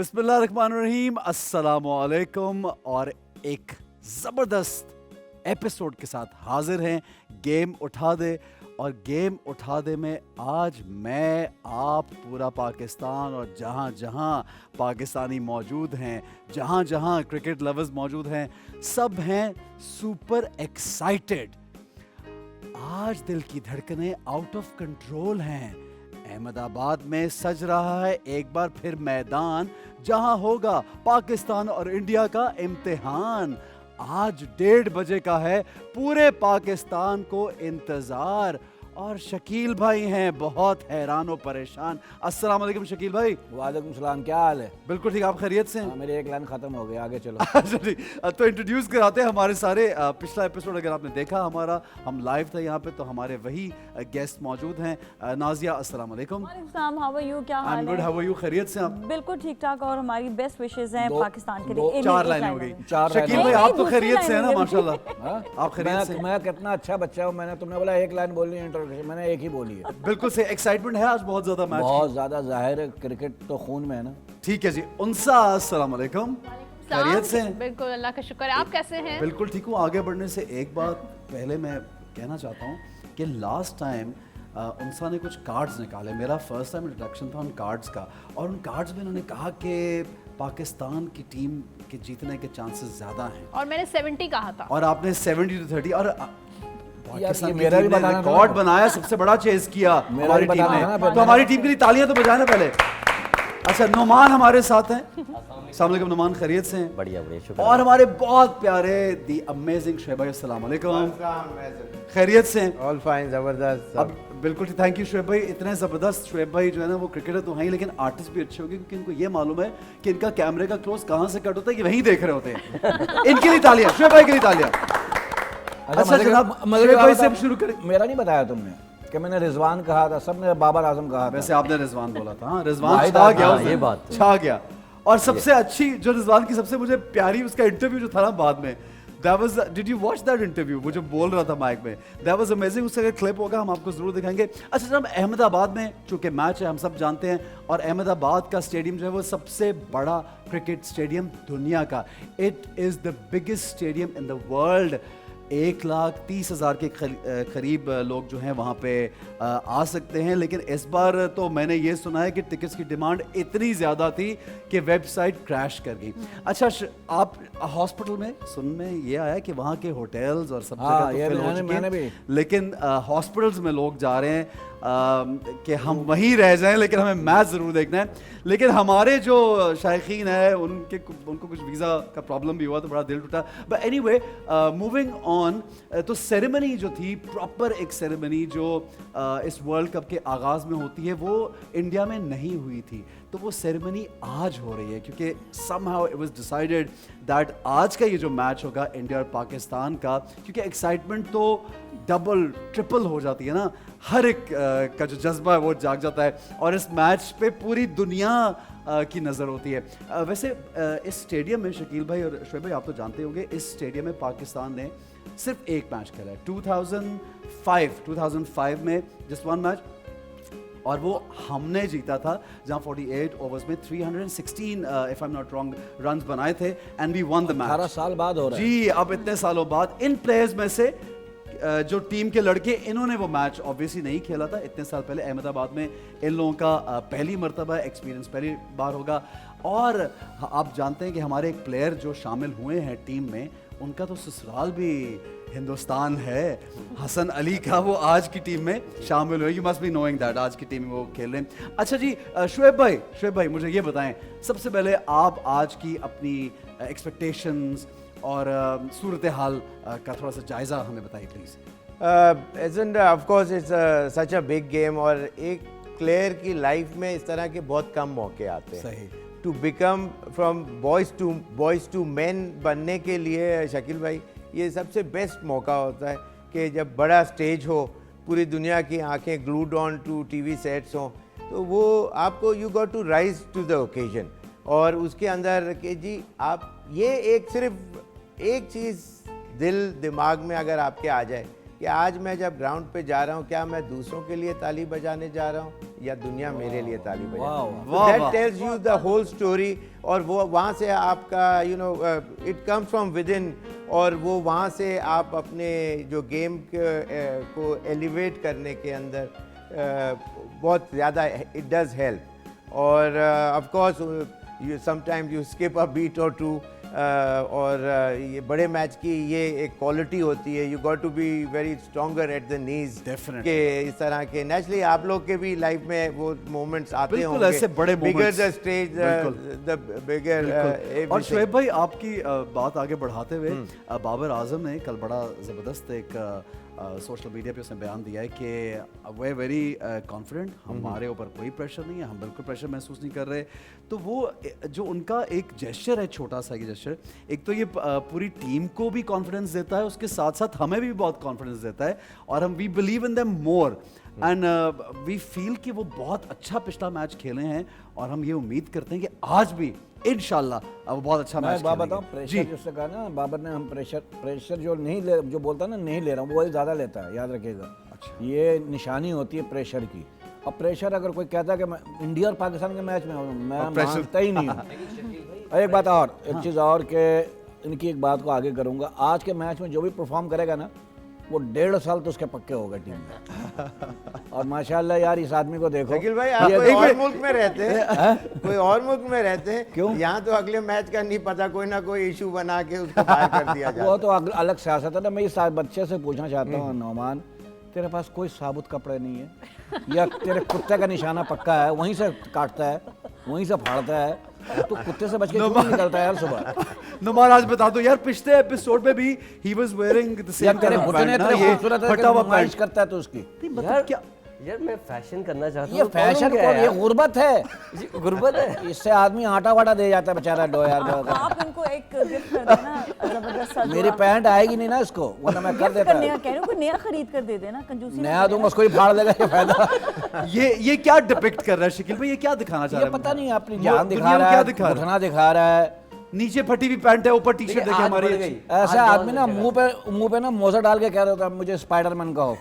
बिस्मिल्लाहिर्रहमानिर्रहीम, अस्सलामुअलैकुम। और एक ज़बरदस्त एपिसोड के साथ हाजिर हैं गेम उठा दे। और गेम उठा दे में आज मैं, आप, पूरा पाकिस्तान और जहाँ जहाँ पाकिस्तानी मौजूद हैं, जहाँ जहाँ क्रिकेट लवर्स मौजूद हैं, सब हैं सुपर एक्साइटेड। आज दिल की धड़कनें आउट ऑफ कंट्रोल हैं। अहमदाबाद में सज रहा है एक बार फिर मैदान, जहां होगा पाकिस्तान और इंडिया का इम्तिहान। आज 1:30 बजे का है, पूरे पाकिस्तान को इंतजार। और शकील भाई हैं बहुत हैरान और परेशान। अस्सलाम वालेकुम शकील भाई। वालेकुम सलाम, क्या हाल है? बिल्कुल ठीक, आप खैरियत से हैं? मेरे एक लाइन खत्म हो गया, आगे चलो। अच्छा ठीक, तो इंट्रोड्यूस कराते हैं हमारे सारे। पिछला एपिसोड अगर आपने देखा हमारा, हम लाइव थे यहाँ पे, तो हमारे वही गेस्ट मौजूद हैं। नाजिया, अस्सलाम वालेकुम। वालेकुम, हाउ आर यू, क्या हाल है? I am good, how are you? खैरियत से आप? बिल्कुल ठीक ठाक, और हमारी बेस्ट विशेस हैं पाकिस्तान के दो- लिए। 4 लाइनें हो गई। चार शकील लाइनें। भाई, आप तो नहीं, खैरियत से हैं ना? दूसरी माशाल्लाह, हाँ? आप खैरियत से? मैं कितना अच्छा बच्चा हूँ। तुमने बोला एक लाइन बोलनी है इंट्रोडक्शन, मैंने एक ही बोली है। बिल्कुल से एक्साइटमेंट है आज बहुत ज्यादा मैच बहुत ज्यादा, जाहिर है क्रिकेट तो खून में है ना। ठीक है जी। उनसा, अस्सलाम वालेकुम। खैरियत से हैं? बिल्कुल, अल्लाह का शुक्र है। आप कैसे हैं? बिल्कुल ठीक हूँ। आगे बढ़ने से एक बात पहले मैं कहना चाहता हूँ कि लास्ट टाइम उनसा ने कुछ कार्ड्स निकाले। मेरा फर्स्ट टाइम इंट्रोडक्शन था उन कार्ड्स का, और उन कार्ड्स में उन्होंने कहा कि पाकिस्तान की टीम के जीतने के चांसेस ज़्यादा हैं, और मैंने 70 कहा था। और आपने 70-30। और पाकिस्तान ये की मेरा टीम भी ने बताना था रिकॉर्ड ना। बनाया, सबसे बड़ा चेज किया मेरा हमारी भी टीम बताना ने। था ना, तो हमारी टीम के लिए तालियां तो बजाएं ना पहले। अच्छा, नुमान हमारे साथ हैं। अस्सलाम वालेकुम नुमान, खैरियत से हैं? बढ़िया बढ़िया, शुक्र। और हमारे बहुत प्यारे दी अमेजिंग शुएब भाई, अस्सलाम वालेकुम। खैरियत से हैं? ऑल फाइन, जबरदस्त। अब बिल्कुल थैंक यू शुएब भाई। इतने ज़बरदस्त शुएब भाई जो है ना, वो क्रिकेटर तो हैं ही, लेकिन आर्टिस्ट भी अच्छे होंगे, क्योंकि इनको ये मालूम है कि इनका कैमरे का क्लोज कहाँ से कट होता है, कि वहीं देख रहे होते हैं। इनके लिए तालियां, शुएब भाई के लिए तालियां। अच्छा जनाब, शुएब भाई से अब शुरू करें। मेरा नहीं बताया तुमने कि मैंने रिजवान कहा था, सबने बाबर आजम कहा था। वैसे आपने रिजवान बोला था। हाँ, रिजवान वाहिद छा आदमी, गया हाँ, उस ये दिन, बात तो। छा गया। और सबसे अच्छी जो रिजवान की सबसे मुझे प्यारी उसका इंटरव्यू जो था ना बाद में, that was, did you watch that interview? वो जो बोल रहा था माइक में, that was amazing। उसका अगर क्लिप होगा हम आपको जरूर दिखाएंगे। अच्छा जनाब, अहमदाबाद में चूंकि मैच है, हम सब जानते हैं, और अहमदाबाद का स्टेडियम जो है वो सबसे बड़ा क्रिकेट स्टेडियम दुनिया का। It is the biggest stadium in the world. 1,30,000 के करीब लोग जो हैं वहाँ पे आ सकते हैं। लेकिन इस बार तो मैंने ये सुना है कि टिकट्स की डिमांड इतनी ज़्यादा थी कि वेबसाइट क्रैश कर गई। अच्छा, आप हॉस्पिटल में सुनने में ये आया कि वहाँ के होटल्स और सब हाँ, जगह ये तो फिल हो मैंने- चुके हैं, मैंने भी। लेकिन हॉस्पिटल्स में लोग जा रहे हैं कि हम वहीं रह जाएं, लेकिन हमें मैच ज़रूर देखना है। लेकिन हमारे जो शायकीन है उनको कुछ वीज़ा का प्रॉब्लम भी हुआ, तो बड़ा दिल टूटा। बट एनीवे, मूविंग ऑन, तो सेरेमनी जो थी, प्रॉपर एक सेरेमनी जो इस वर्ल्ड कप के आगाज़ में होती है, वो इंडिया में नहीं हुई थी। तो वो सेरेमनी आज हो रही है, क्योंकि somehow it was decided that आज का ये जो मैच होगा इंडिया और पाकिस्तान का, क्योंकि एक्साइटमेंट तो डबल ट्रिपल हो जाती है ना, हर एक का जो जज्बा है वो जाग जाता है, और इस मैच पे पूरी दुनिया की नज़र होती है। वैसे इस स्टेडियम में शकील भाई और शुएब भाई, आप तो जानते होंगे, इस स्टेडियम में पाकिस्तान ने सिर्फ एक मैच खेला है। 2005 में जस्ट वन मैच, और वो हमने जीता था, जहां 48 ओवर्स में 316 if I am not wrong runs बनाए थे, and we won the match. 18 साल बाद हो रहा है जी। अब इतने सालों बाद इन प्लेयर्स में से जो टीम के लड़के, इन्होंने वो मैच ऑब्वियसली नहीं खेला था इतने साल पहले अहमदाबाद में। इन लोगों का पहली मर्तबा एक्सपीरियंस, पहली बार होगा। और आप जानते हैं कि हमारे एक प्लेयर जो शामिल हुए हैं टीम में, उनका तो ससुराल भी हिंदुस्तान है। हसन अली का वो आज की टीम में शामिल हुए। You must be knowing that, आज की टीम में वो खेल रहे हैं। अच्छा जी, शुएब भाई मुझे ये बताएं, सबसे पहले आप आज की अपनी एक्सपेक्टेशंस और सूरत हाल का थोड़ा सा जायज़ा हमें बताइए please. isn't of course it's such a big game, और एक प्लेयर की लाइफ में इस तरह के बहुत कम मौके आते हैं। सही। To become from boys to man बनने के लिए शकील भाई, ये सबसे बेस्ट मौका होता है कि जब बड़ा स्टेज हो, पूरी दुनिया की आंखें glued on to TV sets हों, तो वो आपको you got to rise to the occasion. और उसके अंदर कि जी आप ये एक सिर्फ एक चीज़ दिल दिमाग में अगर आपके आ जाए कि आज मैं जब ग्राउंड पे जा रहा हूँ, क्या मैं दूसरों के लिए ताली बजाने जा रहा हूँ या दुनिया मेरे लिए ताली बजाए। वाह, दैट वाह। Tells you the whole story. और वो वहाँ से आपका it comes from within, और वो वहाँ से आप अपने जो गेम को एलिवेट करने के अंदर बहुत ज़्यादा इट डज हेल्प। और of course you sometimes you skip a beat और टू, और ये बड़े मैच की ये एक क्वालिटी होती है, you got to be very stronger at the knees. Definitely. के इस तरह के नेचुरली आप लोग के भी लाइफ में वो मोमेंट्स आते बिल्कुल, होंगे, ऐसे बड़े बिगर moments। The stage the bigger. और शोएब भाई, आपकी बात आगे बढ़ाते हुए बाबर आजम ने कल बड़ा ज़बरदस्त एक सोशल मीडिया पे उसने बयान दिया है कि वे वेरी कॉन्फिडेंट, हमारे ऊपर कोई प्रेशर नहीं है, हम बिल्कुल प्रेशर महसूस नहीं कर रहे। तो वो जो उनका एक जेस्चर है, छोटा सा जेस्चर, एक तो ये पूरी टीम को भी कॉन्फिडेंस देता है, उसके साथ साथ हमें भी बहुत कॉन्फिडेंस देता है, और हम we believe in them more and we feel कि वो बहुत अच्छा पिछला मैच खेले हैं, और हम ये उम्मीद करते हैं कि आज भी इंशाल्लाह वो बहुत अच्छा मैच मैं बताऊं, खेलेंगे। प्रेशर जिससे कहा ना बाबर ने, हम प्रेशर जो नहीं ले, जो बोलता है ना नहीं ले रहा हूँ, वो ही ज़्यादा लेता है, याद रखिएगा। अच्छा। ये निशानी होती है प्रेशर की। अब प्रेशर अगर कोई कहता है कि मैं इंडिया और पाकिस्तान के मैच में हूँ, मैं मानता ही नहीं हूँ। एक बात और, एक चीज़ और कि इनकी एक बात को आगे करूँगा, आज के मैच में जो भी परफॉर्म करेगा ना, वो 1.5 साल तो उसके पक्के होगा टीम में। और माशाल्लाह यार, इस आदमी को देखो। शकील भाई, आप कोई और मुल्क में रहते हैं, कोई और मुल्क में रहते हैं, क्यों? यहाँ तो अगले मैच का नहीं पता, कोई ना कोई इशू बना के उसको बाहर कर दिया जाता वो तो अलग सियासत है ना। मैं इस बच्चे से पूछना चाहता हूँ, नौमान, तेरे पास कोई साबुत कपड़े नहीं है, या तेरे कुत्ते का निशाना पक्का है, वहीं से काटता है, वहीं से फाड़ता है, तो कुत्ते से बच के क्यों नहीं निकलता है यार सुबह? नुमान, आज बता दो यार, पिछले एपिसोड में भी ही वाज वेयरिंग द या सेम तेरे घुटने तेरे खूबसूरत है, फटा हुआ नुमाइश पैंट। करता है तो उसकी। मतलब क्या यार मैं फैशन करना चाहता हूँ। ये फैशन कौन, ये गुर्बत है, गुर्बत है। इससे आदमी आटा वाटा दे जाता है बेचारा 2000 का। आप इनको एक गिफ्ट कर देना, जबरदस्त सा मेरी पैंट आएगी नहीं ना इसको, वरना मैं कर देता। नया कह रहे हो, कोई नया खरीद कर दे देना, कंजूसी नया दूंगा, उसको ही फाड़ देगा, ये फायदा। ये क्या डिपिक्ट कर रहा है शकील भाई, ये क्या दिखाना चाह ये रहा है? पता नहीं, अपनी दुनिया जान में दिखा रहा क्या है, दिखा रहा है? घुटना दिखा रहा है। नीचे फटी हुई पैंट है, ऊपर टी-शर्ट देखिए आज हमारी बढ़ अच्छी। गई। ऐसा आज आदमी बहुत ना जगह। मुंह पे ना मोजा डाल के कह रहा था मुझे स्पाइडरमैन का हो।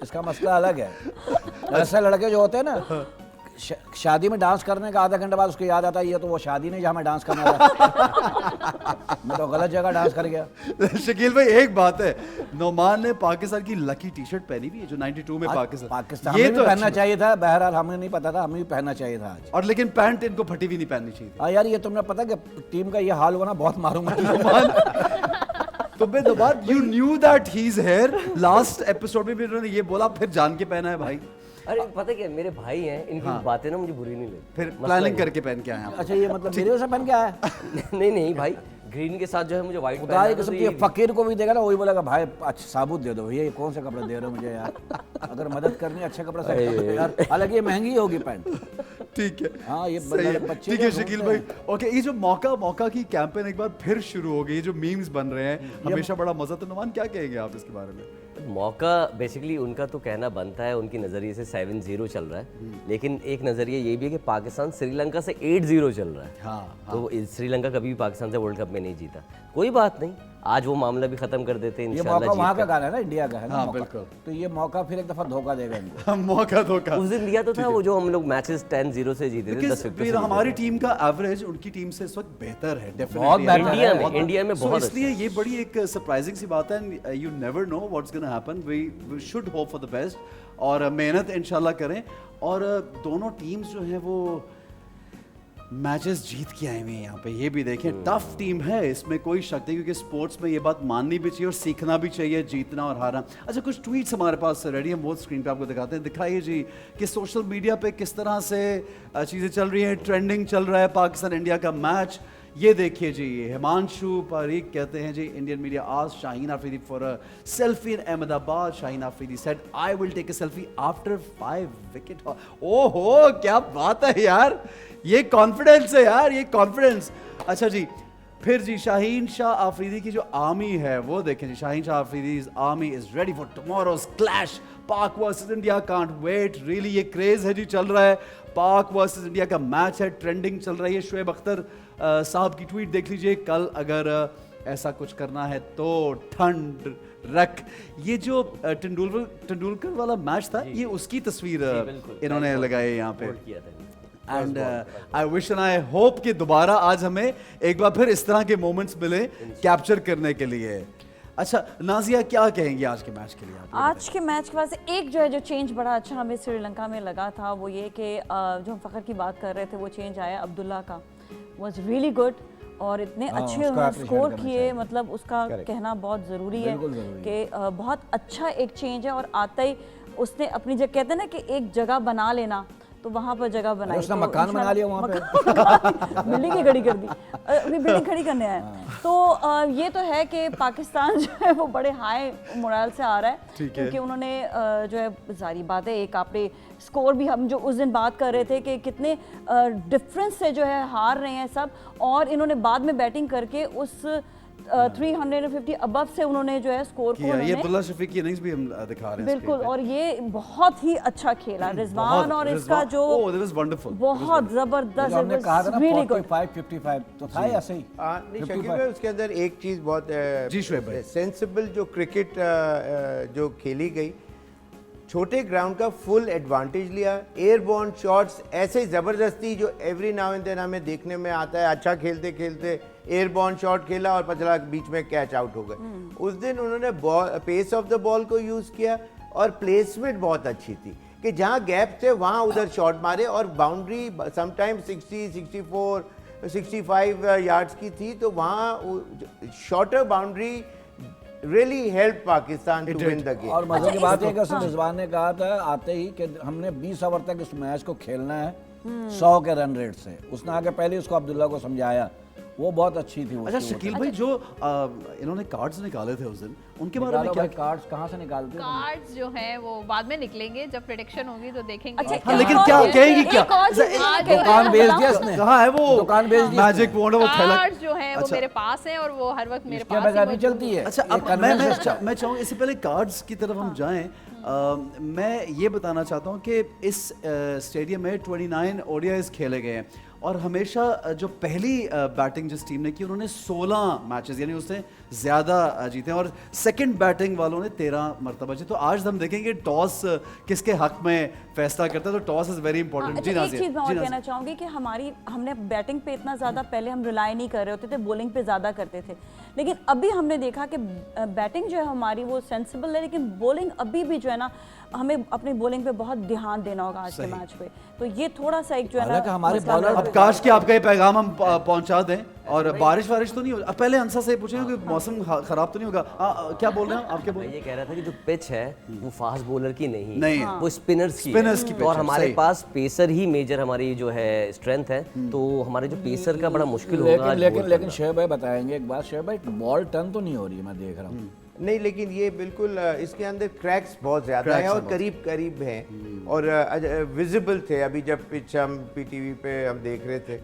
इसका मसला अलग है। ऐसे लड़के जो होते हैं ना, शादी में डांस करने का आधा घंटा बाद उसको याद आता है ये तो वो शादी नहीं जहाँ मैं डांस करना था। मैं तो गलत जगह डांस कर गया। शकील भाई, एक बात है, नोमान ने पाकिस्तान की लकी टी-शर्ट पहनी हुई है जो 92 में पाकिस्तान ये में भी तो पहनना अच्छी- चाहिए था, बहरहाल हमें नहीं पता था, हमें भी पहनना चाहिए था आज। और लेकिन पैंट इनको फटी हुई नहीं पहननी चाहिए हाँ यार, ये तुमने पता कि टीम का ये हाल हुआ ना, बहुत मारूंगा। थी। तो बे Noman, you knew that he is here. Last episode में भी उन्होंने ये बोला, फिर जान के पहना है भाई। अरे पता क्या, मेरे भाई हैं, इनकी बातें ना मुझे बुरी नहीं लगती। फिर मसला प्लानिंग ये- करके पहन के आए आप। अच्छा, ये मतलब मेरे वैसा पहन के आया? नहीं नहीं भाई, ग्रीन के साथ जो है मुझे व्हाइट खुदा की कसम, ये फकीर को भी देगा ना, वही बोलेगा भाई अच्छा साबुत दे दो भैया, ये कौन से कपड़े दे रहे हो मुझे यार, अगर मदद करनी है अच्छे कपड़े से यार, हालांकि ये महंगी होगी पैंट। ठीक है, हाँ, ये सही है। बच्चे ठीक है जो शकील ढूंढते भाई। ओके, ये जो मौका की कैंपेन एक बार फिर शुरू हो गई, ये जो मीम्स बन रहे हैं, हमेशा बड़ा मजा। तो नोमान, क्या कहेंगे आप इसके बारे में? मौका बेसिकली उनका तो कहना बनता है, उनकी नज़रिए से 7-0 चल रहा है, लेकिन एक नज़रिया ये भी है कि पाकिस्तान श्रीलंका से 8-0 चल रहा है। हाँ, तो श्रीलंका कभी भी पाकिस्तान से वर्ल्ड कप में नहीं जीता। कोई बात नहीं, आज वो मामला भी खत्म कर देते हैं ये इंशाल्लाह। मौका वहाँ का गाना है ना, इंडिया का है ना हाँ, मौका। बिल्कुल। तो ये मौका फिर एक दफा धोखा देगा इनको। मौका धोखा उस दिन लिया तो था वो जो हम लोग मैचेस 10-0 से जीते थे, 10 विकेट से जीते हमारी थे। टीम का एवरेज उनकी टीम से इस वक्त बेहतर है, बहुत बेहतर है। इंडिया में So, बहुत इसलिए ये बड़ी एक सरप्राइजिंग सी बात है। You never know what's gonna happen, we should hope for the best, और मेहनत इंशाल्लाह करें। और दोनों टीम्स जो हैं वो मैचेस जीत के आए हुए हैं यहाँ पे, ये भी देखें, टफ टीम है, इसमें कोई शक नहीं, क्योंकि स्पोर्ट्स में ये बात माननी भी चाहिए और सीखना भी चाहिए, जीतना और हारना। अच्छा, कुछ ट्वीट्स हमारे पास रेडी, हम वो स्क्रीन पे आपको दिखाते हैं। दिखाइए जी कि सोशल मीडिया पे किस तरह से चीज़ें चल रही हैं, ट्रेंडिंग चल रहा है पाकिस्तान इंडिया का मैच। ये देखिए जी, हिमांशु पारीक कहते हैं ji, Indian media asked Shaheen Afridi for a selfie in Ahmedabad. Shaheen Afridi said I will take a selfie after 5 wicket. ओहो, क्या बात है यार, ये कॉन्फिडेंस है यार, ये कॉन्फिडेंस। अच्छा जी, फिर जी शाहीन शाह आफरीदी की जो आर्मी है वो देखें ji, Shaheen Shah Afridi army is ready for tomorrow's clash, Pak versus India, can't wait. Really ये क्रेज है जी, चल रहा है, पाक वर्सेस इंडिया का मैच है, ट्रेंडिंग चल रही है। शुएब अख्तर साहब की ट्वीट देख लीजिए, कल अगर ऐसा कुछ करना है तो ठंड रख। ये जो तेंदुलकर वाला मैच था, ये उसकी तस्वीर इन्होंने लगाई यहाँ पे। किया था and I wish and I hope कि दोबारा आज हमें एक बार फिर इस तरह के मोमेंट्स मिले कैप्चर करने के लिए। अच्छा नाजिया, क्या कहेंगी आज के मैच के लिए? आज के मैच के बाद से एक जो है जो चेंज बड़ा अच्छा हमें श्रीलंका में लगा था, वो ये कि जो हम फ़खर की बात कर रहे थे, वो चेंज आया अब्दुल्ला का, वाज रियली गुड। और इतने अच्छे उसका उन्होंने appreciate स्कोर करना किए, चाहिए। मतलब उसका कहना बहुत ज़रूरी है बिल्कुल ज़रूरी कि बहुत अच्छा एक चेंज है। और आते ही उसने अपनी जगह, कहते हैं ना कि एक जगह बना लेना, तो वहाँ पर जगह बनाई। उसने तो मकान बना लिया वहाँ पे। बिल्डिंग ही खड़ी कर दी, अभी बिल्डिंग खड़ी करने आया। तो ये तो है कि पाकिस्तान जो है वो बड़े हाई मोरल से आ रहा है, क्योंकि उन्होंने जो है जारी बात है, एक आपने स्कोर भी, हम जो उस दिन बात कर रहे थे कि कितने डिफरेंस से जो है हार रहे हैं सब, और इन्होंने बाद में बैटिंग करके उस 350 अबव से उन्होंने जो है स्कोर को ये अब्दुल्ला शफीक की इनिंग्स भी हम दिखा रहे हैं बिल्कुल। screen पे। और ये बहुत ही अच्छा खेला रिजवान, और इसका जो that was wonderful. बहुत जबरदस्त, जो हमने कहा था ना really good। 45-55 तो था ही ऐसे ही। नहीं शकील भाई, उसके अंदर एक चीज़ बहुत जी शुएब भाई। सेंसिबल जो क्रिकेट जो खेली गई, छोटे ग्राउंड का फुल एडवांटेज लिया, एयरबॉर्न शॉट्स ऐसे ज़बरदस्ती जो एवरी नाउ एंड देन हमें देखने में आता है, अच्छा खेलते खेलते एयरबॉर्न शॉट खेला और पचला बीच में कैच आउट हो गए। उस दिन उन्होंने पेस ऑफ द बॉल को यूज़ किया और प्लेसमेंट बहुत अच्छी थी कि जहाँ गैप थे वहाँ उधर शॉट मारे, और बाउंड्री समटाइम 60, 64, 65 यार्ड्स की थी, तो वहाँ shorter boundary really helped Pakistan to win the game. और मजे की बात है कि रिजवान ने कहा था आते ही कि हमने 20 ओवर तक इस मैच को खेलना है 100 के रन रेट से। उसने आके पहले उसको अब्दुल्ला को समझाया, वो बहुत अच्छी थी। अच्छा शकील भाई, जो इन्होंने कार्ड्स निकाले थे उस दिन, उनके बारे में क्या? कार्ड्स कहाँ से निकालते हो? कार्ड्स जो हैं वो बाद में निकलेंगे, जब प्रेडिक्शन होगी तो देखेंगे। अच्छा, हाँ, लेकिन क्या कहेंगी क्या? दुकान बेच दिया इसने। कहाँ है वो दुकान बेच दी मैजिक वॉन्ड, वो थैला? कार्ड्स जो हैं वो मेरे पास हैं और वो हर वक्त मेरे इसके पास ही बगैर नहीं मौजूद चलती है। अच्छा, अब मैं चाहूँ इससे पहले कार्ड्स की तरफ हम जाएं, मैं ये बताना चाहता हूँ कि इस स्टेडियम में 29 ओडीआईज खेले गए हैं, और हमेशा जो पहली बैटिंग जिस टीम ने की, उन्होंने 16 मैचेस यानी उससे ज़्यादा जीते हैं, और सेकंड बैटिंग वालों ने 13 मरतबा जीते। तो आज हम देखेंगे टॉस किसके हक में फैसला करता है, तो टॉस इज़ वेरी इंपॉर्टेंट। अच्छा, एक चीज़ मैं और कहना चाहूँगी कि हमने बैटिंग पे इतना ज़्यादा पहले हम रिलाई नहीं कर रहे होते थे, बॉलिंग पे ज़्यादा करते थे, लेकिन अभी हमने देखा कि बैटिंग जो है हमारी वो सेंसिबल है, लेकिन बॉलिंग अभी भी जो है ना, हमें अपनी बॉलिंग पे बहुत ध्यान देना होगा आज के मैच पे। तो ये थोड़ा सा एक जो है ना, हमारे मसला अब काश कि आपका ये पैगाम हम पहुंचा दें, और बारिश तो नहीं हो। अब पहले अंसा से पूछेंगे कि मौसम खराब तो नहीं होगा? क्या बोल रहे हैं आपके? मैं ये कह रहा था कि जो पिच है वो फास्ट बॉलर की नहीं नहीं, वो स्पिनर्स की की है। और हमारे पास पेसर ही मेजर हमारी जो है स्ट्रेंथ है, तो हमारे जो पेसर का बड़ा मुश्किल होगा। लेकिन शोएब भाई बताएंगे एक बात, शोएब भाई बॉल टर्न तो नहीं हो रही है, मैं देख रहा हूँ। नहीं, लेकिन ये बिल्कुल इसके अंदर क्रैक्स बहुत ज़्यादा हैं और करीब करीब हैं और विजिबल थे। अभी जब पिच हम पीटीवी पे हम देख रहे थे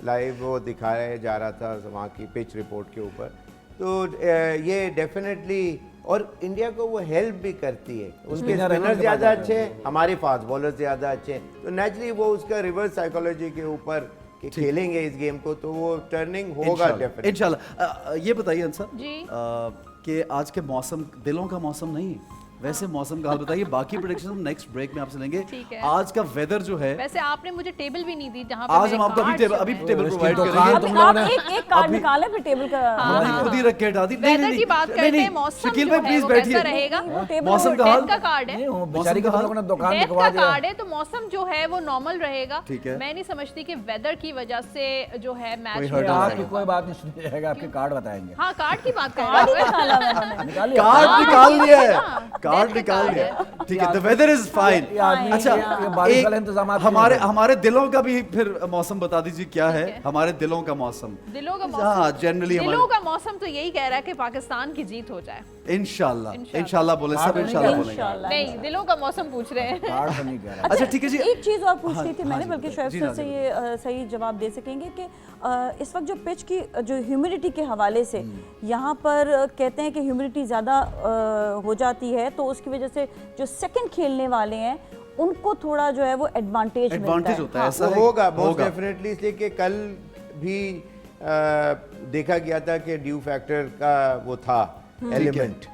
लाइव, वो दिखाया जा रहा था वहाँ की पिच रिपोर्ट के ऊपर, तो ये डेफिनेटली, और इंडिया को वो हेल्प भी करती है। उनके स्पिनर ज़्यादा अच्छे हैं, हमारे फास्ट बॉलर ज़्यादा अच्छे हैं, तो नेचुरली वो उसका रिवर्स साइकोलॉजी के ऊपर कि खेलेंगे इस गेम को, तो वो टर्निंग होगा डेफिनेटली इंशाल्लाह। ये बताइए अंसर जी कि आज के मौसम, दिलों का मौसम नहीं, वैसे मौसम का हाल बताइए। बाकी प्रेडिक्शन हम नेक्स्ट ब्रेक में आपसे लेंगे। ठीक है। आज का वेदर जो है, वैसे आपने मुझे टेबल भी नहीं दी जहाँ पे आज मेरे हम आपको cards जो अभी हैं। टेबल प्रोवाइड दुकान करेंगे। तुम लोगों ने एक कार्ड निकाले फिर टेबल का। हमने खुद ही रख के हटा दी। वेदर की बात करते हैं, मौसम शकील जो भाई है प्लीज वो कैसा बैठिए। रहेगा? मौसम का हाल डेथ का कार्ड है, नहीं, वो बेचारी को तुम लोगों ने दुकान डेथ दिखवा का दिया। कार्ड है, तो मौसम जो है वो नॉर्मल रहेगा। ठीक है। मैं नहीं समझती कि वेदर की वजह से जो है मैच कोई में hurdle आपकी कोई बात नहीं सुनी जाएगा, आपके कार्ड बताएंगे। हाँ कार्ड की बात कर रहे हैं। निकालिए। कार्ड निकाल लिया है, कार्ड डेथ निकाल का लिया कार्ड है। ठीक है, द वेदर इज फाइन। ये आदमी अच्छा, ये बारिश वाले इंतजामात क्यों हमारे नहीं हैं? हमारे दिलों का भी फिर मौसम बता दीजिए क्या है? हमारे दिलों का मौसम, दिलों का हाँ मौसम, जनरली दिलों हमारे का मौसम तो यही कह रहा है कि पाकिस्तान की जीत हो जाए। इंशाल्लाह इंशाल्लाह बोले सब, इंशाल्लाह बोलेंगे। इंशाल्लाह। नहीं, दिलों का मौसम पूछ रहे हैं। कार्ड तो नहीं कह रहा। अच्छा ठीक है जी। एक चीज़ और पूछनी थी मैंने, जी, बल्कि शोएब जी, सर नाज़िम। से ये सही जवाब दे सकेंगे कि इस वक्त जो पिच की जो ह्यूमिडिटी के हवाले से यहाँ पर कहते हैं कि ह्यूमिडिटी ज़्यादा हो जाती है, तो उसकी वजह से जो सेकंड खेलने वाले हैं उनको थोड़ा जो है वो एडवांटेज होता है, ऐसा वो है? होगा मोस्ट होगा। डेफिनेटली, इसलिए कि कल भी देखा गया था कि ड्यू फैक्टर का वो था एलिमेंट,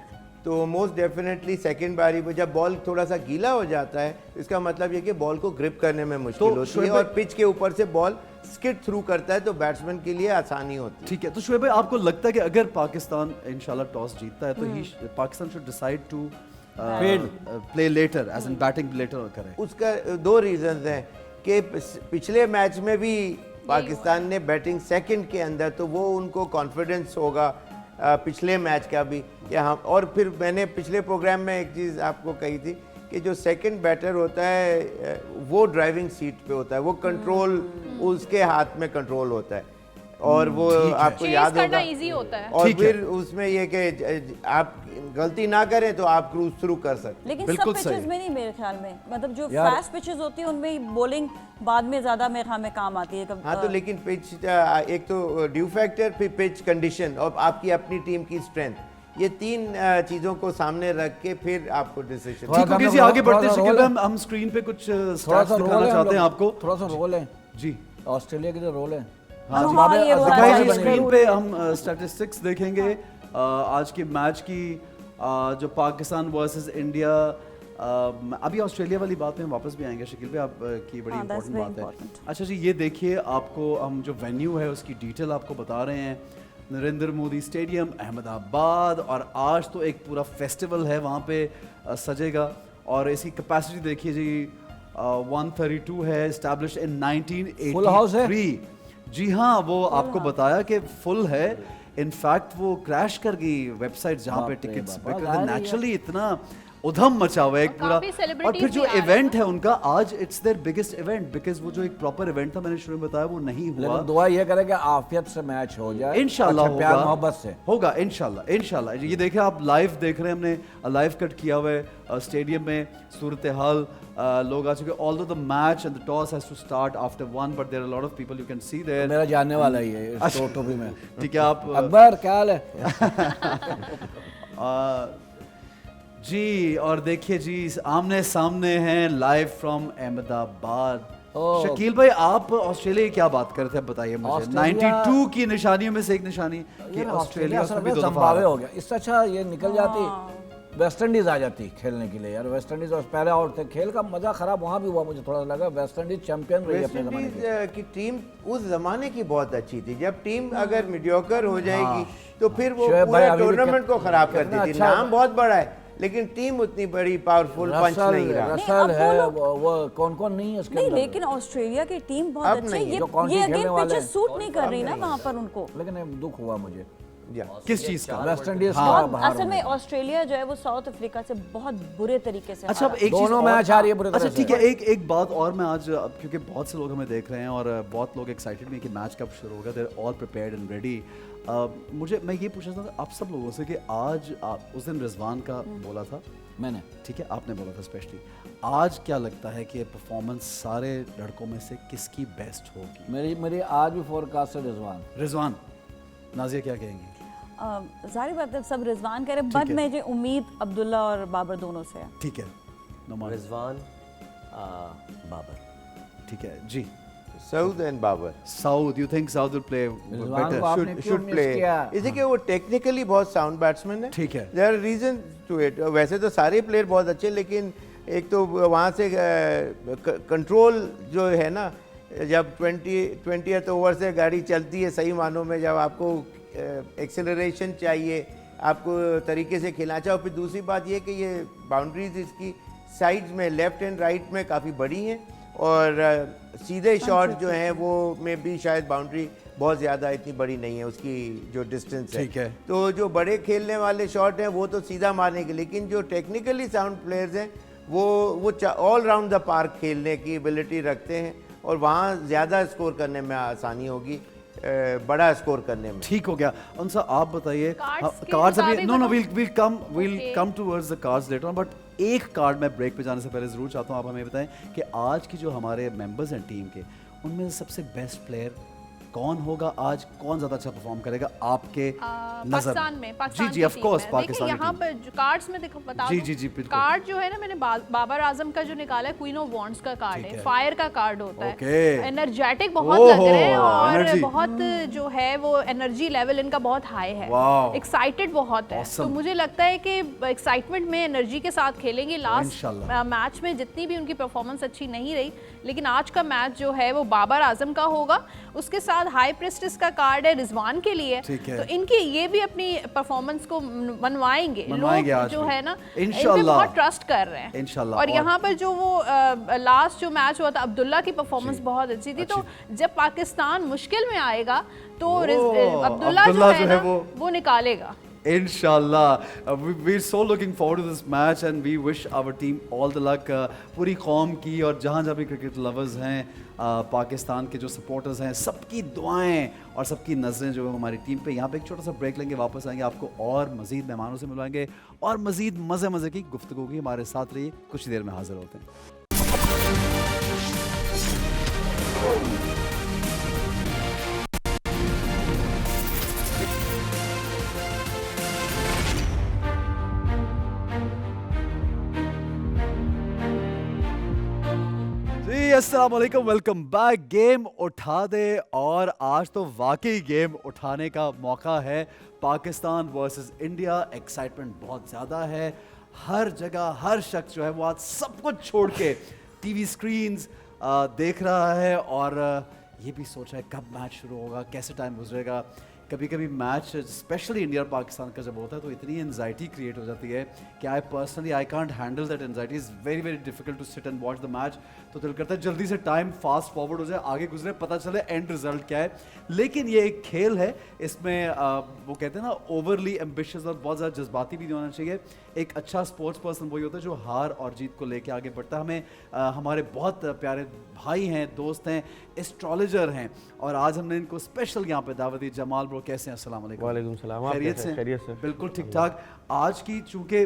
तो मोस्ट डेफिनेटली सेकंड बारी पे जब बॉल थोड़ा सा गीला हो जाता है, इसका मतलब ये कि बॉल को ग्रिप करने में मुश्किल तो होती है और पिच के ऊपर से बॉल स्किड थ्रू करता है, तो बैट्समैन के लिए आसानी होती है। ठीक है, तो शुएब भाई आपको लगता है कि अगर पाकिस्तान इंशाल्लाह टॉस जीतता है तो Pakistan should decide to play later as in batting later करें? उसका दो रीजंस हैं कि पिछले मैच में भी पाकिस्तान ने बैटिंग सेकंड के अंदर, तो वो उनको कॉन्फिडेंस होगा पिछले मैच का भी कि हम, और फिर मैंने पिछले प्रोग्राम में एक चीज़ आपको कही थी कि जो सेकंड बैटर होता है वो ड्राइविंग सीट पे होता है, वो कंट्रोल उसके हाथ में कंट्रोल होता है और वो आपको Chase याद करना होगा easy होता है। और फिर उसमें ये कि आप गलती ना करें तो आप क्रूज थ्रू कर सकते। लेकिन सब बिल्कुल पिचेस सही। में नहीं मेरे ख्याल में, मतलब जो यार- फास्ट पिचेस होती है उनमें बॉलिंग बाद में ज्यादा मेरे ख्याल में काम आती है। हाँ तो लेकिन पिच एक तो ड्यू फैक्टर, फिर पिच कंडीशन और आपकी अपनी टीम की स्ट्रेंथ, ये तीन चीजों को सामने रख के फिर आपको डिसीजन। थोड़ा ठीक हो सा गया जी, थोड़ा आगे सा बढ़ते हैं। रोल शकील है। भाई हम स्क्रीन पे कुछ थोड़ा स्टैट्स सा रोल दिखाना है हम चाहते हैं लोग, आपको। थोड़ा सा रोल है जी ऑस्ट्रेलिया के जो रोल है। हाँ जी, हाँ, ये वाला दिखाइए चाहिए। स्क्रीन पे हम स्टैटिस्टिक्स देखेंगे आज के मैच की, जो पाकिस्तान वर्सेस इंडिया। अभी ऑस्ट्रेलिया वाली बात में हम वापस भी आएंगे शकील भाई, आप की बड़ी हाँ, that's इंपॉर्टेंट very बात है। important. अच्छा जी, ये देखिए, आपको हम जो वेन्यू है उसकी डिटेल आपको बता रहे हैं। नरेंद्र मोदी स्टेडियम अहमदाबाद, और आज तो एक पूरा फेस्टिवल है वहाँ पे सजेगा। और इसकी कैपेसिटी देखिए जी 132 है, एस्टैब्लिश इन 1983। Full house है? जी हाँ, वो आपको बताया कि फुल है। इनफैक्ट वो क्रैश कर गई वेबसाइट जहाँ पे बाप रे टिकट्स बाबा, बिक गा रहे थे। रही है। नेचुरली इतना उधम मचा हुआ है एक और पूरा। काफी और celebrities फिर जो भी आ रहे हैं इवेंट है उनका आज, it's their biggest event, because वो जो एक प्रॉपर इवेंट था, मैंने शुरू में बताया, वो नहीं हुआ। लेकिन दुआ ये करे कि आफियत से मैच हो जाए इंशाल्लाह अच्छा, प्यार होगा, मोहब्बत से होगा इंशाल्लाह इंशाल्लाह। ये देखिए, आप लाइव देख रहे हैं, हमने लाइव कट किया हुआ है स्टेडियम में सूरत हाल। लोग आ चुके, although the match and the toss has to start after 1, but there are a lot of people you can see there. मेरा जानने वाला ही है इस टोपी में। ठीक है, आप अकबर क्या हाल है? जी, और देखिए जी, आमने सामने हैं लाइव फ्रॉम अहमदाबाद। ओह। शकील भाई, आप ऑस्ट्रेलिया की क्या बात कर रहे थे, अब बताइए मुझे। ऑस्ट्रेलिया- 92 की निशानियों में से एक निशानी कि ये ऑस्ट्रेलिया असल उसमें भी में 2 दफा ज़िम्बाब्वे हारा। हो गया। इससे अच्छा ये निकल जाती, वेस्ट इंडीज आ जाती खेलने के लिए यार। वेस्ट इंडीज और पहले आउट थे, खेल का मजा खराब वहाँ भी हुआ, मुझे थोड़ा लगा। वेस्ट इंडीज चैंपियन रही वेस्ट अपने जमाने की। इंडीज की टीम उस जमाने की बहुत अच्छी थी। जब टीम अगर मीडियोकर हो जाएगी तो फिर वो शोएब भाई पूरे अभी भी टूर्नामेंट को खराब कर कितना देती। अच्छा- नाम बहुत बड़ा है लेकिन टीम उतनी बड़ी पावरफुल पंच नहीं रहा। रसल अब है, वो लोग- वो कौन कौन नहीं है उसके नहीं, अंदर। लेकिन ऑस्ट्रेलिया की टीम बहुत अब अच्छी नहीं है। है, जो कौन सी ये खेलने अगेन वाले पिचेस हैं। सूट नहीं कर रही ना वहाँ पर उनको। लेकिन ये दुख हुआ मुझे या। किस चीज का? वेस्ट इंडीज का बहुत बाहर असल में होना। ऑस्ट्रेलिया जो है वो साउथ अफ्रीका से बहुत बुरे तरीके से अच्छा, अब हारा। एक चीज दोनों और- मैच आ रही है बुरी तरह अच्छा ठीक है, से। एक बात और मैं आज, क्योंकि बहुत से लोग हमें देख रहे हैं और बहुत लोग एक्साइटेड भी हैं कि मैच कब शुरू होगा। They're all prepared and ready. मैं ये पूछ रहा था आप सब लोगों से कि आज उस दिन रिजवान का बोला था, मैंने ठीक है, आपने बोला था स्पेशली, आज क्या लगता है कि परफॉर्मेंस सारे लड़कों में से किसकी बेस्ट होगी? मेरी आज भी फोरकास्ट है रिजवान। नाजिया क्या कहेंगी? जाहिर बात है सब रिजवान कह रहे, बट है। मुझे उम्मीद अब्दुल्ला और बाबर दोनों से है। ठीक है, नुमान, रिजवान बाबर। ठीक है ji. Saud and Babar Saud, you think Saud will play Rizwan better? को आपने क्यों शुड मिस प्ले, किया? इसलिए वो टेक्निकली बहुत साउंड बैट्समैन है। ठीक है। There are reason to it. वैसे तो सारे प्लेयर बहुत अच्छे, लेकिन एक तो वहाँ से कंट्रोल जो है ना, जब 20th ओवर से गाड़ी चलती है सही मानों में, जब आपको एक्सेलरेशन चाहिए, आपको तरीके से खेलना चाहिए। और फिर दूसरी बात ये कि ये बाउंड्रीज इसकी साइड्स में लेफ्ट एंड राइट में काफ़ी बड़ी हैं और सीधे शॉट जो हैं वो में भी शायद बाउंड्री बहुत ज़्यादा इतनी बड़ी नहीं है, उसकी जो डिस्टेंस है। ठीक है। तो जो बड़े खेलने वाले शॉट हैं वो तो सीधा मारने के, लेकिन जो टेक्निकली साउंड प्लेयर्स हैं वो ऑल राउंड द पार्क खेलने की एबिलिटी रखते हैं और वहाँ ज़्यादा स्कोर करने में आसानी होगी, बड़ा स्कोर करने में। ठीक हो गया। उनसा आप बताइए, Cards के कार्ड्स अभी मुताबिक नो नो बताओ। Will Okay. Come towards the cards later on, but एक कार्ड मैं ब्रेक पे जाने से पहले जरूर चाहता हूँ आप हमें बताएं कि आज की जो हमारे मेंबर्स हैं टीम के, उनमें से सबसे बेस्ट प्लेयर कौन होगा आज, कौन ज्यादा अच्छा परफॉर्म करेगा आपके नजर पाकिस्तान में, पाकिस्तान जी जी की ऑफ टीम कोर्स में। पाकिस्तान देखिए, यहाँ पर कार्ड्स में देखो बता जी दूं, जी जी बिल्कुल कार्ड जो है ना, मैंने बाबर आजम का जो निकाला है, क्वीन ऑफ वॉन्ड्स का कार्ड है, फायर का कार्ड होता है, ओके एनर्जेटिक बहुत ओहो, लग रहे हैं और energy। बहुत जो है वो एनर्जी लेवल इनका बहुत हाई है, वाओ। एक्साइटेड बहुत है। तो मुझे लगता है कि एक्साइटमेंट में एनर्जी के साथ खेलेंगे। लास्ट मैच में जितनी भी उनकी परफॉर्मेंस अच्छी नहीं रही, लेकिन आज का मैच जो है वो बाबर आजम का होगा। उसके साथ हाई प्रेस्टिस का कार्ड है रिजवान के लिए, तो इनकी ये भी अपनी परफॉर्मेंस को मनवाएंगे लोग जो है ना, इंशाल्लाह बहुत ट्रस्ट कर रहे हैं इंशाल्लाह। और यहाँ पर जो वो लास्ट जो मैच हुआ था, अब्दुल्ला की परफॉर्मेंस बहुत अच्छी थी। तो जब पाकिस्तान मुश्किल में आएगा तो अब्दुल्ला जो है वो निकालेगा Inshallah. We're so looking forward to this match and we wish our team all the luck. पूरी कौम की और जहाँ जहाँ भी क्रिकेट लवर्स हैं, पाकिस्तान के जो सपोर्टर्स हैं, सबकी दुआएं और सबकी नज़रें जो है हमारी टीम पे। यहाँ पे एक छोटा सा ब्रेक लेंगे, वापस आएंगे, आपको और मज़ीद मेहमानों से मिलवाएंगे और मज़ीद मज़े की गुफ्तगू की। हमारे साथ रहिए, कुछ देर में हाजिर होते हैं। अस्सलाम वालेकुम, वेलकम बैक। गेम उठा दे, और आज तो वाकई गेम उठाने का मौका है। पाकिस्तान वर्सेस इंडिया, एक्साइटमेंट बहुत ज़्यादा है हर जगह। हर शख्स जो है वो आज सब कुछ छोड़ के टीवी स्क्रीन्स देख रहा है और ये भी सोच रहा है कब मैच शुरू होगा, कैसे टाइम गुजरेगा। कभी कभी मैच स्पेशली इंडिया और पाकिस्तान का जब होता है तो इतनी एंजाइटी क्रिएट हो जाती है कि I personally I can't handle that anxiety. Is very very difficult to sit and watch the match. तो दिल करता है जल्दी से टाइम फास्ट फॉरवर्ड हो जाए, आगे गुजरे, पता चले एंड रिजल्ट क्या है। लेकिन ये एक खेल है, इसमें वो कहते हैं ना ओवरली एम्बिशियस और बहुत ज़्यादा जज्बाती भी नहीं होना चाहिए। एक अच्छा स्पोर्ट्स पर्सन वही होता है जो हार और जीत को लेके आगे बढ़ता है। हमें हमारे बहुत प्यारे भाई हैं, दोस्त हैं, एस्ट्रोलॉजर हैं, और आज हमने इनको स्पेशल यहाँ पे दावत दी। जमाल ब्रो, कैसे हैं? अस्सलाम वालेकुम। वालेकुम सलाम। खैरियत से? बिल्कुल ठीक ठाक। आज की चूँकि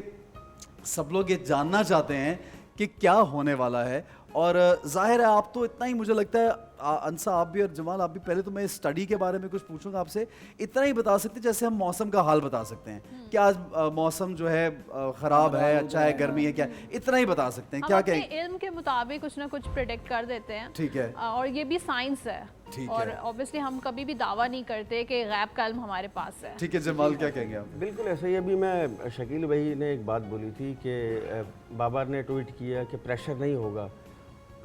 सब लोग ये जानना चाहते हैं कि क्या होने वाला है, और जाहिर है आप तो इतना ही, मुझे लगता है अंसा आप भी और जमाल आप भी, पहले तो मैं स्टडी के बारे में कुछ पूछूंगा आपसे। इतना ही बता सकते जैसे हम मौसम का हाल बता सकते हैं कि आज मौसम जो है ख़राब है, अच्छा है, गर्मी है, क्या, इतना ही बता सकते हैं। क्या कहें, इल्म के मुताबिक कुछ ना कुछ प्रेडिक्ट कर देते हैं, ठीक है, और ये भी साइंस है, और ऑब्वियसली हम कभी भी दावा नहीं करते कि गैब का इल्म हमारे पास है। ठीक है जमाल, क्या कहेंगे आप? बिल्कुल ऐसे ही। अभी मैं शकील भाई ने एक बात बोली थी कि बाबर ने ट्वीट किया कि प्रेशर नहीं होगा,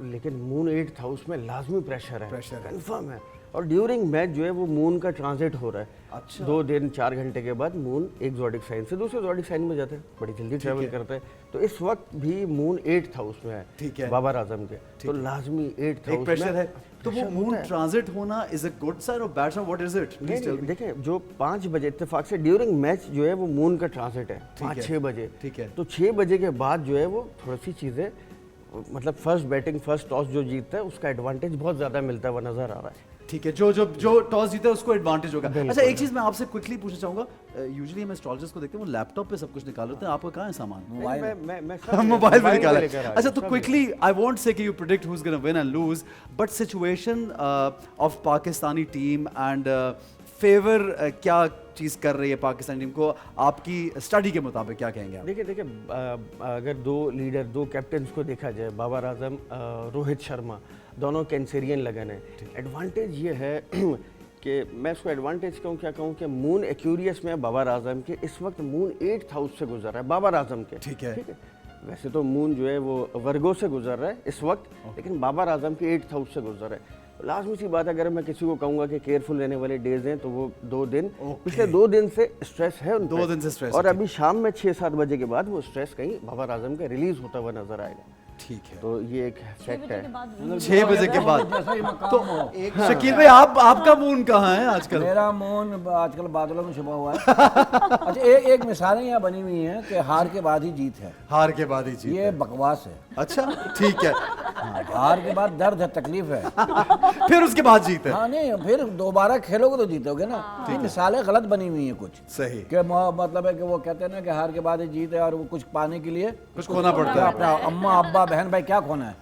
लेकिन मून 8th हाउस में लाजमी प्रेशर है, कंफर्म है। और ड्यूरिंग मैच जो है वो मून का ट्रांजिट हो रहा है। अच्छा। 2 दिन 4 घंटे के बाद मून एक ज़ोडिक साइन से दूसरे ज़ोडिक साइन में जाता है, बड़ी जल्दी ट्रैवल करता है। तो इस वक्त भी मून 8th हाउस में है, ठीक है, बाबर आजम के, तो लाजमी 8th हाउस प्रेशर है। तो वो मून ट्रांजिट होना इज अ गुड साइन और bad sign, what is it? देखिए, जो 5 बजे इत्तेफाक से ड्यूरिंग मैच जो है वो मून का ट्रांजिट है 5-6 बजे, ठीक है। तो 6 बजे के बाद जो है वो थोड़ी सी चीज़ें, मतलब फर्स्ट बैटिंग, फर्स्ट टॉस जो जीतता है उसका एडवांटेज बहुत ज़्यादा मिलता हुआ नजर आ रहा है। ठीक है, जो टॉस जीता है उसको एडवांटेज होगा। अच्छा, एक चीज़ मैं आपसे क्विकली पूछना चाहूँगा, यूजुअली हम एस्ट्रोलॉजर्स को देखते हैं वो लैपटॉप पे सब कुछ निकाल लेते हैं, आपका कहाँ है सामान? मोबाइल में निकाला है। अच्छा, तो क्विकली, आई वोंट से कि you predict who is gonna win and lose, but situation of Pakistani team and favour क्या चीज़ कर रही है पाकिस्तान टीम को, आपकी स्टडी के मुताबिक क्या कहेंगे आप? देखिए, अगर 2 लीडर, 2 कैप्टन्स को देखा जाए, बाबर आजम, रोहित शर्मा, दोनों कैंसेरियन लगन है। एडवांटेज ये है कि मैं इसको एडवांटेज कहूँ, क्या कहूँ, कि मून एक्यूरियस में बाबर आजम के इस वक्त मून 8th हाउस से गुजर रहा है, बाबर आजम के, ठीक है। वैसे तो मून जो है वो वर्गो से गुजर रहा है इस वक्त, लेकिन बाबर आजम के 8th हाउस से गुजर रहा है। लाजमी सी बात, अगर मैं किसी को कहूँगा कि केयरफुल रहने वाले डेज हैं तो वो 2 दिन, पिछले 2 दिन से स्ट्रेस है उन 2 दिन से स्ट्रेस, और अभी शाम में 6-7 बजे के बाद वो स्ट्रेस कहीं बाबर आजम का रिलीज होता हुआ नजर आएगा। ठीक है, तो ये एक फैक्ट है। 6 बजे के बाद। तो शकील भाई, आपका मून कहाँ है आजकल? मेरा मून आजकल बादलों में छुपा हुआ है। अच्छा, एक मिसालें यहाँ बनी हुई हैं कि हार के बाद ही जीत है, हार के बाद ही जीत, ये बकवास है। अच्छा, ठीक है। हार के बाद दर्द है, तकलीफ है, फिर उसके बाद जीत है। हाँ, नहीं, फिर दोबारा खेलोगे तो जीतोगे ना। ये मिसालें गलत बनी हुई हैं कुछ, सही, कि मतलब है कि वो कहते हैं ना कि हार के बाद ही जीत है, और वो कुछ पाने के लिए कुछ खोना पड़ता है। अपना अम्मा, अब्बा, बहन भाई क्या खोना है?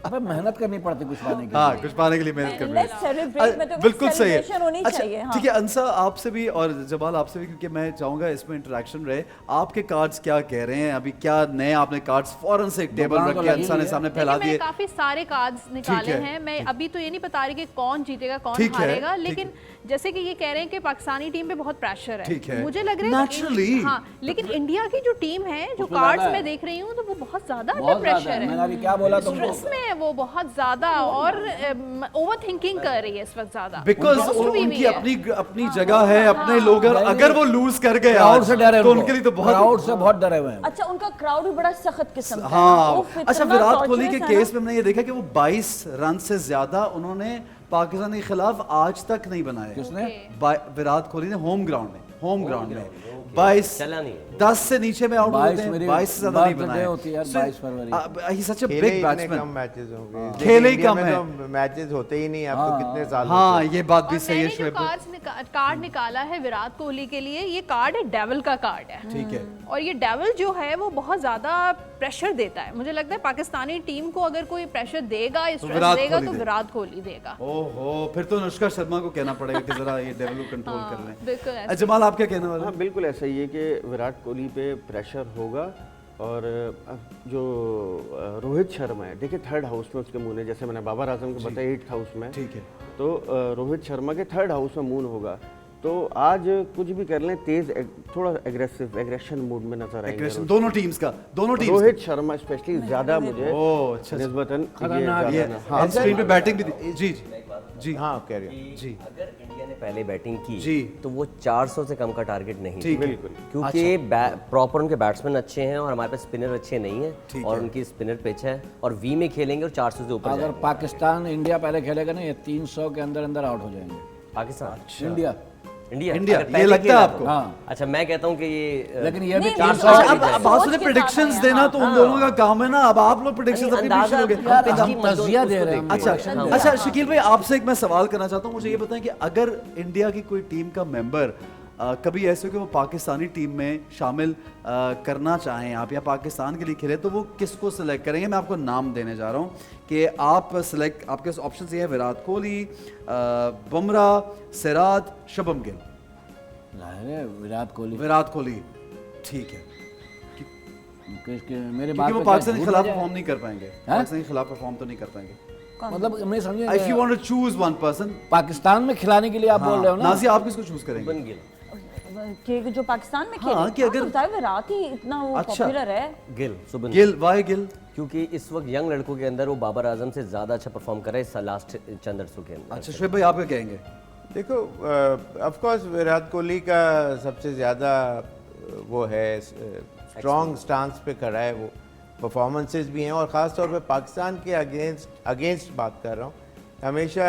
अबे मेहनत करनी पड़ती कुछ पाने के हाँ, कुछ पाने के लिए मेहनत करनी Let's celebrate, मैं तो बिल्कुल सही है। celebration होनी चाहिए, हाँ। ठीक है अंसा, आपसे भी और जमाल आपसे भी, क्योंकि मैं चाहूंगा इसमें इंटरेक्शन रहे। आपके कार्ड्स क्या कह रहे हैं अभी? क्या नए आपने कार्ड्स फौरन से एक टेबल दुकान रख तो के लगी अंसा हुई ने है। सामने देखिए, फैला मैंने दिए? काफी सारे कार्ड्स निकाले है, हैं। मैं अभी तो ये नहीं बता रही कि कौन जीतेगा कौन ठीक है, हारेगा, ठीक लेकिन जैसे कि ये कह रहे हैं कि पाकिस्तानी टीम पे बहुत प्रेशर ठीक है। है, मुझे लग रहा है कि Naturally। हाँ, लेकिन इंडिया की जो टीम है, जो उसमें कार्ड्स ज्यादा मैं है। देख रही हूँ, तो वो बहुत ज्यादा बहुत प्रेशर ज्यादा है। मैंने है, अभी क्या बोला तुमको? स्ट्रेस में है वो बहुत ज्यादा, और ओवर थिंकिंग कर रही है इस वक्त ज्यादा, बिकॉज Supposed to be उनकी है। अपनी जगह है, अपने लोग हैं, और अगर वो लूज कर गए क्राउड आज, से डरे तो उनके लिए तो बहुत क्राउड से बहुत डरे हुए हैं। अच्छा, उनका क्राउड भी बड़ा सख्त किस्म का है। हाँ। उफ, अच्छा, इतना विराट कोहली torturous के है ना। केस में हमने ये देखा कि वो 22 रन से ज्यादा उन्होंने पाकिस्तान के खिलाफ आज तक नहीं बनाए। किसने? विराट कोहली ने होम ग्राउंड में 22 चला नहीं है। 10 से नीचे में आउट 22 होते हैं, मेरी 22 से ज्यादा नहीं birthday बनाए। होती है यार, 22 फरवरी। ही सच अ खेले बिग इतने बैट्समैन। कम मैचेस होंगे, खेले ही इंडिया कम में है। तो मैचेस होते ही नहीं, अब तो कितने साल हाँ, ये बात भी और सही है मैंने जो शुएब। कार्ड निकाला है विराट कोहली के लिए, ये कार्ड है डेविल का कार्ड है। ठीक है। और ये डेविल जो है वो बहुत ज्यादा प्रेशर देता है। मुझे लगता है पाकिस्तानी टीम को अगर कोई प्रेशर देगा, स्ट्रेस विराट देगा, कोहली तो दे। विराट कोहली देगा। ओहो, फिर तो अनुष्का शर्मा को कहना पड़ेगा कि जरा ये डेविल को कंट्रोल कर लें। बिल्कुल ऐसे। जमाल, आप क्या कहने वाले हाँ हैं? बिल्कुल ऐसा ही है कि विराट कोहली पे प्रेशर होगा। और जो रोहित शर्मा है, देखिए थर्ड हाउस में उसके मून है, जैसे मैंने बाबर आजम को बताया 8th हाउस में, ठीक है। तो रोहित शर्मा के थर्ड हाउस में मून होगा। तो आज कुछ भी कर लें, तेज थोड़ा एग्रेशन मूड में नजर आएंगे एग्रेशन दोनों टीम्स का, दोनों टीम्स रोहित शर्मा स्पेशली ज्यादा मुझे ओह, अच्छा, अच्छा। निस्बतन खतरनाक ये हाँ ऑन स्क्रीन पे बैटिंग भी जी जी जी हाँ कह रहे हैं। जी अगर इंडिया ने पहले बैटिंग की जी। तो वो 400 से कम का टारगेट नहीं ठीक था। है। क्योंकि प्रॉपर उनके बैट्समैन अच्छे हैं और हमारे पास स्पिनर अच्छे नहीं है, और उनकी स्पिनर पिच है और वी में खेलेंगे और 400 से ऊपर अगर जाएंगे। पाकिस्तान इंडिया पहले खेलेगा ना, ये 300 के अंदर अंदर आउट हो जाएंगे। पाकिस्तान इंडिया इंडिया इंडिया, अगर ये पहले लगता है खेला आपको? तो। हाँ। अच्छा, मैं कहता हूँ कि ये लेकिन ये भी नहीं, 400 नहीं, अब सोच बात सुने के प्रेडिक्शंस साथ है, देना तो उन हाँ। दोनों का काम है ना। अब आप लोग प्रेडिक्शंस अपनी अंदाजा पूछ लोगे। यार, पिच की हम मत दो, तजिया उसको दे रहे हैं, देखिए। अच्छा हाँ। अच्छा, शकील भाई आपसे एक मैं सवाल करना चाहता हूँ। मुझे ये बताएं कि अगर इंडिया की कोई टीम का मेंबर कभी ऐसे हो कि वो पाकिस्तानी टीम में शामिल करना चाहें आप, या पाकिस्तान के लिए खेले, तो वो किसको सिलेक्ट करेंगे? मैं आपको नाम देने जा रहा हूँ कि आप सिलेक्ट, आपके ऑप्शन ये है विराट कोहली, बुमराह, सिराज, शुभम गिल। विराट कोहली। विराट कोहली, ठीक है, मेरे क्योंकि बात वो पे पाकिस्तान के क्या खिलाफ झूठ परफॉर्म नहीं कर पाएंगे। पाकिस्तान के खिलाफ परफॉर्म तो नहीं कर पाएंगे। है? मतलब मैं समझे if you want to choose one person, Pakistan में खिलाने के लिए आप बोल रहे हो ना? नाज़िया आप किसको चूज करेंगे? शुभमन गिल। कि जो पाकिस्तान में खेले, हाँ, कि अगर- तो बताओ, विराट ही इतना वो अच्छा। पॉपुलर है। गिल, शुभमन गिल, वाई गिल? क्योंकि इस वक्त यंग लड़कों के अंदर वो बाबर आजम से ज्यादा अच्छा परफॉर्म कर रहा है इस लास्ट चंद अरसों के अंदर। अच्छा, शुएब भाई आप क्या कहेंगे? देखो ऑफ कोर्स विराट कोहली का सबसे ज़्यादा वो है, स्ट्रॉन्ग स्टांस पे खड़ा है वो, परफॉर्मेंसेस भी हैं, और ख़ास तौर पे पाकिस्तान के अगेंस्ट बात कर रहा हूँ। हमेशा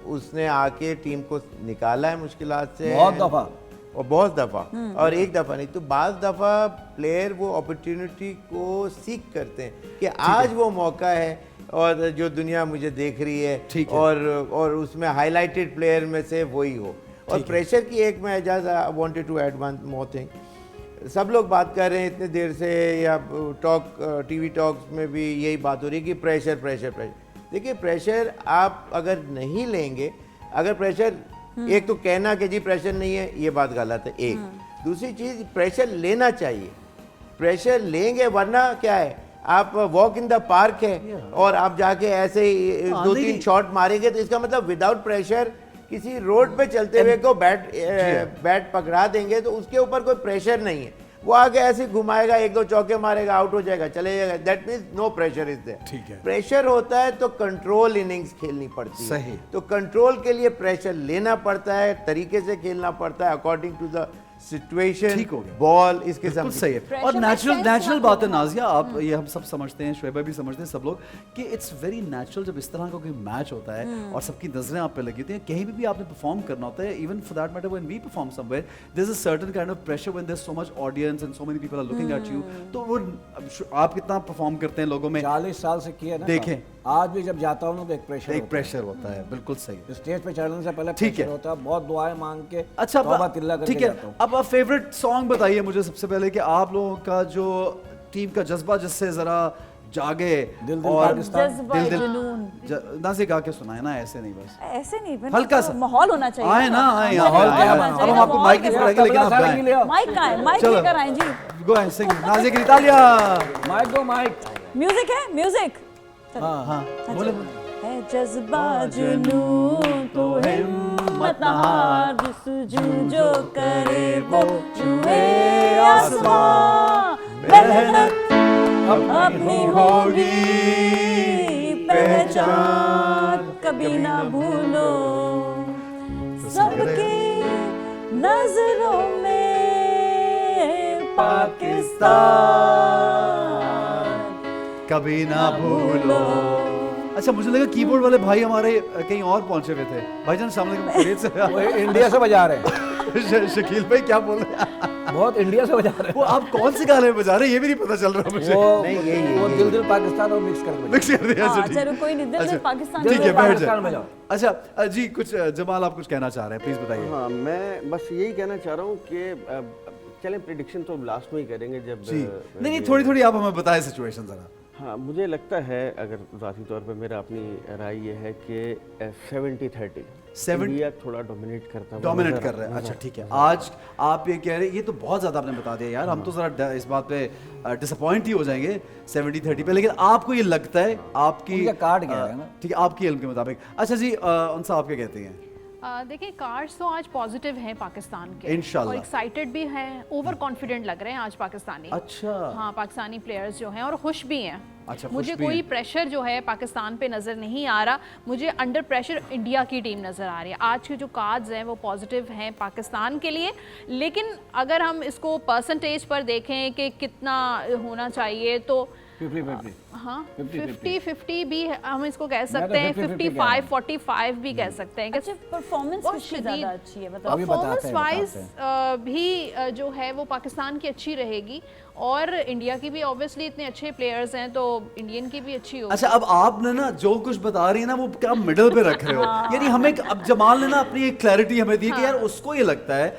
उसने आके टीम को निकाला है मुश्किलात से, बहुत दफा, और बहुत दफ़ा, और एक दफ़ा नहीं तो बाज़ दफ़ा प्लेयर वो अपॉर्चुनिटी को सीख करते हैं कि आज वो मौका है और जो दुनिया मुझे देख रही है, ठीक है। और उसमें हाईलाइटेड प्लेयर में से वही हो। और प्रेशर की एक मैं I wanted to add one more thing, सब लोग बात कर रहे हैं इतने देर से, या टीवी टॉक्स में भी यही बात हो रही है कि प्रेशर प्रेशर प्रेशर। देखिए प्रेशर आप अगर नहीं लेंगे, अगर प्रेशर, एक तो कहना कि जी प्रेशर नहीं है, ये बात गलत है एक। दूसरी चीज़, प्रेशर लेना चाहिए, प्रेशर लेंगे, वरना क्या है, आप वॉक इन द पार्क है और आप जाके ऐसे ही 2-3 शॉट मारेंगे, तो इसका मतलब विदाउट प्रेशर किसी रोड पे चलते हुए को बैट पकड़ा देंगे तो उसके ऊपर कोई प्रेशर नहीं है, वो आगे ऐसे घुमाएगा, 1-2 चौके मारेगा, आउट हो जाएगा, चले जाएगा, that means no pressure is there. ठीक है। प्रेशर होता है तो कंट्रोल इनिंग्स खेलनी पड़ती है। सही। तो कंट्रोल के लिए प्रेशर लेना पड़ता है, तरीके से खेलना पड़ता है, अकॉर्डिंग टू द सिचुएशन, ठीक हो गया। बॉल, इस किस्म बिल्कुल की। सही है। Pressure और में नेचुरल sense नेचुरल ना बात है हो। नाजिया, आप ये हम सब समझते हैं, शुएब भी समझते हैं, सब लोग, कि इट्स वेरी नेचुरल जब इस तरह का कोई मैच होता है और सबकी नजरें आप पे लगी होती हैं, कहीं भी आपने परफॉर्म करना होता है, even for that matter when we perform somewhere, there is a certain kind of pressure when there is so much audience and so many people are looking at you. तो वो आप कितना परफॉर्म करते हैं लोगों में, 40 साल से किया ना। देखें। आज भी जब जाता हूँ ना तो एक प्रेशर एक प्रेशर होता है। बिल्कुल सही है। स्टेज पे चढ़ने से पहले ठीक है। प्रेशर होता है, बहुत दुआएं मांग के, अच्छा, तौबा तिल्ला करके ठीक है। जाता हूँ। अब आप फेवरेट सॉन्ग बताइए मुझे सबसे पहले, कि आप लोगों का जो टीम का जज्बा जिससे ज़रा जागे दिल दिल और पाकिस्तान। जज्बा जुनून नाज़िक गा के सुनाए ना, ऐसे नहीं बस ऐसे नहीं बस हल्का सा माहौल होना चाहिए आए ना, आए यहाँ माहौल आए, क्या आए। होना अब चाहिए, हम आपको माहौल माइक नहीं कैसा- पकड़ाएंगे, लेकिन आप गाएं। माइक कहाँ है, माइक चलो। लेकर आए जी। गो एंड सिंग, नाज़िक इतालिया। माइक दो माइक। म्यूजिक है, म्यूजिक हाँ हाँ बोले बोले। है जज्बा जुनून तो हिम्मत न हार, जुस्तजू जो करे वो छुए आसमां, मेहनत अपनी होगी पहचान, कभी ना भूलो सबकी नजरों में पाकिस्तान, कभी ना भूलो। अच्छा मुझे लगा कीबोर्ड वाले भाई हमारे कहीं और पहुंचे हुए थे। भाईजान अस्सलाम वालेकुम, खैरियत से? वो इंडिया से बजा रहे हैं, शकील भाई क्या बोल रहे हैं? बहुत इंडिया से बजा रहे वो आप कौन से गाने बजा रहे हैं ये भी नहीं पता चल रहा मुझे। हैं। वो दिल दिल पाकिस्तान और मिक्स कर बजा। मिक्स कर दिया। अच्छा हाँ, ठीक चलो कोई नहीं, दिल अच्छा, दिल पाकिस्तान ठीक है, दिल बैठ पाकिस्तान जाए। बजाओ। अच्छा जी, कुछ जमाल आप कुछ कहना चाह रहे हैं, प्लीज बताइए। हाँ, मैं बस यही कहना चाह रहा हूँ कि चलें प्रिडिक्शन तो लास्ट में ही करेंगे जब जी नहीं, थोड़ी थोड़ी आप हमें बताएं सिचुएशन जरा। हाँ, मुझे लगता है अगर ज़ाती तौर पे मेरा अपनी राय ये है कि 70-30 इंडिया थोड़ा डोमिनेट करता है, डोमिनेट कर रहे हैं। अच्छा ठीक है, आज आप ये कह रहे हैं, ये तो बहुत ज़्यादा आपने बता दिया यार, हम तो ज़रा इस बात पे डिसअपॉइंट ही हो जाएंगे 70-30 पे, लेकिन आपको ये लगता है आपकी उनका कार्ड क्या है ना? ठीक है, आपकी इल्म के मुताबिक। अच्छा जी उनसे आप क्या कहते हैं? देखिए कार्ड्स तो आज पॉजिटिव हैं पाकिस्तान के, इंशाल्लाह। और एक्साइटेड भी हैं, ओवर कॉन्फिडेंट लग रहे हैं आज पाकिस्तानी। अच्छा हाँ, पाकिस्तानी प्लेयर्स जो हैं और खुश भी हैं। अच्छा, खुश मुझे भी कोई हैं। प्रेशर जो है पाकिस्तान पे नज़र नहीं आ रहा, मुझे अंडर प्रेशर इंडिया की टीम नज़र आ रही है। आज के जो कार्ड्स हैं वो पॉजिटिव हैं पाकिस्तान के लिए, लेकिन अगर हम इसको परसेंटेज पर देखें कि कितना होना चाहिए तो 50-50। हाँ 50-50 50-50 भी हम इसको कह मैं तो सकते हैं, 50-50 कह रहा हूँ। 55-45 भी कह सकते हैं। अच्छा परफॉर्मेंस बहुत किसकी शदीद- ज्यादा अच्छी है बताओ? अभी परफॉर्मेंस बताते वाइज हैं। भी जो है वो पाकिस्तान की अच्छी रहेगी, और इंडिया की भी ऑब्वियसली इतने अच्छे प्लेयर्स हैं तो इंडियन की भी अच्छी होगी। अच्छा, अब आपने ना जो कुछ बता रही है ना वो क्या मिडल पे रख रहे हो। यानी हमें अब जमाल ने ना अपनी एक क्लैरिटी हमें दी कि यार उसको ये लगता है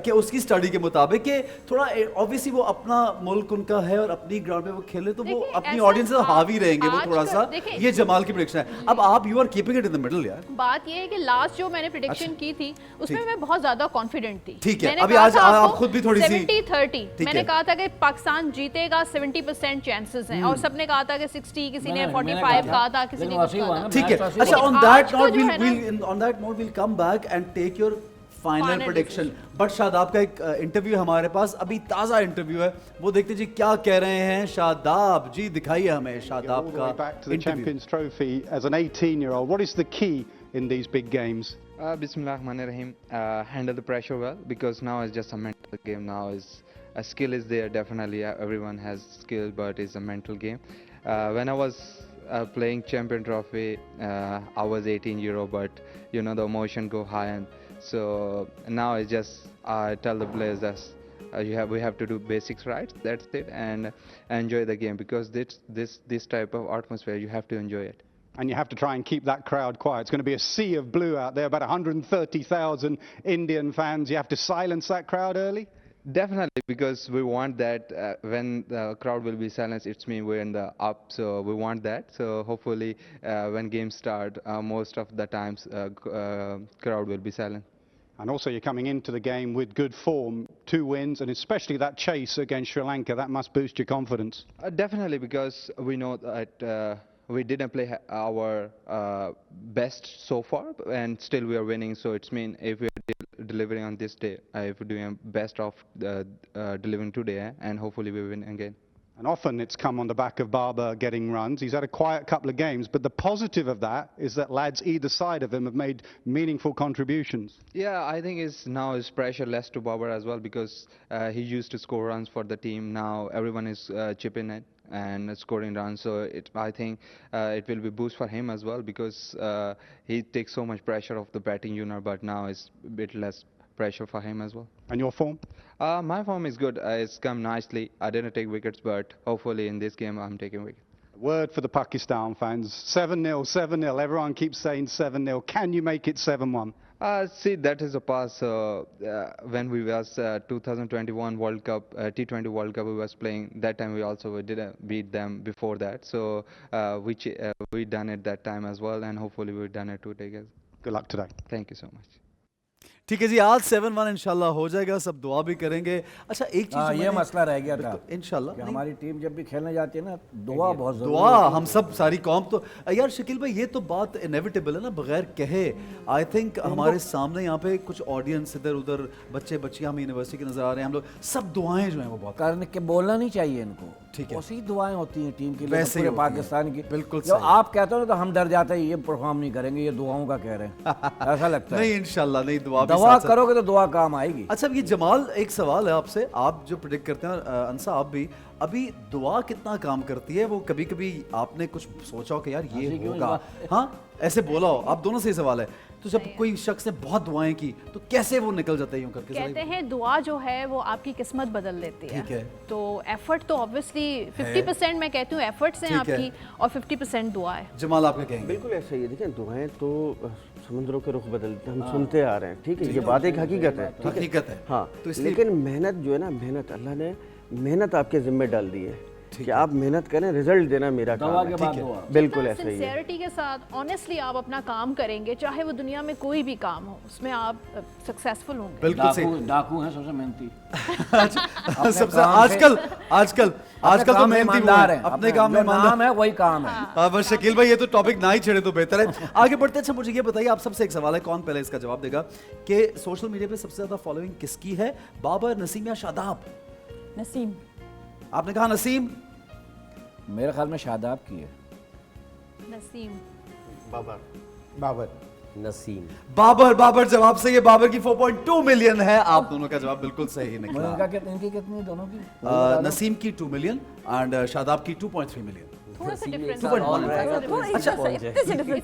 कि उसकी स्टडी के मुताबिक कि थोड़ा ऑब्वियसली वो अपना मुल्क उनका है और अपनी ग्राउंड पे वो खेले तो वो देखिए, अपनी ऐसा ऑडियंस से हावी रहेंगे, वो आज थोड़ा का- सा देखिए- ये जमाल की प्रेडिक्शन है। अब आप you are keeping it in the middle यार। बात ये है कि लास्ट जो मैंने प्रिडिक्शन की थी उसमें मैं बहुत ज्यादा कॉन्फिडेंट थी। ठीक है, मैंने अभी कहा आज था आप आपको खुद भी थोड़ी सी- 70-30 ठीक मैंने है। कहा था कि पाकिस्तान जीतेगा, 70% चांसेस हैं, और सबने कहा था कि 60, किसी ने मैंने 45 कहा था, किसी ने लेकिन कुछ वैसे ही कहा हुआ था। ना। ठीक है, मैच वैसे अच्छा हुआ। ऑन लेकिन दैट आज नोट को जो है ना- on that note will come back and take your final Final prediction. But Shadab का एक इंटरव्यू है हमारे पास, अभी ताज़ा इंटरव्यू है, वो देखते जी क्या कह रहे हैं। शादाब जी दिखाइए हमें शादाब All the way का back to the interview. Champions Trophy as an 18-year-old. What is the key in these big games? Bismillahirrahmanirrahim. Handle the pressure well, because now it's just a mental game. Now is a skill is there, definitely. Everyone has skill, but it's a mental game. When I was playing Champion Trophy, I was 18-year-old, but you know the emotion go high, and so now it's just I tell the players that we have to do basics right. That's it, and enjoy the game, because this type of atmosphere you have to enjoy it. And you have to try and keep that crowd quiet. It's going to be a sea of blue out there, about 130,000 Indian fans. You have to silence that crowd early. Definitely, because we want that when the crowd will be silenced, it's mean we're in the up, so we want that. So hopefully, when games start, most of the times crowd will be silent. And also you're coming into the game with good form, 2 wins, and especially that chase against Sri Lanka, that must boost your confidence. Definitely, because we know that we didn't play our best so far, and still we are winning. So it's mean if we are delivering on this day, if we're doing best of delivering today, and hopefully we win again. And often it's come on the back of Barber getting runs. He's had a quiet couple of games, but the positive of that is that lads either side of him have made meaningful contributions. Yeah, I think now is pressure less to Babar as well, because he used to score runs for the team. Now everyone is chipping it and scoring runs, so I think it will be boost for him as well, because he takes so much pressure off the batting unit, but now it's a bit less pressure for him as well. And your form? My form is good. It's come nicely. I didn't take wickets, but hopefully in this game I'm taking wickets. Word for the Pakistan fans, 7-0, 7-0. Everyone keeps saying 7-0. Can you make it 7-1? See, that is a pass. When we was 2021 World Cup, T20 World Cup, we was playing. That time we also didn't beat them before that. So we done it that time as well, and hopefully we done it today, guys. Good luck today. Thank you so much. ठीक है जी, आज 7-1 इंशाल्लाह हो जाएगा, सब दुआ भी करेंगे। अच्छा एक चीज हाँ, ये मसला रह गया था इंशाल्लाह कि हमारी टीम जब भी खेलने जाती है ना, दुआ बहुत जरूरी दुआ है। हम सब सारी कौम तो यार शकील भाई ये तो बात इनएविटेबल है ना, बगैर कहे। आई थिंक हमारे सामने यहाँ पे कुछ ऑडियंस इधर उधर बच्चे बच्चियां हम यूनिवर्सिटी के नजर आ रहे हैं, हम लोग सब दुआएं जो हैं वो बहुत करने के बोलना नहीं चाहिए इनको, ठीक है। उसी दुआएं होती हैं टीम की, वैसे ही पूरे होती हैं। पाकिस्तान की। बिल्कुल जब सही। आप कहते हो ना तो हम डर जाते हैं, ये परफॉर्म नहीं करेंगे, ये दुआओं का कह रहे हैं। ऐसा लगता है नहीं इंशाल्लाह नहीं, दुआ भी दवा साथ-साथ। करोगे तो दुआ काम आएगी। अच्छा ये जमाल एक सवाल है आपसे, आप जो प्रिडिक्ट करते हैं अंसा आप भी, अभी दुआ कितना काम करती है? वो कभी कभी आपने कुछ सोचा हो कि यार ये होगा, हाँ ऐसे बोला हो, आप दोनों से ही सवाल है, तो जब कोई शख्स ने बहुत दुआएं की तो कैसे वो निकल जाता है यूं करके? कहते हैं दुआ जो है वो आपकी किस्मत बदल देती है। ठीक है। तो एफर्ट तो ऑब्वियसली 50% मैं कहती हूँ एफर्ट्स हैं ठीक है। आपकी, और 50% दुआ है। जमाल आपका कहेंगे? बिल्कुल ऐसा ही है। देखिए दुआएं तो समुद्रों के रुख बदलते हम सुनते आ रहे हैं, ठीक है, ये बात एक हकीकत है, ठीक है? हकीकत है। हाँ, तो इसलिए लेकिन मेहनत जो है ना, मेहनत अल्लाह ने मेहनत आपके जिम्मे डाल दी है कि आप मेहनत करें, रिजल्ट देना मेरा काम दवा है। के बाद दुआ। बिल्कुल ऐसा ही है। सिंसियरिटी के साथ ऑनेस्टली आप अपना काम करेंगे, चाहे वो दुनिया में कोई भी काम हो, उसमें आप सक्सेसफुल होंगे। बिल्कुल सही। डाकू हैं सबसे मेहनती। सबसे आजकल तो मेहनती वो हैं, अपने काम में नाम है वही काम है। हाँ बस शकील भाई ये तो टॉपिक ना ही छेड़े तो बेहतर है। आगे बढ़ते। अच्छा मुझे ये बताइए, आप सबसे एक सवाल है, कौन पहले इसका जवाब देगा, कि सोशल मीडिया पे सबसे ज्यादा फॉलोइंग किसकी है, बाबर, नसीम या शादाब? नसीम। आपने कहा नसीम, मेरे ख्याल में शादाब की है। नसीम। बाबर नसीम। बाबर जवाब सही है। बाबर की 4.2 मिलियन है। आप दोनों का जवाब बिल्कुल सही निकला। इनकी कितनी दोनों की? नसीम की 2 मिलियन एंड शादाब की 2.3 मिलियन। थोड़ा सा डिफरेंस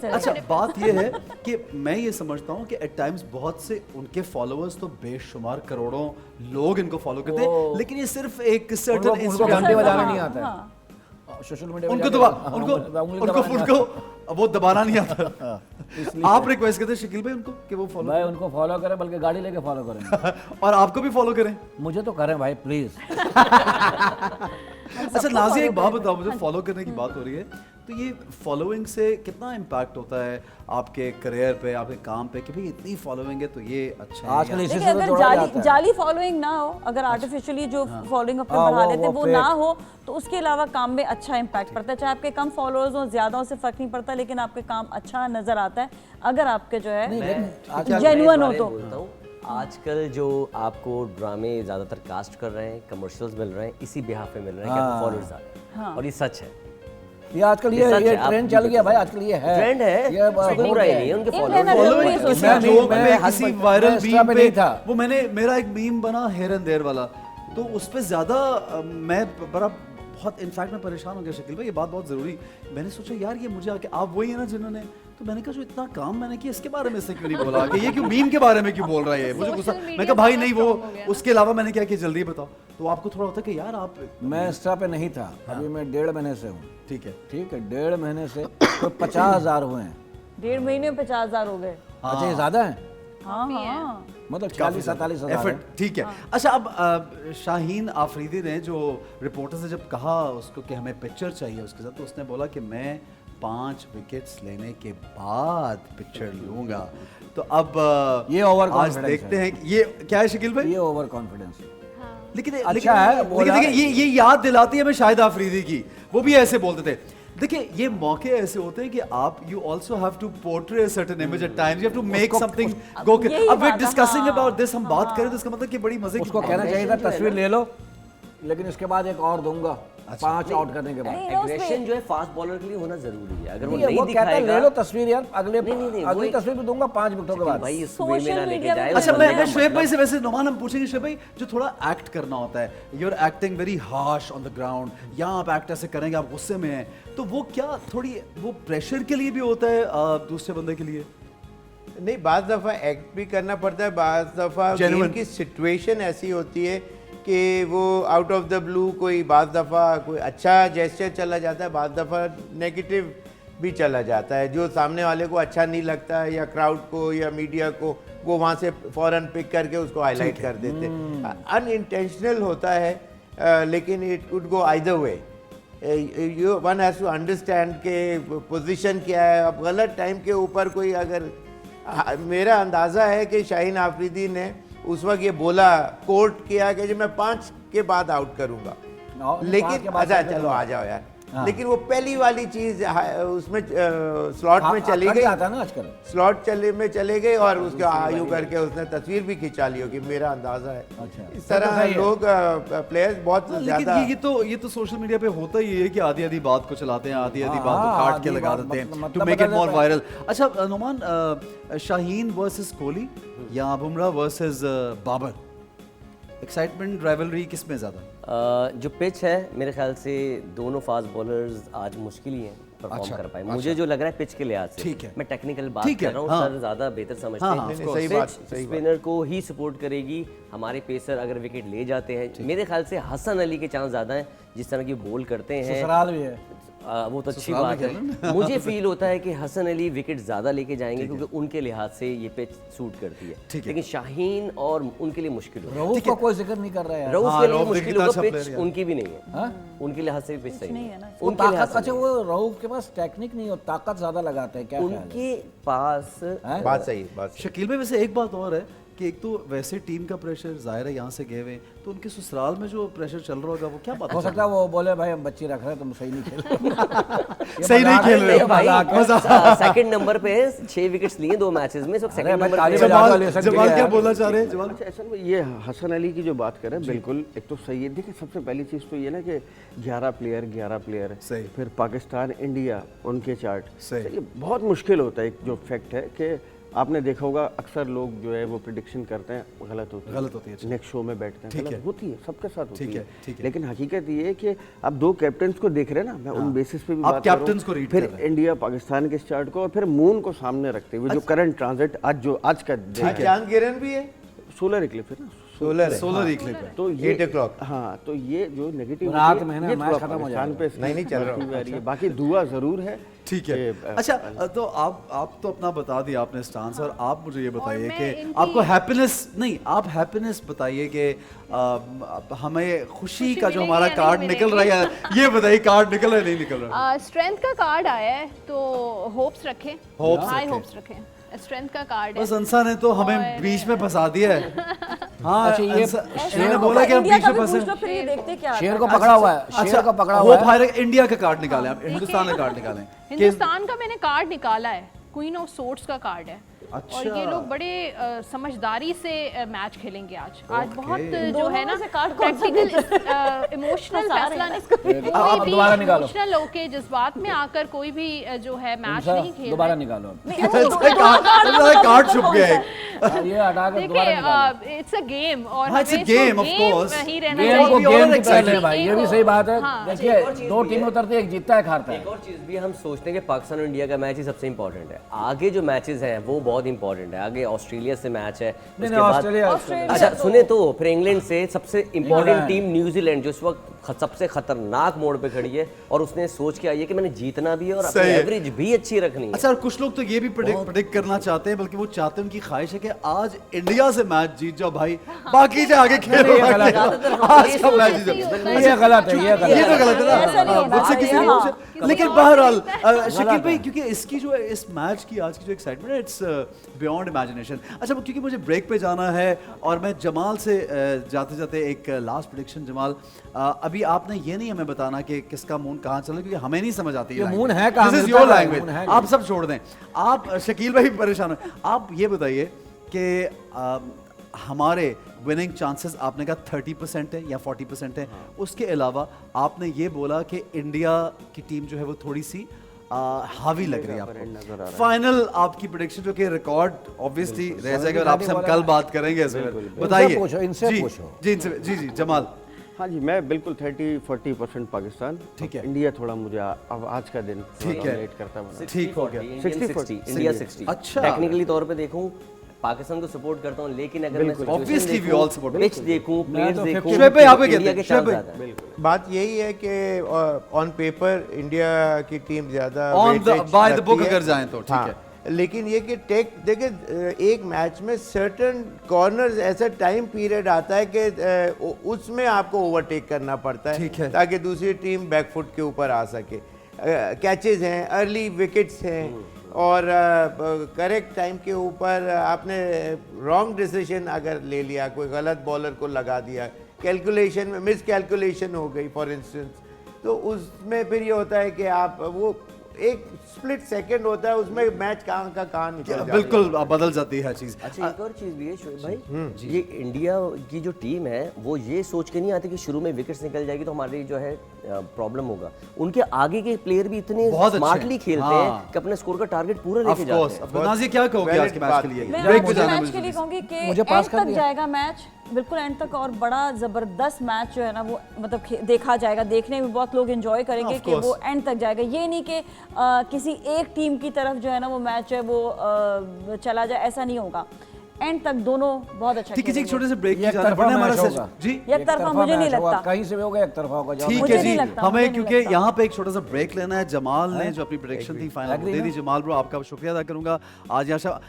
अच्छा बात ये है कि मैं ये समझता हूँ कि एट टाइम्स बहुत से उनके फॉलोअर्स तो बेशुमार करोड़ों लोग इनको फॉलो करते हैं, लेकिन ये सिर्फ एक सर्टेन घंटे बजाना नहीं आता है सोशल मीडिया। उनको वो दबाना नहीं आता। आप रिक्वेस्ट करते शकील भाई उनको कि वो फॉलो, भाई उनको फॉलो करें, बल्कि गाड़ी लेके फॉलो करें। और आपको भी फॉलो करें। मुझे तो करें भाई प्लीज। अच्छा नाज़िया एक बात बताओ मुझे, फॉलो करने की बात हो रही है, तो ये फॉलोइंग से कितना इम्पैक्ट होता है आपके करियर पे, आपके काम पे, कि भाई इतनी फॉलोइंग है तो ये अच्छा है? आजकल इसी देखिए से अगर जोड़ा जाता है। जाली फॉलोइंग ना हो, अगर आर्टिफिशियली जो फॉलोइंग अपने बढ़ा लेते हैं वो ना हो, तो उसके अलावा काम में अच्छा इम्पैक्ट पड़ता है। चाहे आपके कम फॉलोअर्स हो, ज्यादा हो, से फर्क नहीं पड़ता, लेकिन आपके काम अच्छा नजर आता है अगर आपके जो है जेन्युइन हो तो। आजकल जो आपको ड्रामे ज़्यादातर कास्ट कर रहे हैं, कमर्शियल्स मिल रहे हैं, इसी बिहाफ पे मिल रहे हैं कि फॉलोअर्स आ रहे हैं, और ये सच है। ये आजकल ये ट्रेंड चल गया भाई, आजकल ये है ट्रेंड है, ये बुरा ही नहीं है उनके फॉलोइंग किसी मैं जोक मैं पे, हंस किसी पे- वायरल मैं मीम पे पे नहीं था। वो मैंने, मेरा एक मीम बना हेयर एंड देयर वाला, तो उस पे ज्यादा मैं बड़ा बहुत इनफैक्ट मैं परेशान हो गया शकील भाई, ये बात बहुत ज़रूरी। मैंने सोचा यार ये मुझे आके, आप वही है ना जिन्होंने, तो मैंने कहा जो इतना काम मैंने किया इसके बारे में इससे क्यों नहीं बोला, कि ये क्यों मीम के बारे में क्यों बोल रहा है, मुझे गुस्सा। मैं कहा भाई नहीं वो उसके अलावा मैंने क्या किया जल्दी बताओ, तो आपको थोड़ा होता है कि यार आप, मैं इंस्टा पे नहीं था, अभी मैं 1.5 महीने से हूँ। ठीक है 1.5 महीने से तो 50,000 हुए हैं। 1.5 महीने में 50,000 हो गए। अच्छा ये ज्यादा है, हाँ हाँ मतलब 40-47 हजार एफर्ट, है। ठीक है। अच्छा अब शाहीन आफरीदी ने जो रिपोर्टर से जब कहा उसको कि हमें पिक्चर चाहिए उसके साथ, तो उसने बोला कि मैं 5 विकेट्स लेने के बाद पिक्चर लूंगा। तो अब ये ओवर आज कॉन्फिडेंस देखते है। हैं कि ये क्या है शकील भाई, ये ओवर कॉन्फिडेंस है। लेकिन अच्छा है, बोला लेकिन देखिए ये याद दिलाती है हमें शाहिद आफरीदी की, वो भी ऐसे बोलते थे। देखिए ये मौके ऐसे होते हैं कि आप you also have to portray a certain image at times, you have to make something go. अब वी डिस्कसिंग अबाउट दिस, हम बात करें तो इसका मतलब कि बड़ी मजे की उसको कहना चाहिए था तस्वीर ले लो, लेकिन इसके बाद एक और दूंगा 5 आउट करने के बाद। एग्रेशन जो है फास्ट बॉलर के लिए होना जरूरी है, अगर वो नहीं, नहीं वो कहता है दिखाएगा, ले लो तस्वीर यार, अगले नहीं, अगली तस्वीर भी दूंगा 5 विकेटों के बाद। भाई इस वे में ना सोशल लेके मीडिया जाए। में अच्छा वो मैं बंदे का शुएब भाई मतलब- से वैसे नुमान हम पूछेंगे शुएब भाई, जो थोड़ा एक्ट करना होता है, you are acting very harsh on the ground, यहाँ आप एक्ट ऐसे करेंगे, आप गुस्से में हैं, तो वो क्या थोड़ी वो प्रेशर के लिए भी होता है दूसरे बंदे के लिए? नहीं, बाज़ दफ़ा एक्ट भी करना पड़ता है, बाज़ दफ़ा गेम की सिचुएशन ऐसी होती है कि वो आउट ऑफ द ब्लू कोई बाज़ दफ़ा कोई अच्छा जेस्चर चला जाता है, बाज़ दफ़ा नेगेटिव भी चला जाता है। जो सामने वाले को अच्छा नहीं लगता है या क्राउड को या मीडिया को, वो वहाँ से फौरन पिक करके उसको हाईलाइट कर देते। अनइंटेंशनल होता है, लेकिन it could go either way. You one has to understand के पोजीशन क्या है। अब गलत टाइम के ऊपर कोई अगर, मेरा अंदाज़ा है कि शाहीन आफरीदी ने उस वक्त ये बोला, कोर्ट किया कि जी मैं 5 के बाद आउट करूँगा, लेकिन अच्छा चलो आ जाओ यार। लेकिन वो पहली वाली चीज उसमें स्लॉट में चली गई, आता ना आजकल स्लॉट में चले गए और उसके आयु करके उसने तस्वीर भी खिंचा ली होगी, मेरा अंदाजा है। अच्छा। इस तरह लोग प्लेयर्स बहुत ज्यादा, ये तो सोशल मीडिया पे होता ही है कि आधी आधी बात को चलाते हैं, आधी आधी बात को काट के लगा देते हैं to make it more viral. अच्छा नुमान, शाहीन वर्सेस कोहली या Bumrah versus Babar, excitement rivalry किस में ज़्यादा? जो पिच है मेरे ख्याल से दोनों फास्ट बॉलर्स आज मुश्किल ही हैं परफॉर्म कर पाए। मुझे जो लग रहा है पिच के लिहाज से, ठीक है, मैं टेक्निकल बात कर रहा हूँ, सर ज़्यादा बेहतर समझते हैं। सही बात, स्पिनर को ही सपोर्ट करेगी। हमारे पेसर अगर विकेट ले जाते हैं, मेरे ख्याल से हसन अली के चांस ज़्यादा हैं, जिस तरह की बॉल करते हैं। ससुराल भी है, वो तो अच्छी बात है। मुझे फील होता है कि हसन अली विकेट ज़्यादा लेके जाएंगे क्योंकि उनके लिहाज से ये पिच सूट करती है। लेकिन शाहीन और उनके लिए मुश्किल होगा। रऊफ का कोई जिक्र नहीं कर रहा है, रऊफ के लिए मुश्किल होगा, पिच उनकी भी नहीं है, उनके लिहाज से पिच सही नहीं है। उनके ताकत, अच्छा वो रऊफ के पास टेक्निक नहीं और ताकत ज्यादा लगाते हैं, क्या उनके पास बात सही, बात शकील भाई वैसे एक बात और है कि एक तो वैसे टीम का प्रेशर जाहिर है, यहाँ से गए हुए तो उनके ससुराल में जो प्रेशर चल रहा होगा वो क्या बात हो सकता है वो बोले भाई हम बच्ची रख रहे हैं, तुम सही नहीं खेल रहे सही नहीं खेल रहे भाई। सेकंड नंबर पे 6 विकेट्स लिए 2 मैचेस में, सब सेकंड नंबर पे। जमाल क्या बोलना चाह रहे हैं जमाल? अच्छा असल में ये हसन अली की जो बात करें बिल्कुल एक तो सही है। देखिए सबसे पहली चीज़ तो ये ना कि 11 प्लेयर सही, फिर पाकिस्तान इंडिया उनके चार्ट सही, ये बहुत मुश्किल होता है। एक जो फैक्ट है कि आपने देखा होगा अक्सर लोग जो है वो प्रिडिक्शन करते हैं, गलत होती है, नेक्स्ट शो में बैठते हैं, गलत होती है, सबके साथ होती है। लेकिन हकीकत ये है कि आप 2 कैप्टन्स को देख रहे हैं ना, मैं उन बेसिस पे भी बात कर रहा हूं, फिर इंडिया पाकिस्तान के स्टार्ट को और फिर मून को सामने रखते हुए जो करंट ट्रांजिट आज का चांद गिरन भी है, सोलर इक्लिप्स है ना, सोलर इक्लिप्स है, तो 8 o'clock। हाँ, तो ये जो नेगेटिव रात में है ना मैच खत्म हो जाएगा, पे नहीं चल रहा है, बाकी दुआ जरूर है। ठीक है। अच्छा तो आप तो अपना बता दिया आपने स्टांस, और आप मुझे ये बताइए कि आपको हैप्पीनेस नहीं, आप हैप्पीनेस बताइए कि हमें खुशी का जो हमारा कार्ड निकल रहा है, ये बताइए कार्ड निकल रहा है नहीं निकल रहा? स्ट्रेंथ का कार्ड आया है तो होप्स रखें, हाई होप्स रखें, स्ट्रेंथ का कार्ड है। बस अंसा ने तो हमें बीच में फंसा दिया है। हाँ, अच्छा ये शेर बोला कि हम बीच में फंसे, शेर को पकड़ा हुआ है, शेर को पकड़ा हुआ है। वो इंडिया का कार्ड निकाले, आप हिंदुस्तान का कार्ड निकालें। हिंदुस्तान का मैंने कार्ड निकाला है, क्वीन ऑफ सोर्ड्स का कार्ड है। अच्छा। और ये लोग बड़े समझदारी से मैच खेलेंगे आज बहुत जो है ना प्रैक्टिकल इमोशनल फैसला नहीं, इमोशनल होके जज्बात में आकर कोई भी जो है मैच नहीं खेल। दोबारा निकालो, कार्ड छुप गया है, ये हटा कर दोबारा निकालो। इट्स अ गेम और हाँ, it's a game, of course। वही रहना गेम को चाहिए। गेम की तरह लें भाई, ये भी सही बात है। देखिए 2 टीमें उतरती है, एक जीतता है, एक हारता है। एक और चीज़ भी हम सोचते हैं कि पाकिस्तान और इंडिया का मैच ही सबसे इंपॉर्टेंट है, आगे जो मैचेस हैं वो बहुत इंपॉर्टेंट है। आगे ऑस्ट्रेलिया से मैच है, उसके बाद अच्छा सुने तो फिर इंग्लैंड से सबसे इंपॉर्टेंट टीम न्यूजीलैंड जो इस वक्त सबसे खतरनाक मोड़ पे खड़ी है, और उसने सोच के आई है कि मैंने जीतना भी है और अपनी एवरेज भी अच्छी रखनी है। अच्छा, और कुछ लोग तो ये भी प्रेडिक्ट करना चाहते हैं, बल्कि वो चाहते हैं, उनकी ख्वाहिश है कि आज इंडिया से मैच जीत जाओ भाई, बाकी से आगे खेलो, आज का मैच जीत जाओ। ये गलत है, ये तो गलत है ना, मुझसे किसी। लेकिन बहरहाल शकील भाई, क्योंकि इसकी जो इस मैच की आज की जो एक्साइटमेंट है, इट्स बियॉन्ड इमेजिनेशन। अच्छा, क्योंकि मुझे ब्रेक पे जाना है और मैं जमाल से जाते जाते एक लास्ट प्रेडिक्शन। जमाल, अभी आपने ये नहीं हमें बताना कि किसका मून कहाँ चल रहा है, क्योंकि हमें नहीं समझ आती ये मून है कहाँ, दिस इज योर लैंग्वेज, आप सब छोड़ दें। आप शकील भाई परेशान हो, आप ये बताइए कि हमारे विनिंग चांसेस आपने कहा 30% है या 40% है, उसके अलावा आपने ये बोला कि इंडिया की टीम जो है वो थोड़ी सी हावी लग रही है आपको। फाइनल आपकी प्रेडिक्शन जो कि रिकॉर्ड ऑब्वियसली रह जाएगा, और आपसे हम कल बात करेंगे इस पर, बताइए। इनसे पूछो। जी जमाल। हाँ जी, मैं बिल्कुल 30-40% पाकिस्तान, ठीक है। इंडिया थोड़ा मुझे अब आज का दिन ठीक है, लेट करता बना, ठीक हो गया, 60-40 इंडिया 60। अच्छा, टेक्निकली तौर पे देखूं पाकिस्तान को सपोर्ट करता हूँ, लेकिन अगर मैं Obviously we all support. Pitch देखूं, प्लेयर्स देखूं, शुएब भाई, आप क्या इंडिया कहते के हैं? चांस ज्यादा हैं। बात यही है कि ऑन पेपर इंडिया की टीम ज्यादा बाय द बुक अगर जाएं तो ठीक है, लेकिन ये कि देखिए एक मैच में सर्टन कॉर्नर्स ऐसा टाइम पीरियड आता है कि उसमें आपको ओवरटेक करना पड़ता है ताकि दूसरी टीम बैकफुट के ऊपर आ सके। कैचेस हैं, अर्ली विकेट्स हैं, और करेक्ट टाइम के ऊपर आपने रॉन्ग डिसीजन अगर ले लिया, कोई गलत बॉलर को लगा दिया, कैलकुलेशन में मिस कैलकुलेशन हो गई फॉर इंस्टेंस, तो उसमें फिर ये होता है कि आप वो एक स्प्लिट सेकंड होता है, उसमें मैच कहाँ का कहाँ निकल जाता है। बिल्कुल बदल जाती है चीज। अच्छा, एक और चीज भी है शोएब भाई, ये इंडिया की जो टीम है वो ये सोच के नहीं आती कि शुरू में विकेट्स निकल जाएगी तो हमारी जो है प्रॉब्लम होगा। उनके आगे के प्लेयर भी इतने स्मार्टली खेलते हैं कि अपने स्कोर का टारगेट पूरा लेके जाते हैं। नाज़िया, क्या कहोगे आज के मैच के लिए? मैं मैच के लिए कहूंगी कि एंड तक जाएगा मैच, बिल्कुल एंड तक, और बड़ा जबरदस्त मैच जो है ना वो मतलब देखा जाएगा, देखने में बहुत लोग एंजॉय करेंगे कि वो एंड तक जाएगा। ये नहीं कि किसी एक टीम की तरफ जो है ना वो मैच है वो चला जाए, ऐसा नहीं होगा। एंड तक दोनों बहुत अच्छा। ठीक है जी, एक छोटे से ब्रेक की जाना पड़ेगा हमारा सेशन जी। एक तरफा मुझे नहीं लगता, कहीं से भी होगा एक तरफा होगा। ठीक है जी, हमें क्योंकि यहाँ पे एक छोटा सा ब्रेक लेना है। जमाल ने जो अपनी प्रेडिक्शन थी फाइनल दे दी। जमाल ब्रो, आपका शुक्रिया अदा करूंगा। आज आशा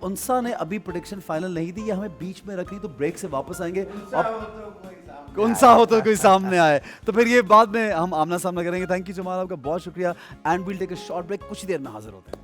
उनसा ने अभी प्रेडिक्शन फाइनल नहीं दी, ये हमें बीच में रखी, तो ब्रेक से वापस आएंगे। कौन सा हो तो कोई सामने आए, तो फिर ये बाद में हम आमना सामना करेंगे। थैंक यू जमाल, आपका बहुत शुक्रिया। And we'll take a short break, कुछ देर में हाजिर होते हैं।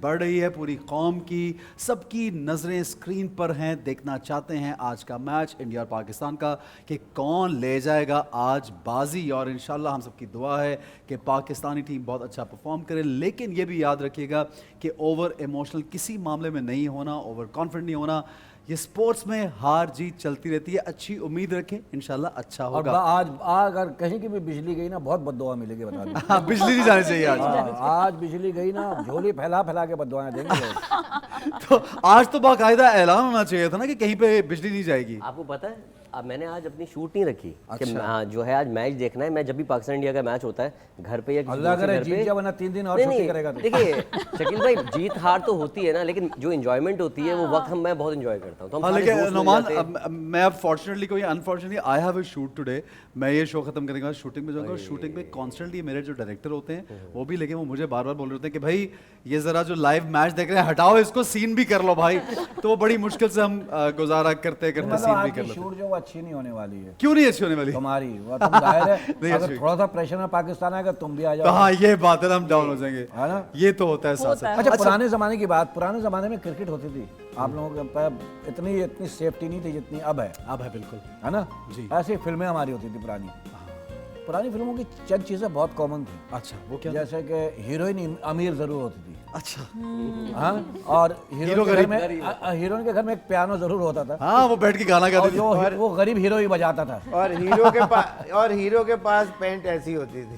बढ़ रही है पूरी कौम की, सबकी नज़रें स्क्रीन पर हैं, देखना चाहते हैं आज का मैच इंडिया और पाकिस्तान का कि कौन ले जाएगा आज बाजी। और इंशाल्लाह हम सबकी दुआ है कि पाकिस्तानी टीम बहुत अच्छा परफॉर्म करे, लेकिन ये भी याद रखिएगा कि ओवर इमोशनल किसी मामले में नहीं होना, ओवर कॉन्फिडेंट नहीं होना। ये स्पोर्ट्स में हार जीत चलती रहती है, अच्छी उम्मीद रखें, इंशाल्लाह अच्छा होगा। और आज अगर कहीं की भी बिजली गई ना बहुत बददुआ मिलेगी, बता दें। हाँ, बिजली नहीं जानी चाहिए आज। आज बिजली गई ना झोली फैला फैला के बददुआएं देंगे लोग। तो आज तो बाकायदा ऐलान होना चाहिए था ना कि कहीं पे बिजली नहीं जाएगी। आपको पता है, अब मैंने आज अपनी शूट नहीं रखी कि जो है आज मैच देखना है। मैं जब भी पाकिस्तान इंडिया का मैच होता है घर पे या अल्लाह करे जीत जाए, वरना 3 दिन और छुट्टी करेगा। देखिए शकील भाई, जीत हार तो होती है ना, लेकिन जो एंजॉयमेंट होती है वो वक्त मैं बहुत एंजॉय करता हूँ। तो लेकिन नोमान, मैं अब फॉर्चुनेटली कोई unfortunately I have a shoot today, मैं ये शो खत्म करने के बाद शूटिंग में जाऊंगा। और शूटिंग में कॉन्स्टेंटली मेरे जो डायरेक्टर होते हैं वो भी, लेकिन वो मुझे बार बार बोल रहे होते हैं कि भाई ये जरा जो लाइव मैच देख रहे हैं हटाओ इसको, सीन भी कर लो भाई। तो वो बड़ी मुश्किल से हम गुजारा करते सीन भी कर लेते। शूट जो अच्छी नहीं होने वाली है। क्यों नहीं अच्छी होने वाली तुम्हारी? तुम जाहिर है अगर थोड़ा सा प्रेशर में पाकिस्तान आएगा तुम भी आ जाओ। हाँ, ये बात है, हम डाउन हो जाएंगे, है ना, ये तो होता है साथ साथ। अच्छा, पुराने जमाने की बात, पुराने जमाने में क्रिकेट होती थी, आप लोगों के पास इतनी सेफ्टी नहीं थी जितनी अब है। अब है, बिल्कुल, है ना जी। ऐसी फिल्में हमारी होती थी पुरानी फिल्मों की चंद चीजें बहुत कॉमन थी। अच्छा, वो क्या? जैसे कि हीरोइन अमीर जरूर होती थी। अच्छा, हाँ, और हीरोइन के घर में एक पियानो जरूर होता था। हाँ, वो बैठ के गाना गाते थे, वो गरीब हीरो ही बजाता था। और हीरो के पास पेंट ऐसी होती थी।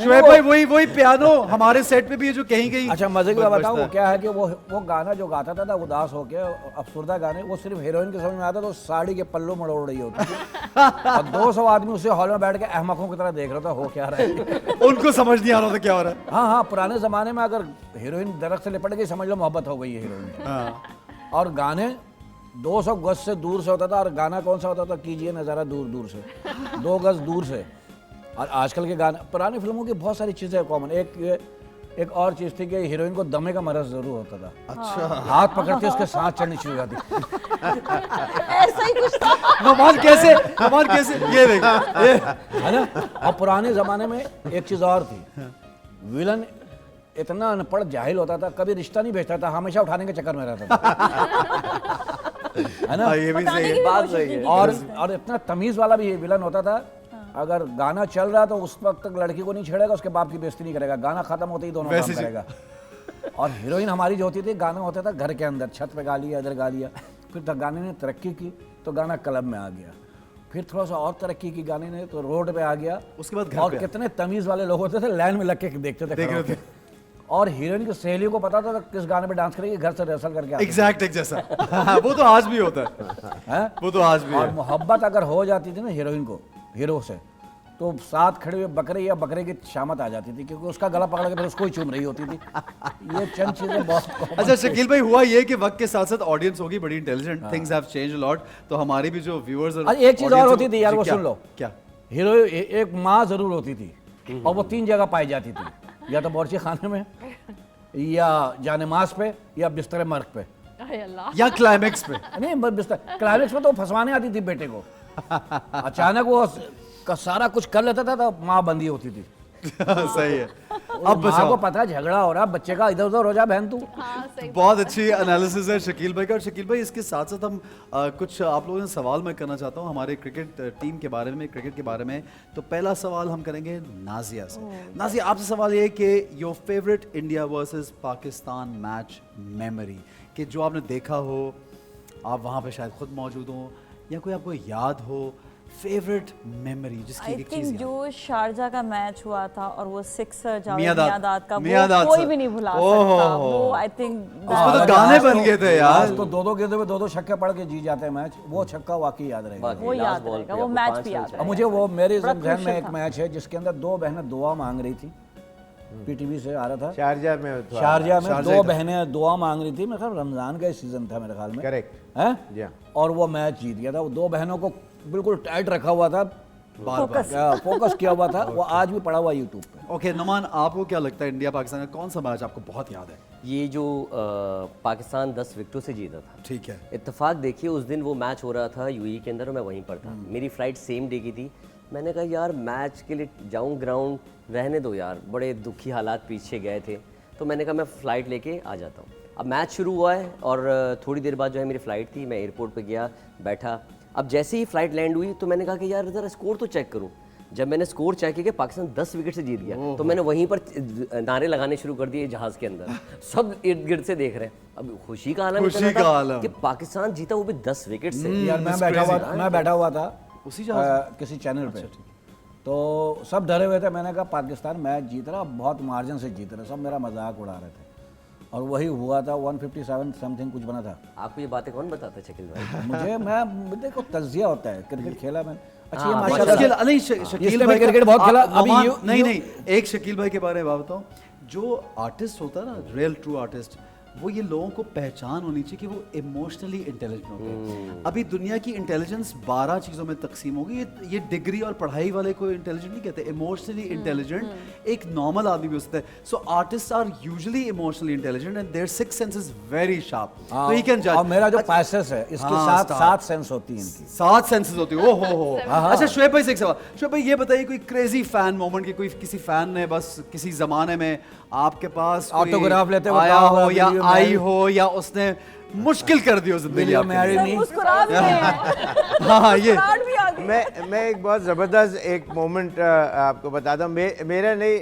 शुएब भाई, वही पियानो हमारे सेट पे भी है जो कहीं। अच्छा, मजे की बात बताऊं, वो क्या है कि वो गाना जो गाता था ना उदास होके, अफसुर्दा गाने, वो सिर्फ हीरोइन के समझ में आता था। तो साड़ी के पल्लू मरोड़ रही होती थी और 200 आदमी उसे हॉल में बैठ के अहमकों की तरह देख रहा था हो क्या रहा है। उनको समझ नहीं आ रहा था क्या हो रहा है। हाँ, पुराने जमाने में अगर हीरोइन दरख्त से लिपट गई समझ लो मोहब्बत हो गई है हीरोइन। और गाने 200 गज से दूर से होता था, और गाना कौन सा होता था, कीजिए नज़ारा दूर दूर से, 2 गज दूर से। और आजकल के गाने, पुरानी फिल्मों की बहुत सारी चीज़ें कॉमन। एक और चीज़ थी कि हीरोइन को दमे का मरज जरूर होता था। अच्छा, हाथ पकड़ते उसके सांस चढ़नी शुरू हो जाती। ऐसा ही कुछ था। नोमान कैसे ये देख, है ना। और पुराने ज़माने में एक चीज़ और थी, विलन इतना अनपढ़ जाहिल होता था, कभी रिश्ता नहीं भेजता था, हमेशा उठाने के चक्कर में रहता था। है ना, ये भी सही बात है। और इतना तमीज वाला भी विलन होता था, अगर गाना चल रहा तो उस वक्त तक लड़की को नहीं छेड़ेगा, उसके बाप की बेइज्जती नहीं करेगा, गाना खत्म होते ही दोनों काम करेगा। और हीरोइन हमारी जो होती थी, गाना होता था घर के अंदर, छत पे गा लिया, इधर गा लिया। फिर गाने ने तरक्की की तो गाना क्लब में आ गया, फिर थोड़ा सा और तरक्की की गाने ने, तो रोड पे आ गया। उसके बाद घर और पे कितने तमीज वाले लोग होते थे, लाइन में लग के देखते थे। और हीरोइन की सहेलियों को पता था किस गाने पे डांस करेगी, घर से रिहर्सल करके एग्जैक्ट जैसा। वो तो आज भी होता है, वो तो आज भी और है। मोहब्बत अगर हो जाती थी ना हीरोइन को हीरो से, तो साथ खड़े हुए बकरे या बकरे की शामत आ जाती थी, क्योंकि उसका गला पकड़ के फिर उसको ही चूम रही होती थी। ये चंद चीजें बहुत। अच्छा शकील भाई, हुआ ये कि वक्त के साथ साथ ऑडियंस होगी बड़ी intelligent, things have changed a lot, तो हमारी भी जो व्यूअर्स और एक चीज और होती थी यार, वो सुन लो, क्या हीरो एक माँ जरूर होती थी, और वो 3 जगह पाई जाती थी, या तो बावर्ची खाने में, या जानेमाज पे, या बिस्तर मर्ग पे, या क्लाइमेक्स पे। नहीं बिस्तर क्लाइमेक्स में तो फंसवाने आती थी बेटे को। अचानक वो का सारा कुछ कर लेता था तो माँ बंदी होती थी। सही है। अब माँ को पता है झगड़ा हो रहा, बच्चे का इधर उधर हो जा बहन तू। बहुत अच्छी एनालिसिस है शकील भाई का। और शकील भाई, इसके साथ साथ हम कुछ आप लोगों ने सवाल मैं करना चाहता हूँ हमारे क्रिकेट टीम के बारे में, क्रिकेट के बारे में। तो पहला सवाल हम करेंगे नाजिया से। नाजिया, आपसे सवाल ये कि your favourite India versus Pakistan match memory, कि जो आपने देखा हो, आप वहाँ पे शायद खुद मौजूद हो, या कोई आपको याद हो, फेवरेट मेमोरी जिसकी एक चीज। जो शारजा का मैच हुआ था और वो सिक्सर जावेद मियादाद का, वो कोई भी नहीं भुला सकता। वो आई थिंक उसमें तो गाने बन गए थे यार। तो 2-2 गेंदों में 2-2 छक्के पड़ के जीत जाते हैं मैच। वो छक्का वाकई याद रहेगा, वो याद रहेगा, वो मैच भी याद रहेगा। मुझे वो मेरे जहन में एक मैच है जिसके अंदर 2 बहनें दुआ मांग रही थी, पीटीवी से आ रहा था, शारजा में 2 बहनें दुआ मांग रही थी। मेरे ख्याल रमजान का सीजन था मेरे ख्याल में, करेक्ट है, और वो मैच जीत गया था। वो 2 बहनों को बिल्कुल टाइट रखा हुआ था, फोकस किया हुआ था। वो आज भी पड़ा हुआ यूट्यूब पे। ओके नुमान, आपको क्या लगता है इंडिया पाकिस्तान का कौन सा मैच आपको बहुत याद है? ये जो पाकिस्तान 10 विकेटों से जीता था, ठीक है। इत्तेफाक देखिए उस दिन वो मैच हो रहा था यूएई के अंदर और मैं वहीं पर था। मेरी फ्लाइट सेम डे की थी। मैंने कहा यार मैच के लिए जाऊं ग्राउंड, रहने दो यार, बड़े दुखी हालात पीछे गए थे। तो मैंने कहा मैं फ़्लाइट लेके आ जाता हूँ। अब मैच शुरू हुआ है और थोड़ी देर बाद जो है मेरी फ़्लाइट थी, मैं एयरपोर्ट पे गया, बैठा। अब जैसे ही फ़्लाइट लैंड हुई तो मैंने कहा कि यार ज़रा स्कोर तो चेक करूँ। जब मैंने स्कोर चेक किया कि पाकिस्तान 10 विकेट से जीत गया, तो मैंने वहीं पर नारे लगाने शुरू कर दिए जहाज़ के अंदर। सब इर्द गिर्द से देख रहे हैं। अब खुशी का आलम कि पाकिस्तान जीता, वो भी 10 विकेट से। यार मैं बैठा हुआ था उसी किसी चैनल पे, तो सब डरे हुए थे। मैंने कहा पाकिस्तान मैच जीत रहा, बहुत मार्जिन से जीत रहा, सब मेरा मजाक उड़ा रहे थे। और वही हुआ था, 157 समथिंग कुछ बना था। आपको ये बातें कौन बताता है शकील भाई? मैं देखो तज्जिया होता है, क्रिकेट खेला मैंने। अच्छा, माशाल्लाह। नहीं शकील भाई क्रिकेट बहुत खेला। अभी नहीं, एक शकील भाई के बारे में बात बताऊं, जो आर्टिस्ट होता है ना, रियल ट्रू आर्टिस्ट, वो ये लोगों को पहचान होनी चाहिए कि वो इमोशनली इंटेलिजेंट होते हैं। अभी दुनिया की इंटेलिजेंस 12 चीज़ों में तकसीम होगी। ये डिग्री और पढ़ाई वाले को इंटेलिजेंट नहीं कहते। इमोशनली इंटेलिजेंट एक नॉर्मल आदमी भी हो सकता है। So artist are usually emotionally intelligent and their sixth sense is very sharp, तो ही कैन जज। और मेरा जो पैसेस है, इसके साथ 7 सेंस होती है, इनकी 7 सेंसेस होती है। हो। अच्छा शुएब भाई से एक सवाल। शुएब भाई ये बताइए, कोई क्रेजी फैन मोमेंट की, कोई किसी फैन ने बस किसी जमाने में आपके पास ऑटोग्राफ लेते आया हो या आई हो, या उसने मुश्किल कर दी हो जिंदगी आपके लिए? हाँ ये मैं एक बहुत ज़बरदस्त एक मोमेंट आपको बताता हूँ। मेरा नहीं,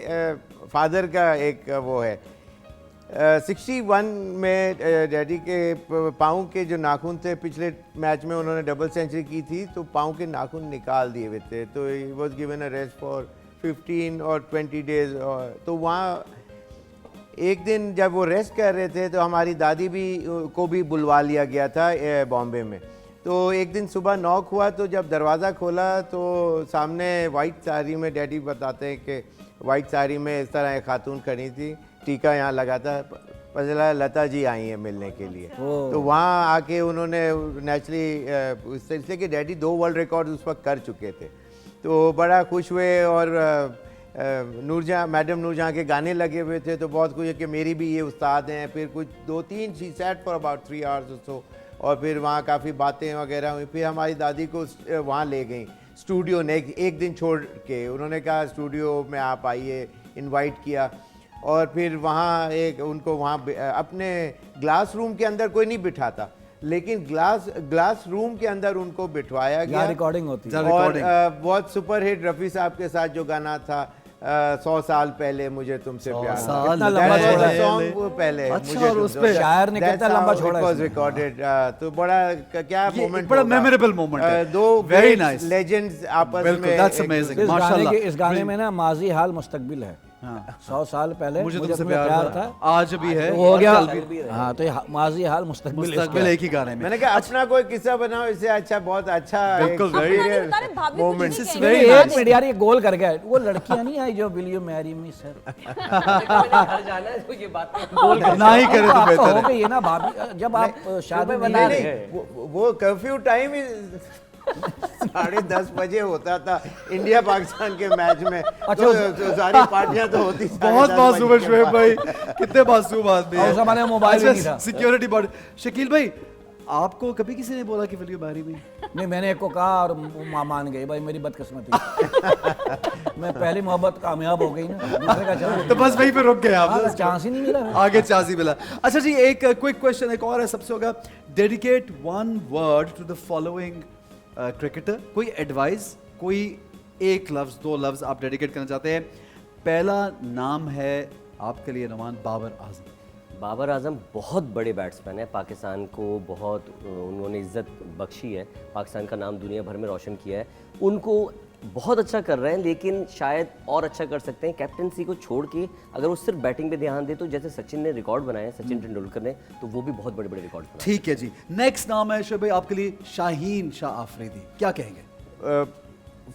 फादर का एक वो है। 61 में डैडी के पाँव के जो नाखून थे, पिछले मैच में उन्होंने डबल सेंचुरी की थी, तो पाँव के नाखून निकाल दिए हुए थे। तो he was given a rest for 15 और 20 डेज। तो वहाँ एक दिन जब वो रेस्ट कर रहे थे, तो हमारी दादी को भी बुलवा लिया गया था बॉम्बे में। तो एक दिन सुबह नॉक हुआ, तो जब दरवाज़ा खोला तो सामने वाइट साड़ी में, डैडी बताते हैं कि वाइट साड़ी में इस तरह एक खातून खड़ी थी, टीका यहाँ लगा था। पता लता जी आई हैं मिलने के लिए। तो वहाँ आके उन्होंने नेचुरली इसलिए कि डैडी 2 वर्ल्ड रिकॉर्ड उस वक्त कर चुके थे, तो बड़ा खुश हुए। और नूरजहाँ, मैडम नूरजहाँ के गाने लगे हुए थे, तो बहुत खुश है कि मेरी भी ये उस्ताद हैं। फिर कुछ 2-3 she sat for about 3 hours और सो, और फिर वहाँ काफ़ी बातें वगैरह हुई। फिर हमारी दादी को वहाँ ले गई स्टूडियो ने, एक दिन छोड़ के। उन्होंने कहा स्टूडियो में आप आइए, इनवाइट किया। और फिर वहाँ उनको वहाँ अपने ग्लास रूम के अंदर कोई नहीं बिठाता, लेकिन ग्लास रूम के अंदर उनको बिठवाया गया। रिकॉर्डिंग होती है। और बहुत सुपर हिट रफ़ी साहब के साथ जो गाना था, 100 साल पहले मुझे तुमसे प्यार था। कितना लंबा छोड़ा है। सॉन्ग वो पहले अच्छा, मुझे और उस तुमसे पे शायर ने कितना लंबा छोड़ा वाज इसमें। रिकॉर्डेड। तो बड़ा क्या ये मोमेंट, बड़ा memorable moment है। दो Very great nice। legends आपस बिल्कुल, में that's एक amazing। इस गाने माशाल्लाह। के इस गाने में ना माजी हाल मुस्तकबिल है। 100 साल पहले मुझे मुझे तुमसे तुम्हें प्यार था, आज भी है, तो हो और गया। कल भी हाँ, तो ये माजी हाल मुस्तकबिल मुस्तकबिल एक ही गाने में। मैंने कहा अपना कोई किस्सा बनाओ, इससे अच्छा बहुत अच्छा बिल्कुल, very real मोमेंट। एक मिनट यार, ये गोल कर गया। वो लड़कियां नहीं आई जो will you marry me sir, घर जाना है तो ये बात बोल ना ही करे तो आपको बेहतर हो है। गई है ना भाभी, जब आप शादी में नहीं, वो कर्फ्यू टाइम ही 10:30 बजे होता था इंडिया पाकिस्तान के मैच में। तो सारी पार्टियां तो होती बहुत मासूम है शुएब भाई, कितने मासूम आदमी और उस जमाने में मोबाइल ही नहीं था। Security body. शकील भाई, आपको कभी किसी ने बोला कि विल यू मैरी मी? नहीं, मैंने एक को कहा और वो मान गई। भाई मेरी बदकिस्मती मैं पहली मोहब्बत कामयाब हो गई ना, दूसरे का चांस तो बस वहीं पे रुक गए आप, चांस ही नहीं मिला। आगे चांस ही मिला। अच्छा जी, एक क्विक क्वेश्चन एक और है सबसे होगा, dedicate one word to the following cricketer. कोई एडवाइस, कोई एक लफ्ज, दो लफ्ज आप डेडिकेट करना चाहते हैं। पहला नाम है आपके लिए नवान, बाबर आजम। बाबर आजम बहुत बड़े बैट्समैन है, पाकिस्तान को बहुत उन्होंने इज्जत बख्शी है, पाकिस्तान का नाम दुनिया भर में रोशन किया है। उनको बहुत अच्छा कर रहे हैं, लेकिन शायद और अच्छा कर सकते हैं। कैप्टनसी को छोड़ के अगर वो सिर्फ बैटिंग पे ध्यान दे तो जैसे सचिन ने रिकॉर्ड बनाए, सचिन तेंदुलकर ने, तो वो भी बहुत बड़े बड़े रिकॉर्ड बनाए। ठीक है जी, नेक्स्ट नाम है शुएब भाई आपके लिए, शाहीन शाह आफरीदी। क्या कहेंगे?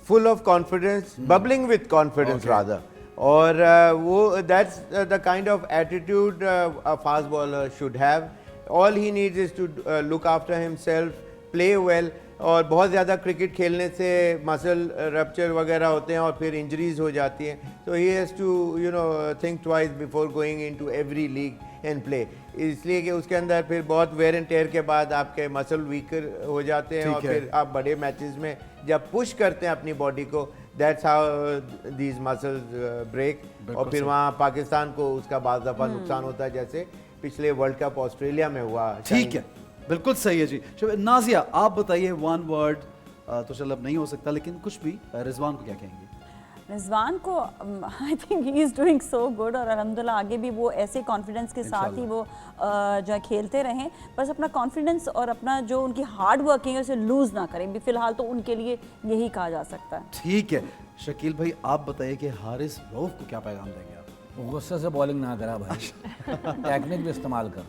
Full of confidence, bubbling with confidence rather. और वो that's the kind of attitude a fast bowler should have. All he needs is to look after himself, play well. और बहुत ज़्यादा क्रिकेट खेलने से मसल रप्चर वगैरह होते हैं और फिर इंजरीज हो जाती हैं। तो he has to think twice before going into every league and play. इसलिए कि उसके अंदर फिर बहुत वेयर एंड टेयर के बाद आपके मसल वीकर हो जाते हैं और फिर आप बड़े मैचेस में जब पुश करते हैं अपनी बॉडी को, that's how these muscles break. और फिर वहाँ पाकिस्तान को उसका बाज़ दफ़ा नुकसान होता है, जैसे पिछले वर्ल्ड कप ऑस्ट्रेलिया में हुआ। ठीक है, बिल्कुल सही है जी। नाजिया, आप बताइए वन वर्ड, तो चलो अब नहीं हो सकता, लेकिन कुछ भी, रिजवान को क्या कहेंगे? रिजवान को I think he is doing so good, और अल्हम्दुलिल्लाह आगे भी वो ऐसे कॉन्फिडेंस के साथ ही वो जो है खेलते रहें। बस अपना कॉन्फिडेंस और अपना जो उनकी हार्ड वर्किंग है उसे लूज़ ना करें भी, फिलहाल तो उनके लिए यही कहा जा सकता है। ठीक है, शकील भाई आप बताइए कि हारिस रऊफ को क्या पैगाम देंगे आप? गुस्से से बॉलिंग ना करा भाई, टेक्निक भी इस्तेमाल कर।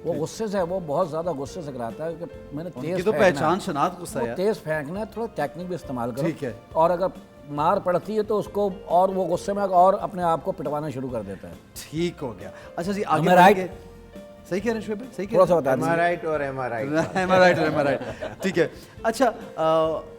वो गुस्से से, वो बहुत ज़्यादा गुस्से से कराता है कि मैंने तेज तो पहचान शनाख्त गुस्सा है, तेज फेंकना है, थोड़ा टेक्निक भी इस्तेमाल करो। ठीक है। और अगर मार पड़ती है तो उसको, और वो गुस्से में और अपने आप को पिटवाना शुरू कर देता है। ठीक हो गया। अच्छा जी, आगे राइट, सही कह रहे हैं शुएब भाई, सही कह थोड़ा सा रहे बता दीजिए। राइट और एम आर राइट। ठीक है। अच्छा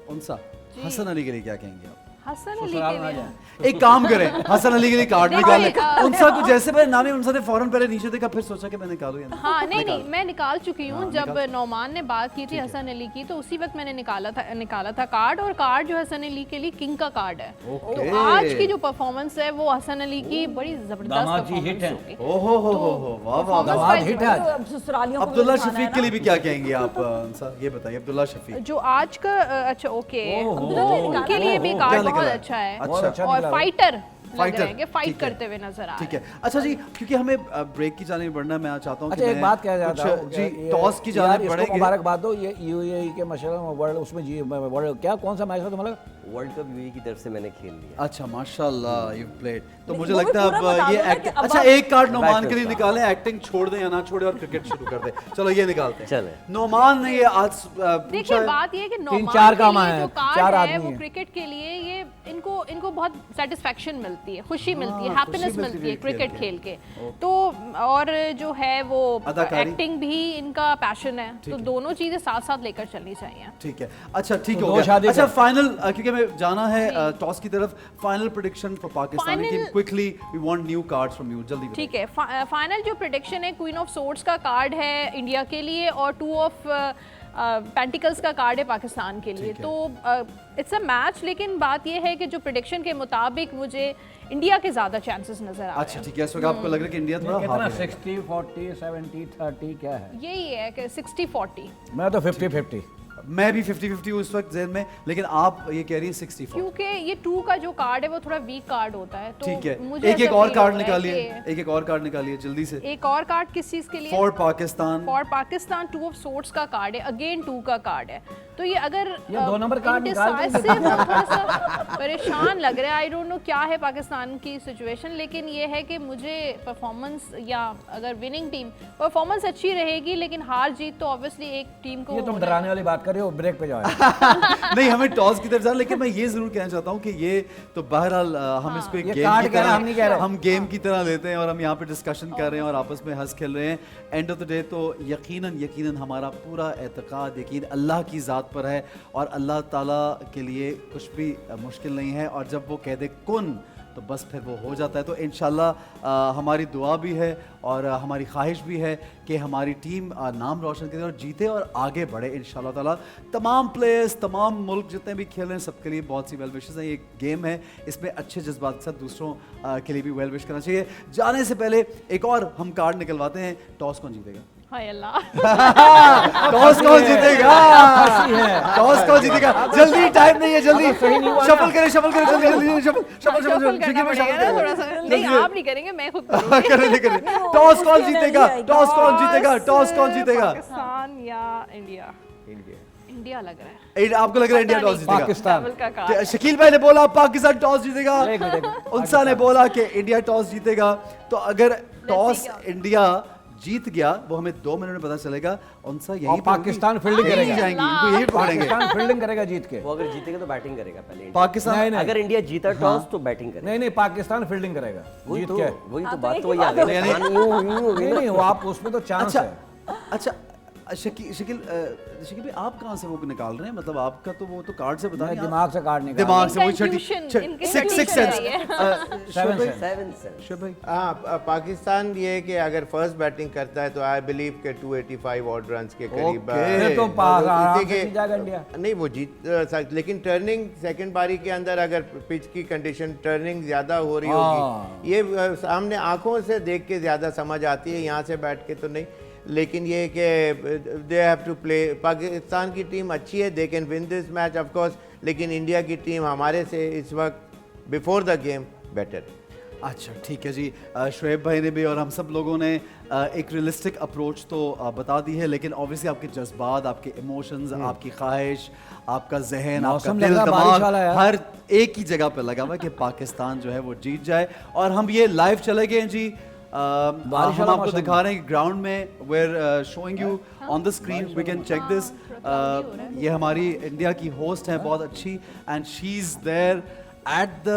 उनसा, हसन अली के लिए क्या कहेंगे आप? हसन अली के लिए एक काम करें, हसन अली के लिए कार्ड निकाल लें। उनसा कुछ जैसे मैंने नाम है, उनसा ने फौरन पहले नीचे देखा, फिर सोचा कि मैं निकालूं या नहीं। हाँ, नहीं, मैं निकाल चुकी हूँ। जब नौमान ने बात की थी हसन अली की, तो उसी वक्त मैंने निकाला था कार्ड। और कार्ड जो हसन अली के लिए किंग का कार्ड है। तो आज की जो परफॉर्मेंस है वो हसन अली की बड़ी जबरदस्त हिट है। ओहो हो, वाह वाह, दामाद हिट है। अब्दुल्ला शफीक के लिए भी क्या कहेंगे आप? उनसा ये बताइए, अब्दुल्ला शफीक जो आज का, अच्छा ओके, उनके लिए भी कार्ड बहुत अच्छा है। और फाइटर लग रहे हैं कि फाइट करते हुए नजर आ रहे हैं। ठीक है। अच्छा जी, क्योंकि हमें ब्रेक की जाने बढ़ना, मैं चाहता हूँ अच्छा एक बात कह जाता हूँ जी, टॉस की जाने बढ़ेंगे। मुबारकबाद दो, ये यूएई के मशहूर वर्ल्ड, उसमें जी वर्ल्ड क्या कौन सा मैच था तुम्हारा? वर्ल्ड कप यूएई की तरफ से मैंने खेल लिया। अच्छा, माशाल्लाह, यू प्लेड। तो मुझे लगता है अब ये एक्टिंग, अच्छा एक कार्ड नौमान के लिए निकालें, एक्टिंग छोड़ दें या ना छोड़े और क्रिकेट शुरू कर दें। चलो ये निकालते हैं। चले। नौमान ने ये आज देखिए, बात ये है कि नौमान चार के काम लिए आए जो हैं, कार्ड चार है आदमी वो हैं। क्रिकेट के लिए ये इनको बहुत सेटिस्फेक्शन मिलती है, खुशी मिलती है, हैप्पीनेस मिलती है क्रिकेट खेल के। तो और जो है वो एक्टिंग भी इनका पैशन है, तो दोनों चीजें साथ साथ लेकर चलनी चाहिए। ठीक है। अच्छा ठीक हो गया। अच्छा फाइनल, क्योंकि हमें जाना है टॉस की तरफ, final prediction for Pakistan team quickly, we want new cards from you, जल्दी। ठीक है, फाइनल जो प्रेडिक्शन है, क्वीन ऑफ सोर्ड्स का कार्ड है इंडिया के लिए और टू ऑफ पेंटिकल्स का कार्ड है पाकिस्तान के लिए। तो इट्स अ मैच, लेकिन बात यह है कि जो प्रेडिक्शन के मुताबिक मुझे इंडिया के ज्यादा चांसेस नजर आ रहे हैं। अच्छा ठीक है, इस वक्त आपको लग रहा है कि इंडिया थोड़ा कितना 60 40 70 30 क्या है? यही है कि 60-40। मैं तो 50-50। मैं भी 50-50 हूँ इस वक्त ज़हन में, लेकिन आप ये कह रही हैं 64। क्योंकि ये 2 का जो कार्ड है वो थोड़ा वीक कार्ड होता है, तो ठीक है, मुझे एक ऐसा और feel कार्ड हो रहा है निकालिए, कि- एक और कार्ड निकालिए जल्दी से। एक और कार्ड किस चीज के लिए? For Pakistan. For Pakistan 2 of sorts का कार्ड है, अगेन 2 का कार्ड है, तो ये अगर ये 2 नंबर कार्ड निकाल दीजिए। indecisive, थोड़ा सा परेशान लग रहा है। आई डोंट नो क्या है पाकिस्तान की सिचुएशन, लेकिन ये है कि मुझे परफॉर्मेंस, या अगर विनिंग टीम परफॉर्मेंस अच्छी रहेगी, लेकिन हार जीत तो ऑब्वियसली एक टीम को ये तुम होना है। डराने वाली बात कर रहे हो, ब्रेक पे जाओ। नहीं, हमें टॉस की तरफ जाना, लेकिन मैं ये जरूर कहना चाहता हूँ कि ये तो बहरहाल हम इसको एक ये गेम कार्ड की कह रहे हैं, हम नहीं कह तरह, रहे। हम गेम की तरह लेते हैं और हम यहाँ पे डिस्कशन कर रहे हैं और आपस में हंस खेल रहे हैं। एंड ऑफ द डे तो यकीनन हमारा पूरा एतकाद, यकीन अल्लाह की ज़ात पर है और अल्लाह ताला के लिए कुछ भी मुश्किल नहीं है, और जब वो कह दे कुन तो बस फिर वो हो जाता है। तो इंशाल्लाह हमारी दुआ भी है और हमारी ख्वाहिश भी है कि हमारी टीम नाम रोशन करे और जीते और आगे बढ़े इंशाल्लाह ताला। तमाम प्लेयर्स, तमाम मुल्क जितने भी खेल रहे हैं, सबके लिए बहुत सी वेल विशेस हैं। ये गेम है, इसमें अच्छे जज्बात के साथ दूसरों के लिए भी वेल विश करना चाहिए। जाने से पहले एक और हम कार्ड निकलवाते हैं। टॉस कौन जीतेगा? हाय अल्लाह। टॉस कौन जीतेगा? टॉस कौन जीतेगा? जल्दी, टाइम नहीं है, जल्दी शफल करें जल्दी शफल थोड़ा सा नहीं, आप नहीं करेंगे, मैं खुद करूंगी। करें। टॉस कौन जीतेगा? टॉस कौन जीतेगा? टॉस कौन जीतेगा? पाकिस्तान या इंडिया? इंडिया लग रहा है। आपको लग रहा है इंडिया टॉस जीतेगा? पाकिस्तान। का कार्ड। शकील भाई ने बोला पाकिस्तान टॉस जीतेगा, उनसा ने बोला कि इंडिया टॉस जीतेगा। तो अगर टॉस इंडिया जीत गया, वो हमें 2 मिनट में पता चलेगा। उनसा यही पाकिस्तान फील्डिंग करेगा, जाएंगी, इनको यही पकड़ेंगे। पाकिस्तान फील्डिंग करेगा जीत के। वो अगर जीतेगा तो बैटिंग करेगा पहले इंडिया। पाकिस्तान नहीं, अगर इंडिया जीता टॉस तो बैटिंग करेगा। नहीं, पाकिस्तान फील्डिंग करेगा वही जीत तो के। वही तो तो बात एक तो ही वही आ बात गई है। नहीं, वो आप उसमें तो चांस है। अच्छा शकील भाई, आप कहाँ से वो निकाल रहे हैं? मतलब आपका तो वो तो कार्ड से बता मैं रहे हैं। दिमाग से कार्ड निकाल दिमाग से वही इनका intuition, इनका सिक्स intuition सेंस। है ये। शुभ भाई, हाँ, पाकिस्तान ये है कि अगर फर्स्ट बैटिंग करता है तो आई बिलीव के 285 ऑड रन के करीब Okay. तो आराम से जीतेंगे। जीत जाएगा इंडिया। नहीं, वो जीत लेकिन टर्निंग सेकंड पारी के अंदर अगर पिच की कंडीशन टर्निंग ज़्यादा हो रही होगी, ये सामने आंखों से देख के ज़्यादा समझ आती है, यहाँ से बैठ के तो नहीं। लेकिन ये कि they have to play, Pakistan की टीम अच्छी है, they can win this match of course, लेकिन इंडिया की टीम हमारे से इस वक्त बिफोर द गेम बेटर। अच्छा ठीक है जी। शुएब भाई ने भी और हम सब लोगों ने एक रियलिस्टिक अप्रोच तो बता दी है, लेकिन ऑब्वियसली आपके जज्बात, आपके इमोशंस, आपकी ख्वाहिश, आपका जहन, आपका दिल, दिमाग हर एक ही जगह पे लगा हुआ है कि पाकिस्तान जो है वो जीत जाए। और हम ये लाइव चले गए हैं जी, हम आपको दिखा रहे हैं ग्राउंड में, we're showing you on the screen, we can check this. ये हमारी इंडिया की होस्ट हैं बहुत अच्छी, and she is there at the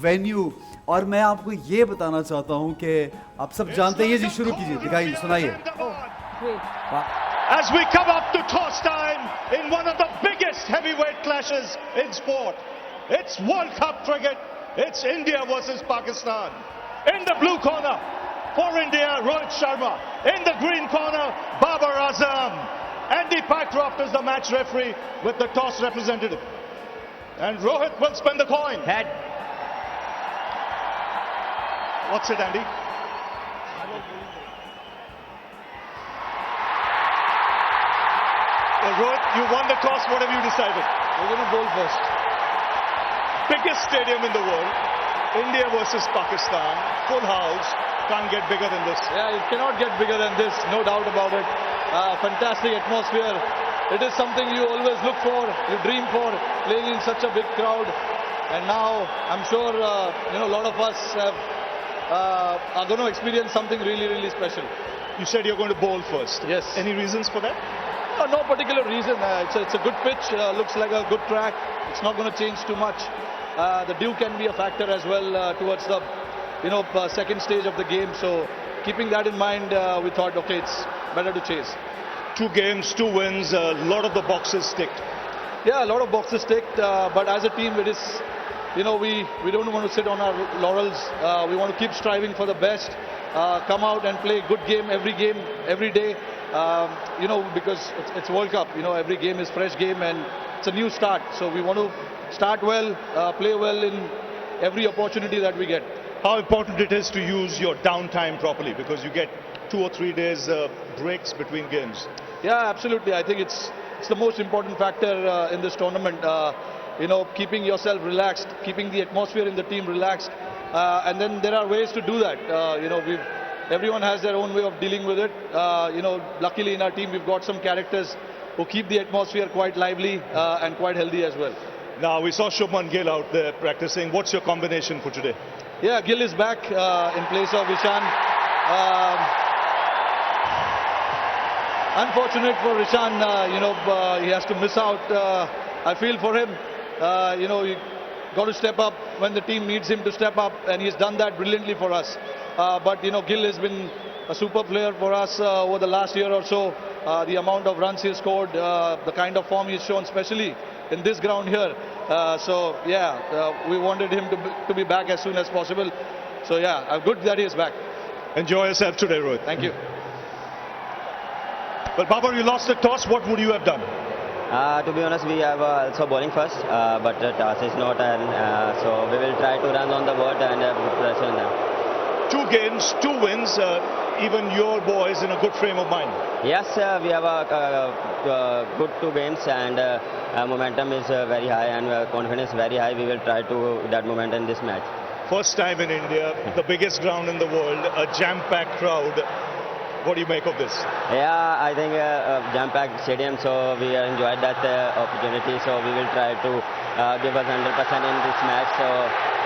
venue. और मैं आपको ये बताना चाहता हूँ कि आप सब जानते हैं, ये जी शुरू कीजिए, दिखाइए, सुनाइए। As we come up to toss time in one of the biggest heavyweight clashes in sport, it's World Cup cricket. It's India versus Pakistan. In the blue corner for India, Rohit Sharma. In the green corner, Babar Azam. Andy Pycroft is the match referee with the toss representative. And Rohit will spin the coin. Head. What's it, Andy? Well, Rohit, you won the toss. What have you decided? We're going to bowl first. Biggest stadium in the world. India versus Pakistan. Full house. Can't get bigger than this. Yeah, it cannot get bigger than this, no doubt about it. Fantastic atmosphere. It is something you always look for, you dream for, playing in such a big crowd. And now, I'm sure, a lot of us are going to experience something really, really special. You said you're going to bowl first. Yes. Any reasons for that? No particular reason. It's a good pitch, looks like a good track. It's not going to change too much. The dew can be a factor as well towards the second stage of the game. So keeping that in mind, we thought, okay, it's better to chase. 2 games, 2 wins, a lot of the boxes ticked. Yeah, a lot of boxes ticked, but as a team, it is, we don't want to sit on our laurels. We want to keep striving for the best. Come out and play a good game, every day. Because it's World Cup. Every game is fresh game and it's a new start. So we want to start well, play well in every opportunity that we get. How important it is to use your downtime properly, because you get 2 or 3 days breaks between games. Yeah, absolutely. I think it's it's the most important factor in this tournament. Keeping yourself relaxed, keeping the atmosphere in the team relaxed, and then there are ways to do that. Everyone has their own way of dealing with it. Luckily in our team we've got some characters who keep the atmosphere quite lively and quite healthy as well. Now, we saw Shubman Gill out there practicing. What's your combination for today? Yeah, Gill is back in place of Ishan. Unfortunate for Ishan, he has to miss out. I feel for him. He got to step up when the team needs him to step up, and he's done that brilliantly for us. But Gill has been a super player for us over the last year or so. The amount of runs he's scored, the kind of form he's shown, especially in this ground here. We wanted him to be back as soon as possible. So yeah, good that he is back. Enjoy yourself today, Rohit. Thank you. Well, Babar, you lost the toss. What would you have done? To be honest, we have also bowling first, but the toss is not, and so we will try to run on the board and pressure on them. 2 games, 2 wins. Even your boys in a good frame of mind. Yes, we have a good 2 games, and momentum is very high, and confidence very high. We will try to that momentum in this match. First time in India, the biggest ground in the world, a jam-packed crowd. What do you make of this? Yeah, I think jam-packed stadium, so we enjoyed that opportunity. So we will try to give us 100% in this match. So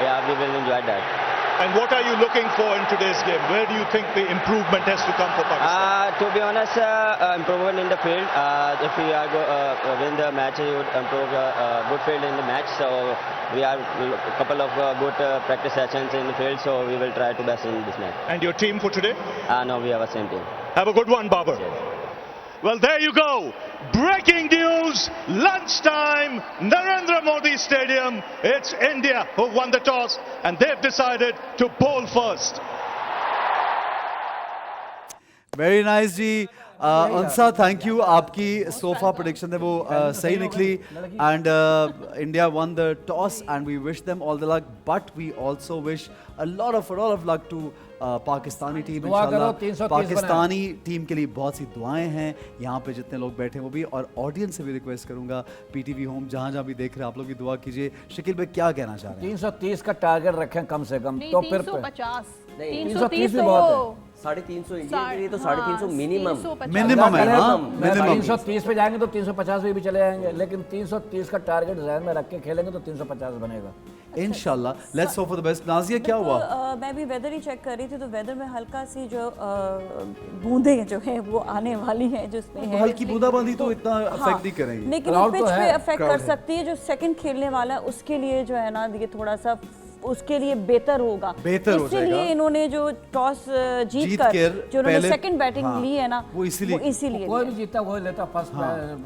yeah, we will enjoy that. And what are you looking for in today's game? Where do you think the improvement has to come for Pakistan? To be honest, improvement in the field. If we are win the match, we would improve good field in the match. So we have a couple of good practice sessions in the field. So we will try to best in this match. And your team for today? No, we have a same team. Have a good one, Babar. Yes. Well, there you go. Breaking news, lunchtime, Narendra Modi Stadium. It's India who won the toss, and they've decided to bowl first. Very nice, जी. Ansa, thank you. आपकी सोफा prediction है वो सही निकली, and India won the toss, and we wish them all the luck. But we also wish a lot of luck to Pakistani team. इंशाल्लाह Pakistani team के लिए बहुत सी दुआएं हैं. यहाँ पे जितने लोग बैठे हैं वो भी, और ऑडियंस से भी रिक्वेस्ट करूंगा, पीटीवी होम जहाँ भी देख रहे हैं आप लोग की दुआ कीजिए. शकील भाई क्या कहना चाह रहे हैं? 330 का टारगेट रखें कम से कम. तो फिर 330 भी बहुत है. 350 इंडिया के लिए तो 350 मिनिमम है. 330 पे जाएंगे तो 350 पे भी चले जाएंगे, लेकिन 330 का टारगेट ज़हन में रख के खेलेंगे तो 350 बनेगा इंशाल्लाह. Let's hope for the best. Nazia क्या हुआ? मैं भी वेदर ही चेक कर रही थी, तो वेदर में हल्का सी जो बूंदें जो है वो आने वाली है, जिसमें है हल्की बूंदाबांदी तो इतना अफेक्ट नहीं करेंगी, लेकिन पिच पे अफेक्ट कर सकती है. जो सेकंड खेलने वाला है उसके लिए जो है ना, ये थोड़ा सा उसके लिए बेहतर होगा. इसीलिए इन्होंने जो टॉस जीत कर जो उन्होंने सेकंड बैटिंग ली है ना, वो इसीलिए कोई भी जीतता कोई लेता, फर्स्ट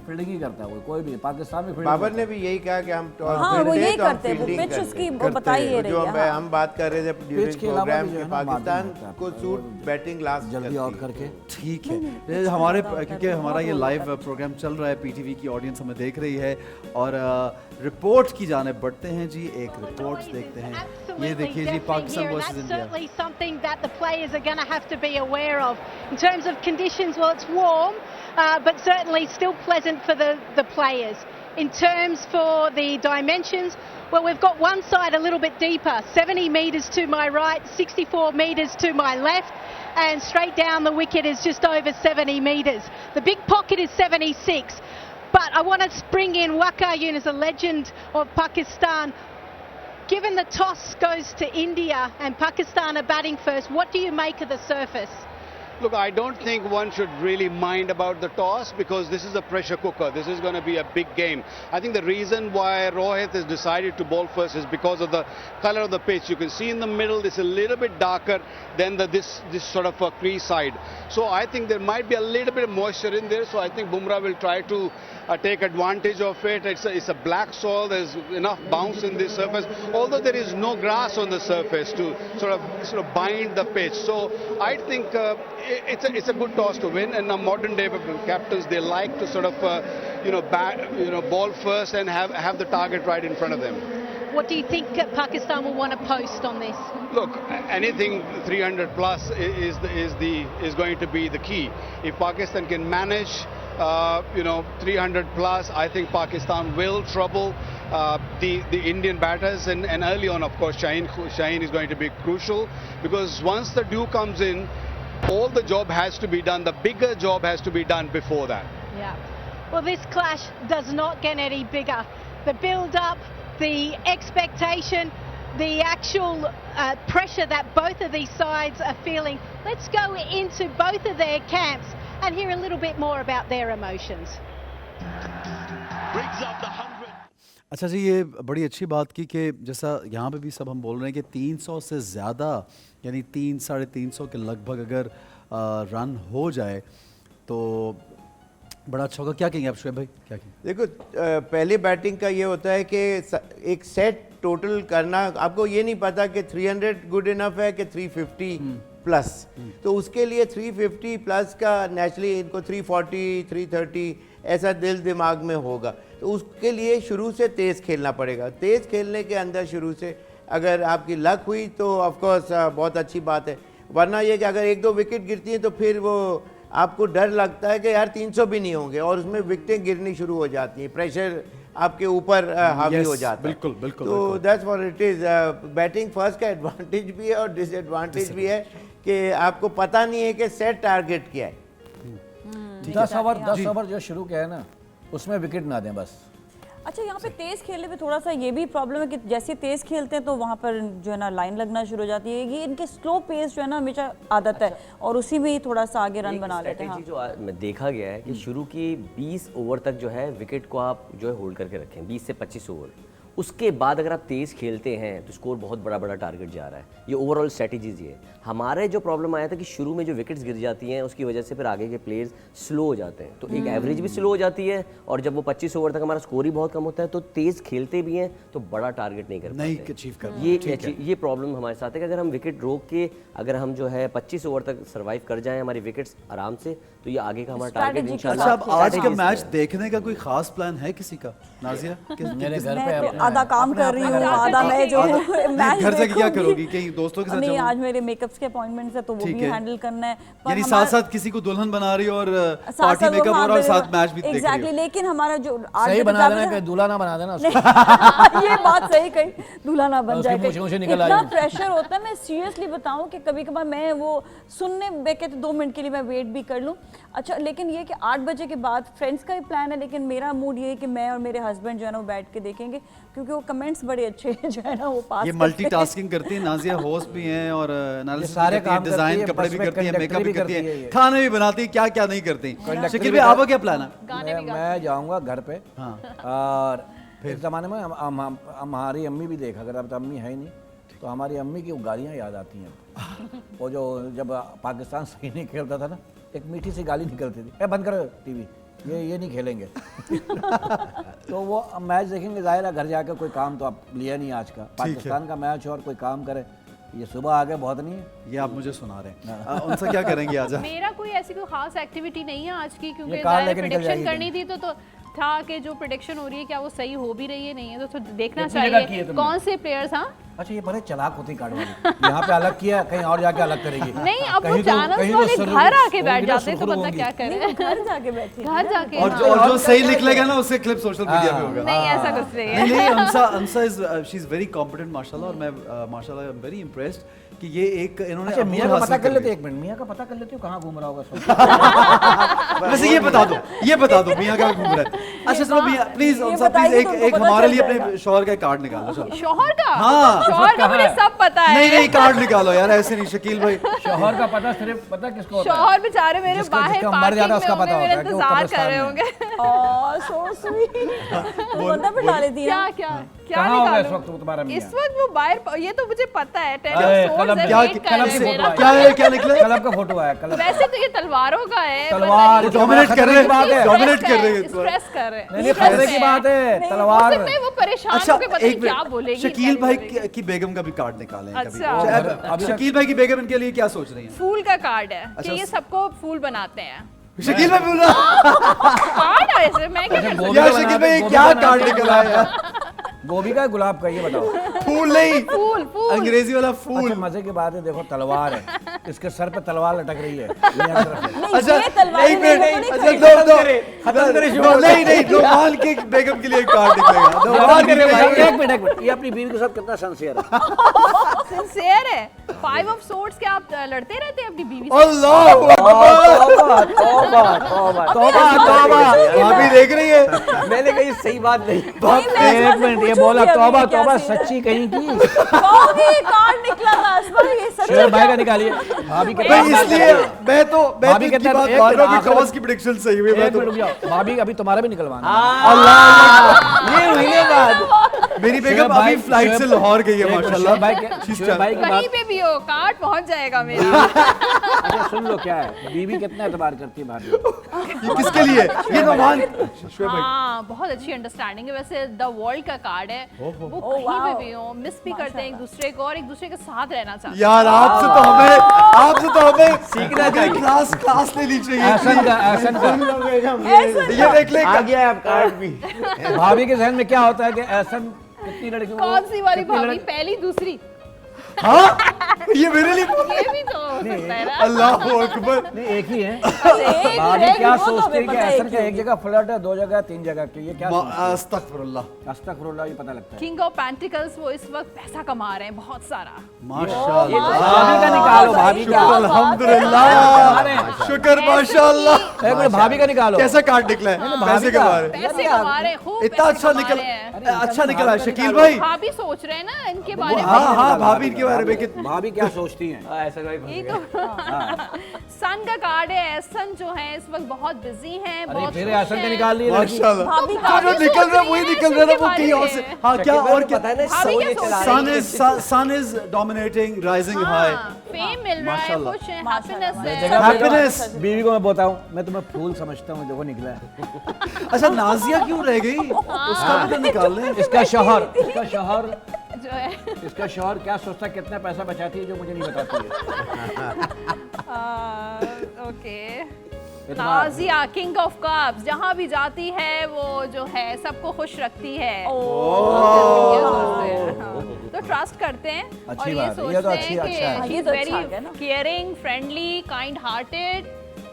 फील्डिंग ही करता है कोई भी. पाकिस्तान में बाबर ने भी यही कहा कि हम टॉस वो यही करते हैं. वो पिच उसकी बताई है जो हम बात कर रहे थे ड्यूरिंग प्रोग्राम के पाकिस्तान को सूट बैटिंग लास्ट जल्दी आउट करके. ठीक है, हमारे क्योंकि हमारा ये लाइव प्रोग्राम चल रहा है, पीटीवी की ऑडियंस हमें देख रही है, और रिपोर्ट की जाने बढ़ते हैं जी. एक रिपोर्ट देखते हैं. ये देखिए ji, Pakistan versus India. Certainly something that the players are going to have to be aware of in terms of conditions. Well, it's warm, but certainly still pleasant for the players. In terms for the dimensions, well, we've got one side a little bit deeper, 70 metres to my right, 64 metres to my left, and straight down the wicket is just over 70 metres. The big pocket is 76. But I want to bring in Waqar Younis, a legend of Pakistan. Given the toss goes to India and Pakistan are batting first, what do you make of the surface? Look, I don't think one should really mind about the toss, because this is a pressure cooker. This is going to be a big game. I think the reason why Rohit has decided to bowl first is because of the color of the pitch. You can see in the middle, it's a little bit darker than this sort of a crease side. So I think there might be a little bit of moisture in there. So I think Bumrah will try to take advantage of it. It's a black soil. There's enough bounce in this surface, although there is no grass on the surface to sort of bind the pitch. So I think it's a good toss to win. And now modern day captains, they like to sort of ball first and have the target right in front of them. What do you think Pakistan will want to post on this? Look, anything 300 plus is going to be the key. If Pakistan can manage, 300 plus, I think Pakistan will trouble the Indian batters, and early on, of course, Shaheen is going to be crucial, because once the dew comes in, all the job has to be done. The bigger job has to be done before that. Yeah. Well, this clash does not get any bigger. The build-up, the expectation, the actual pressure that both of these sides are feeling. Let's go into both of their camps and hear a little bit more about their emotions. Brings up the 100. अच्छा जी, ये बड़ी अच्छी बात की कि जैसा यहाँ पे भी सब हम बोल रहे हैं कि 300 से ज़्यादा, यानी 300-350 के लगभग अगर रन हो जाए तो बड़ा अच्छा होगा। क्या कहेंगे आप शुएब भाई, क्या कहेंगे? देखो, पहले बैटिंग का ये होता है कि एक सेट टोटल करना, आपको ये नहीं पता कि 300 गुड इनफ है कि 350 प्लस, तो उसके लिए 350 प्लस का नेचुरली इनको 340 330 ऐसा दिल दिमाग में होगा, तो उसके लिए शुरू से तेज़ खेलना पड़ेगा। तेज़ खेलने के अंदर शुरू से अगर आपकी लक हुई तो ऑफ कोर्स बहुत अच्छी बात है, वरना ये कि अगर 1-2 विकेट गिरती हैं तो फिर वो आपको डर लगता है कि यार 300 भी नहीं होंगे, और उसमें विकेटें गिरनी शुरू हो जाती हैं, प्रेशर आपके ऊपर हावी हो जाता है। बिल्कुल बिल्कुल। तो that's what it is. Batting first का एडवांटेज भी है और डिसएडवांटेज भी है कि आपको पता नहीं है कि सेट टारगेट क्या है। 10 ओवर जो शुरू किया है ना, उसमें विकेट ना दें बस। अच्छा, यहाँ पे तेज खेलने में थोड़ा सा ये भी प्रॉब्लम है कि जैसे तेज खेलते हैं तो वहाँ पर जो है ना लाइन लगना शुरू हो जाती है। ये इनके स्लो पेस जो है ना हमेशा आदत है, और उसी में ही थोड़ा सा आगे रन बना लेते हैं। हाँ। जो देखा गया है कि शुरू की 20 ओवर तक जो है विकेट को आप जो है होल्ड करके रखें, 20 से 25 ओवर। उसके बाद अगर आप तेज़ खेलते हैं तो स्कोर बहुत बड़ा बड़ा टारगेट जा रहा है। ये ओवरऑल स्ट्रेटजीज ये हमारे जो प्रॉब्लम आया था कि शुरू में जो विकेट्स गिर जाती हैं उसकी वजह से फिर आगे के प्लेयर्स स्लो हो जाते हैं, तो एक एवरेज भी स्लो हो जाती है, और जब वो 25 ओवर तक हमारा स्कोर ही बहुत कम होता है तो तेज़ खेलते भी हैं तो बड़ा टारगेट नहीं कर पाते। ये प्रॉब्लम हमारे साथ है कि अगर हम विकेट रोक के अगर हम जो है 25 ओवर तक सर्वाइव कर जाएं हमारी विकेट्स आराम से, तो ये आगे का हमारा टारगेट इंशाल्लाह। अच्छा, अब आज का मैच देखने का कोई खास प्लान है किसी का? नाजिया, मेरे घर पे आधा काम कर रही हूँ, आधा मैं जो मैच घर से क्या करोगी? कहीं दोस्तों के साथ? नहीं, आज मेरे मेकअप्स के अपॉइंटमेंट्स है तो वो भी हैंडल करना है। यानी साथ साथ किसी को दुल्हन बना रही हो और पार्टी मेकअप हो रहा है और साथ मैच भी देख रही हो। एग्जैक्टली, लेकिन हमारा जो सही बना देना कि दूल्हा ना बना देना उसको। ये बात सही कही, दूल्हा ना बन जाए। इतना प्रेशर होता है, मैं सीरियसली बताऊं कि कभी कभार मैं वो सुनने कहते 2 मिनट के लिए मैं वेट भी कर लूं। अच्छा, लेकिन ये कि 8 बजे के बाद फ्रेंड्स का ही प्लान है, लेकिन मेरा मूड ये है कि मैं और मेरे हस्बैंड जो है ना वो बैठ के देखेंगे, क्योंकि वो कमेंट्स बड़े अच्छे जो है ना वो पास। ये मल्टीटास्किंग करती है नाजिया, होस्ट भी हैं और एनालिसिस सारे करती है, डिजाइन कपड़े भी करती है, मेकअप भी करती है, खाने भी बनाती है, क्या क्या नहीं करती। शकील भाई, आपका क्या प्लान है? मैं जाऊंगा घर पे, और फिर ज़माने में हमारी अम्मी भी देखा अगर अब तो अम्मी है ही नहीं, तो हमारी अम्मी की गालियाँ याद आती हैं। वो जो जब पाकिस्तान सही नहीं खेलता था ना, एक मीठी सी गाली निकलती थी, ए बंद करो टीवी, ये नहीं खेलेंगे। तो वो मैच देखेंगे, ज़ाहिर है घर जाकर कोई काम तो आप लिया नहीं आज का, पाकिस्तान का मैच और कोई काम करे, ये सुबह आगे बहुत नहीं है। ये आप मुझे सुना रहे हैं, उनसे क्या करेंगे आज? मेरा कोई ऐसी कोई खास एक्टिविटी नहीं है आज की, क्योंकि प्रेडिक्शन करनी थी तो था कि जो प्रेडिक्शन हो रही है क्या वो सही हो भी रही है नहीं है, तो देखना चाहिए कौन से प्लेयर्स। हाँ, अच्छा, ये बड़े चलाक होती कार्ड वाली, यहाँ पे अलग किया, कहीं और जाके अलग करेगी। नहीं, अब वो चैनल्स वाले घर आके बैठ जाते हैं, तो बंदा क्या करे, घर जाके बैठे, घर जाके। और जो सही निकलेगा ना उससे क्लिप सोशल मीडिया पे होगा। नहीं, ऐसा कुछ नहीं है। नहीं, Ansa is she is very competent माशाल्लाह, और मैं माशाल्लाह आई एम वेरी इम्प्रेस्ड कि ये एक इन्होंने। अच्छा, मियां का पता कर लेते, एक मिनट, मियां का पता कर लेते हो कहाँ घूम रहा होगा। वैसे ये बता दो मियां कहाँ घूम रहा है। अच्छा चलो मियां, प्लीज एक हमारे लिए अपने शौहर का कार्ड निकालो। शौहर का? हाँ, शौहर का मुझे सब पता है। नहीं, कार्ड निकालो यार, ऐसे नहीं शकील भाई। शौहर का पता सिर्फ पता किसको होता है? शौहर बेचारे मेरे बाहर मर जाता उसका पता होता है, इंतजार कर रहे होंगे। So sweet. वो बंदा बिठा लेती है। क्या निकालूं इस वक्त तुम्हारा मियां? इस वक्त वो बाहर, ये तो मुझे पता है। क्या निकला? कलब का फोटो आया। वैसे तो ये तलवारों का है। तलवार डोमिनेट कर रहे हैं, डोमिनेट कर रहे हैं, स्ट्रेस कर रहे हैं। नहीं, खतरे की बात है, तलवार। वो परेशान होके पता नहीं क्या बोलेगी। शकील भाई की बेगम का भी कार्ड निकालें कभी। शकील भाई की बेगम इनके लिए क्या सोच रही हैं? फूल का कार्ड है कि ये सबको फूल बनाते हैं। शकील भाई बोल रहा कार्ड है, मैं क्या शकील भाई क्या कार्ड निकला है? गोभी का गुलाब का, ये बताओ। फूल नहीं, फूल फूल अंग्रेजी वाला फूल। अच्छा मजे की बात है, देखो तलवार है, इसके सर पे तलवार लटक रही है। अच्छा नहीं नहीं, नोमान के बेगम के लिए एक कार्ड निकलेगा। एक मिनट, ये अपनी बीवी के साथ कितना सिंसियर है। सिंसियर है। 5 ऑफ सोर्ड्स क्या आप लड़ते रहते हैं अपनी बीवी से? अल्लाह अकबर, तौबा, भाभी देख रही है। मैंने कही सही बात नहीं। एक मिनट, ये बोला तौबा तौबा सच्ची कहीं की। कार्ड निकला था ये सच शेर भाई का निकालिए। भाभी के पास इसलिए मैं तो भाभी की कहते बात हैं मान रहा हूं कि टॉस की प्रेडिक्शन सही हुई। मैं एक तो मिनट रुक जाओ, भाभी अभी तुम्हारा भी निकलवाना। अल्लाह, ये हुई ना बात। मेरी बेगम अभी फ्लाइट से लाहौर गई है माशाल्लाह। भाई की कहीं बात पे भी हो कार्ड पहुंच जाएगा मेरा। अच्छा सुन लो, क्या है बीवी कितना एतबार करती है भाभी? ये किसके लिए? ये नोमान। हाँ बहुत अच्छी अंडरस्टैंडिंग है। वैसे द वर्ल्ड का कार्ड है, वो कहीं पे भी हो मिस भी करते हैं एक दूसरे को और एक दूसरे के साथ रहना चाहते हैं। यार आपसे तो हमें सीखना चाहिए, क्लास लेनी चाहिए। ये देख ले, आ गया आप कार्ड भी। भाभी के जहन में क्या होता है कि ऐसा कितनी लड़कियों को, कौन सी वाली भाभी, पहली दूसरी? हाँ ये मेरे लिए ये भी तो हो सकता है ना। अल्लाह अकबर। नहीं एक ही है। भाभी क्या सोचती है कि ऐसा क्या एक जगह फ्लर्ट है, 2 जगह 3 जगह की, ये क्या? अस्तगफुरुल्लाह, अस्तगफुरुल्लाह, ये पता लगता है। किंग ऑफ पेंटिकल्स वो इस वक्त पैसा कमा रहे हैं बहुत सारा। माशाल्लाह। भाभी का निकालो, भाभी का। अल्हम्दुलिल्लाह, शुक्र माशाल्लाह। एक मिनट, भाभी का निकालो। कैसा कार्ड निकला है? पैसे कमा रहे, पैसे कमा रहे हैं खूब। इतना अच्छा निकल, अच्छा निकला है शकील भाई। भाभी सोच रहे हैं ना इनके बारे में। हाँ भाभी इनके बारे में भाभी क्या सोचती हैं? ऐसा कोई ये तो सन का कार्ड है। सन जो है इस वक्त बहुत बिजी हैं, बहुत फिर ऐसा का निकाल लिए माशाल्लाह। जो निकल रहा है वही निकल रहा है, वो कहीं और से। हाँ क्या और क्या? Sun is dominating, rising high, fame मिल रहा है, कुछ हैप्पीनेस है। हैप्पीनेस। बीवी को मैं बताऊं, मैं तुम्हें फूल समझता हूँ, देखो निकला है। अच्छा नाजिया क्यों रह गई? उसका भी तो निकाल लें। इसका शौहर जो है, इसका शौहर क्या सोचता है, कितना पैसा बचाती है जो मुझे नहीं बताती है। Okay. Nazia king of cups, जहाँ भी जाती है वो जो है सबको खुश रखती है। तो ट्रस्ट करते हैं और ये सोचते हैं कि she is very caring, friendly, kind hearted,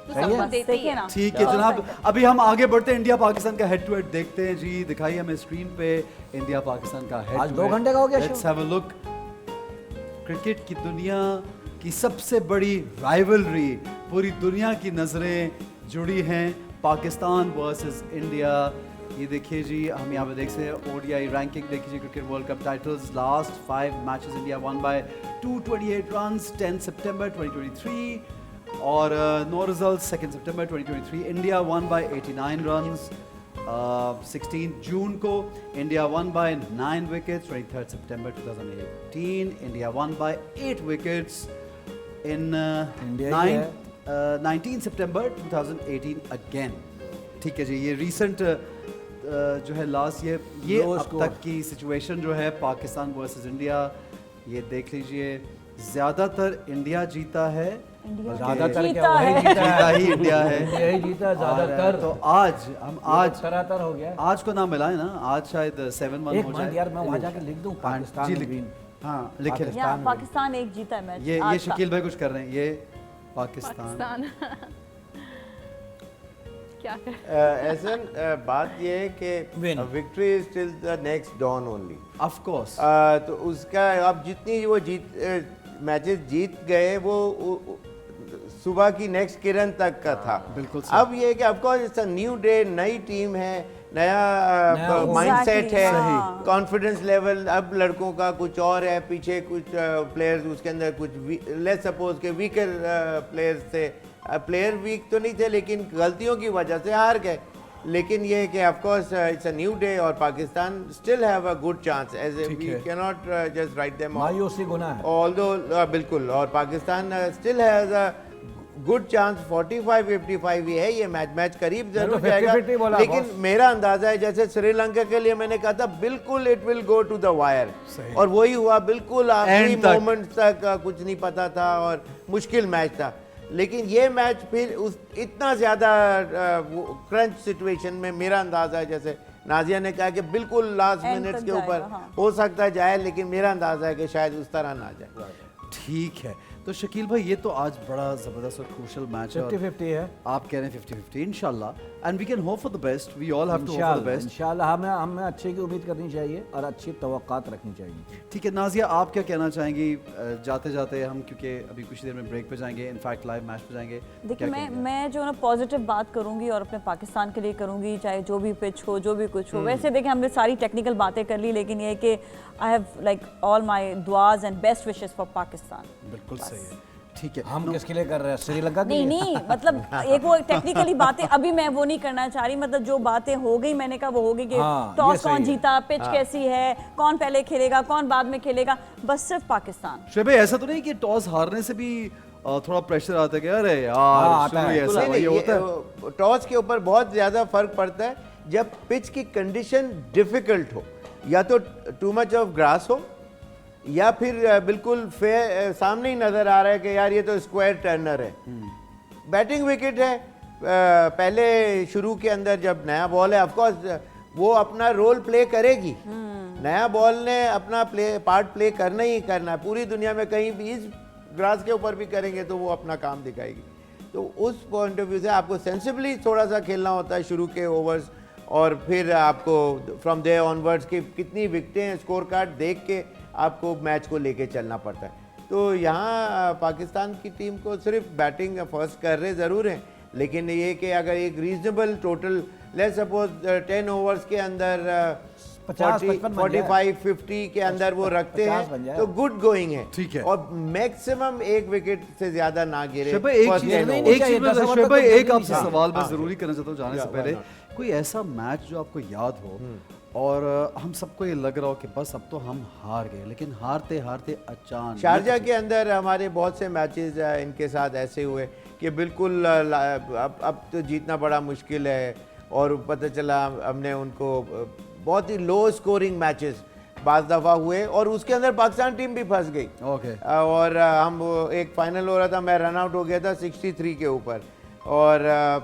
तो सबको देती है ना। ठीक है जनाब, अभी हम आगे बढ़ते हैं। इंडिया पाकिस्तान का हेड टू हेड देखते हैं जी। दिखाइए हमें स्क्रीन पे इंडिया पाकिस्तान का हेड। आज 2 घंटे का हो गया। Let's have a look. Cricket की दुनिया की सबसे बड़ी राइवलरी, पूरी दुनिया की नजरें जुड़ी हैं, पाकिस्तान वर्सेस इंडिया। ये देखिए जी, हम यहाँ पे देख सकते हैं ओडीआई रैंकिंग देखिए, cricket world cup titles, last 5 matches India won by 228 runs 10 सितंबर 2023 और नो रिजल्ट 2 सितंबर 2023। इंडिया वन बाय 89 रन्स 16 जून को। इंडिया वन बाय 9 विकेट्स 23 सितंबर 2018। India won by 8 wickets in 19 सितंबर 2018 अगेन। ठीक है जी, ये रिसेंट जो है लास्ट ये अब तक की सिचुएशन जो है पाकिस्तान वर्सेस इंडिया, ये देख लीजिए। ज़्यादातर इंडिया जीता है, ज़्यादातर जीता ही इंडिया है, यही जीता ज़्यादातर। तो आज तरह हो गया, आज को ना मिला है ना, आज शायद 7-1 हो जाए। यार मैं वहाँ जाके लिख दूँ पाकिस्तान। हाँ लिखे, पाकिस्तान एक जीता है मैच। ये शकील भाई कुछ कर रहे हैं, ये पाकिस्तान क्या ऐसा बात ये है कि victory is still the next dawn only, of course. तो उसका अब जितनी वो मैचेस जीत गए वो सुबह की नेक्स्ट किरण तक का था। बिल्कुल। अब ये कि of course it's a new day, नई टीम है, नया माइंडसेट है, कॉन्फिडेंस लेवल अब लड़कों का कुछ और है, पीछे कुछ प्लेयर्स उसके अंदर कुछ लेट्स सपोज के वीकर प्लेयर्स थे। प्लेयर वीक तो नहीं थे लेकिन गलतियों की वजह से हार गए। लेकिन ये है कि of course it's a new day और Pakistan still have a good chance, as we can not just write them off, मायूसी गुनाह है ऑल्दो बिल्कुल। और Pakistan still has a good chance, 45-55 ही है ये मैच करीब जरूर जाएगा। लेकिन मेरा अंदाजा है जैसे श्रीलंका के लिए मैंने कहा था बिल्कुल it will go to the wire, और वही हुआ, बिल्कुल आखिरी मोमेंट तक कुछ नहीं पता था और मुश्किल मैच था। लेकिन ये मैच फिर उस इतना ज़्यादा क्रंच सिचुएशन में मेरा अंदाज़ा है जैसे नाजिया ने कहा कि बिल्कुल लास्ट End मिनट्स तक के ऊपर जाएगा, हाँ। हो सकता है जाए, लेकिन मेरा अंदाजा है कि शायद उस तरह ना जाए। ठीक है, तो शकील भाई ये तो आज बड़ा ज़बरदस्त और क्रूशल मैच है। 50-50 है। आप कह रहे हैं 50-50 इंशाल्लाह, and we can hope for the best, we all have to hope for the best. इंशाल्लाह हमें अच्छे की उम्मीद करनी चाहिए और अच्छी तवक्कात रखनी चाहिए। ठीक है नाजिया, आप क्या कहना चाहेंगी जाते जाते हम, क्योंकि अभी कुछ देर में ब्रेक पे जाएंगे, इनफैक्ट लाइव मैच पे जाएंगे। देखिए मैं जो ना पॉजिटिव बात करूंगी और अपने पाकिस्तान के लिए करूंगी, चाहे जो भी पिच हो, जो भी कुछ हो। वैसे देखिए हमने सारी टेक्निकल बातें कर ली, लेकिन ये है कि I have like all my दुआज and best wishes for Pakistan. बिल्कुल सही है, ठीक है। हम किसके लिए कर रहे हैं? श्रीलंका के लिए? नहीं मतलब एक वो टेक्निकली बातें अभी मैं वो नहीं करना चाह रही, मतलब जो बातें हो गई मैंने कहा वो हो गई कि टॉस कौन जीता, पिच कैसी है, कौन पहले खेलेगा, कौन बाद में खेलेगा, बस सिर्फ पाकिस्तान। शोएब भाई ऐसा तो नहीं कि टॉस हारने से भी थोड़ा प्रेशर आता है कि अरे यार टॉस के ऊपर बहुत ज्यादा फर्क पड़ता है जब पिच की कंडीशन डिफिकल्ट हो, या तो टू मच ऑफ ग्रास हो, या फिर बिल्कुल फेयर सामने ही नजर आ रहा है कि यार ये तो स्क्वायर टर्नर है। बैटिंग विकेट है, पहले शुरू के अंदर जब नया बॉल है, ऑफ कोर्स वो अपना रोल प्ले करेगी, नया बॉल ने अपना पार्ट प्ले करना ही करना है। पूरी दुनिया में कहीं भी इस ग्रास के ऊपर भी करेंगे तो वो अपना काम दिखाएगी। तो उस पॉइंट ऑफ व्यू से आपको सेंसिबली थोड़ा सा खेलना होता है शुरू के ओवर्स, और फिर आपको फ्रॉम देयर ऑनवर्ड्स की कितनी विकेटें हैं, स्कोर कार्ड देख के आपको मैच को लेके चलना पड़ता है। तो यहाँ पाकिस्तान की टीम को सिर्फ बैटिंग फर्स्ट कर रहे ज़रूर हैं, लेकिन ये कि अगर एक reasonable total let's suppose 10 overs के अंदर 45-50 के अंदर वो रखते हैं तो गुड गोइंग है, ठीक है। और मैक्सिमम एक विकेट से ज्यादा ना गिरे। एक आपसे सवाल मैं जरूरी करना चाहता हूँ जाने से पहले, कोई ऐसा मैच जो आपको याद हो और हम सबको ये लग रहा हो कि बस अब तो हम हार गए, लेकिन हारते हारते अचानक शारजा के अंदर हमारे बहुत से मैचेस इनके साथ ऐसे हुए कि बिल्कुल अब तो जीतना बड़ा मुश्किल है, और पता चला हमने उनको बहुत ही लो स्कोरिंग मैचेस बाज़ दफ़ा हुए, और उसके अंदर पाकिस्तान टीम भी फंस गई। और हम एक फाइनल हो रहा था, मैं रन आउट हो गया था 63 के ऊपर, और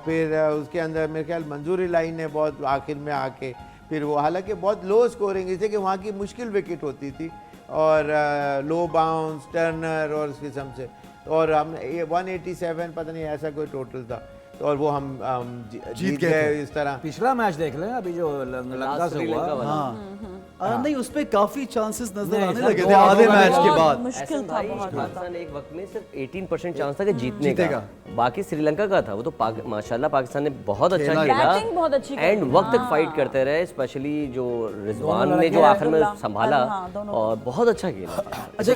फिर उसके अंदर मेरे ख्याल मंजूरी लाइन ने बहुत आखिर में आके फिर वो, हालांकि बहुत लो स्कोरिंग, इससे कि वहाँ की मुश्किल विकेट होती थी और लो बाउंस टर्नर और इस किस्म से, और हमने 187 पता नहीं ऐसा कोई टोटल था, तो और वो हम जीत गए इस तरह। पिछला मैच देख लें अभी जो लंका से हुआ, नहीं उसपे काफी चांसेस नजर आने लगे थे आधे मैच के बाद। मुश्किल था बहुत। पाकिस्तान एक वक्त में सिर्फ 18% चांस था कि जीतने का, बाकी श्रीलंका का था। वो तो माशाल्लाह पाकिस्तान ने बहुत अच्छा खेला एंड वक्त तक फाइट करते रहे, स्पेशली जो रिजवान ने जो आखिर में संभाला और बहुत अच्छा खेला। अच्छा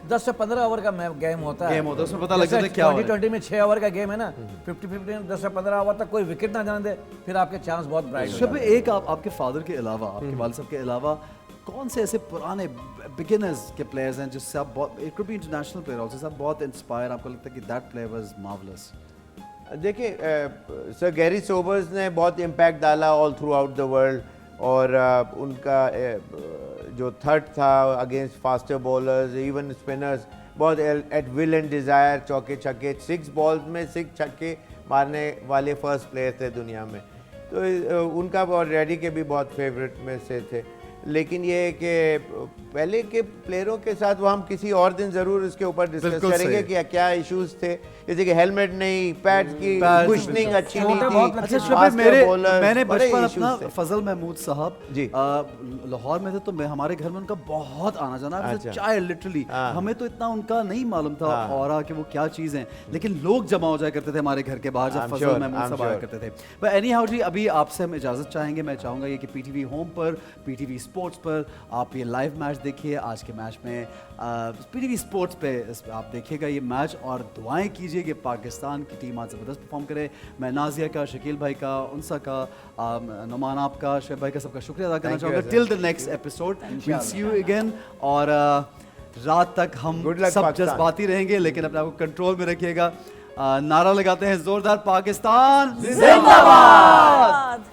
10 से 15 ओवर का गेम होता है, उसमें पता लग जाता है क्या 2020 में 6 ओवर का गेम है ना, 50-50 10 से 15 ओवर तक कोई विकेट ना जाने दे, फिर आपके चांस बहुत ब्राइट हो जाते हैं। एक आपके फादर के अलावा, आपके वालिद साहब के अलावा कौन से ऐसे पुराने बिगिनर्स के प्लेयर्स हैं जिससे आप बहुत, it could be international player also, सब बहुत इंस्पायर, आपको लगता है कि दैट प्लेयर वाज मार्वलस? देखिए सर गैरी सोबर्स ने बहुत इम्पैक्ट डाला all through out the world, और उनका जो थर्ड था against faster bowlers even spinners, बहुत एट विल एंड डिज़ायर, चौके छक्के 6 बॉल्स में 6 छक्के मारने वाले फर्स्ट प्लेयर थे दुनिया में। तो उनका और रेडी के भी बहुत फेवरेट में से थे। लेकिन ये है कि पहले के प्लेयरों के साथ वो हम किसी और दिन ज़रूर इसके ऊपर डिस्कस करेंगे कि क्या इश्यूज थे, जैसे कि हेलमेट नहीं, पैड्स की कुशनिंग अच्छी नहीं थी। अच्छा शोएब, मैंने बचपन अपना फजल महमूद साहब जी लाहौर में थे, तो मैं हमारे घर में उनका बहुत आना जाना, चाय लिटरली हमें तो इतना उनका नहीं मालूम था और कि वो क्या चीज़ हैं, लेकिन लोग जमा हो जाया करते थे हमारे घर के बाहर जब फजल महमूद साहब आया करते थे। बट एनी हाउ जी, अभी आपसे हम इजाज़त चाहेंगे। मैं चाहूँगा ये कि PTV होम पर, PTV स्पोर्ट्स पर आप ये लाइव मैच देखिए। आज के मैच में PTV स्पोर्ट्स पे आप देखिएगा ये मैच, और दुआएं कीजिए कि पाकिस्तान की टीम आज ज़बरदस्त परफॉर्म करे। मैं नाजिया का, शकील भाई का, उनसा का, नुमान आपका, शोएब भाई का, सबका शुक्रिया अदा करना चाहूँगा। Till the next episode will see you again, और रात तक हम सब जज्बाती रहेंगे, लेकिन अपने आप को कंट्रोल में रखिएगा। नारा लगाते हैं जोरदार, पाकिस्तान जिंदाबाद।